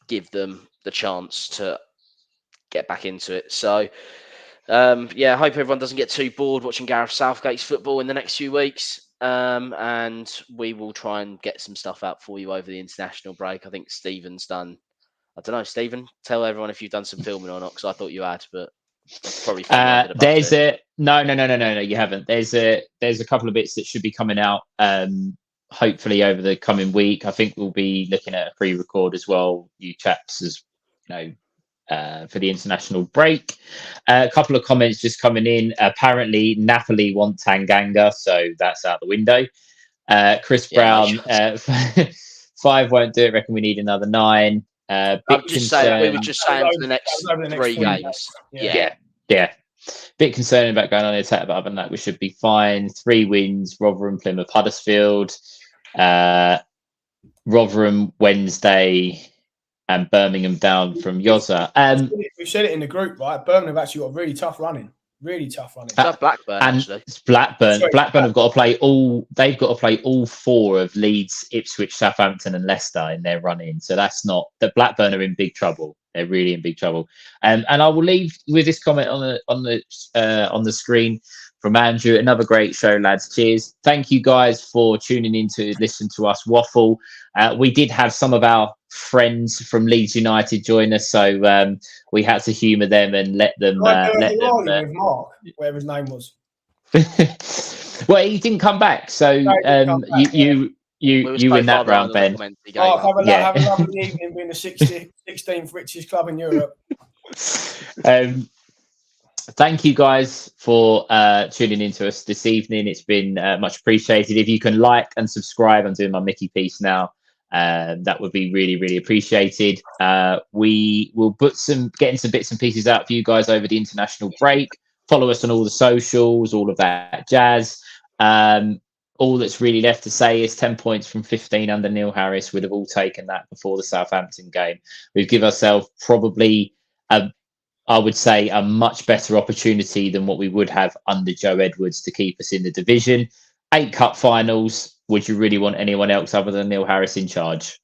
Speaker 3: give them the chance to get back into it. So I hope everyone doesn't get too bored watching Gareth Southgate's football in the next few weeks. And we will try and get some stuff out for you over the international break. I think Stephen's done. I don't know, Stephen, tell everyone if you've done some filming or not, because I thought you had, but probably
Speaker 1: there's a no, you haven't. There's a couple of bits that should be coming out hopefully over the coming week. I think we'll be looking at a pre-record as well, you chaps, as for the international break. A couple of comments just coming in. Apparently Napoli want Tanganga, so that's out the window. Chris Brown, 5 won't do it, reckon we need another 9.
Speaker 3: We were just saying for the next 3 games.
Speaker 1: Yeah. Bit concerned about going on the attack, but other than that, we should be fine. 3 wins: Rotherham, Plymouth, Huddersfield. Rotherham Wednesday, and Birmingham down from Yoza.
Speaker 2: We said it in the group, right? Birmingham have actually got really tough running.
Speaker 3: Blackburn,
Speaker 1: and
Speaker 3: actually.
Speaker 1: It's Blackburn. Sorry, Blackburn have got to play all. They've got to play all 4 of Leeds, Ipswich, Southampton, and Leicester in their run-in. So that's not that Blackburn are in big trouble. They're really in big trouble. And I will leave with this comment on the screen from Andrew. Another great show, lads. Cheers. Thank you guys for tuning in to listen to us waffle. We did have some of our friends from Leeds United join us, so we had to humour them and let them.
Speaker 2: With Mark, whatever his name was.
Speaker 1: Well, he didn't come back, so you win that round, Ben.
Speaker 2: Have a lovely evening, being the 16th richest club in Europe.
Speaker 1: Thank you guys for tuning in to us this evening. It's been much appreciated. If you can like and subscribe, I'm doing my Mickey piece now. That would be really, really appreciated. We will getting some bits and pieces out for you guys over the international break. Follow us on all the socials, all of that jazz. All that's really left to say is 10 points from 15 under Neil Harris. We'd have all taken that before the Southampton game. We've given ourselves probably I would say a much better opportunity than what we would have under Joe Edwards to keep us in the division. 8 cup finals. Would you really want anyone else other than Neil Harris in charge?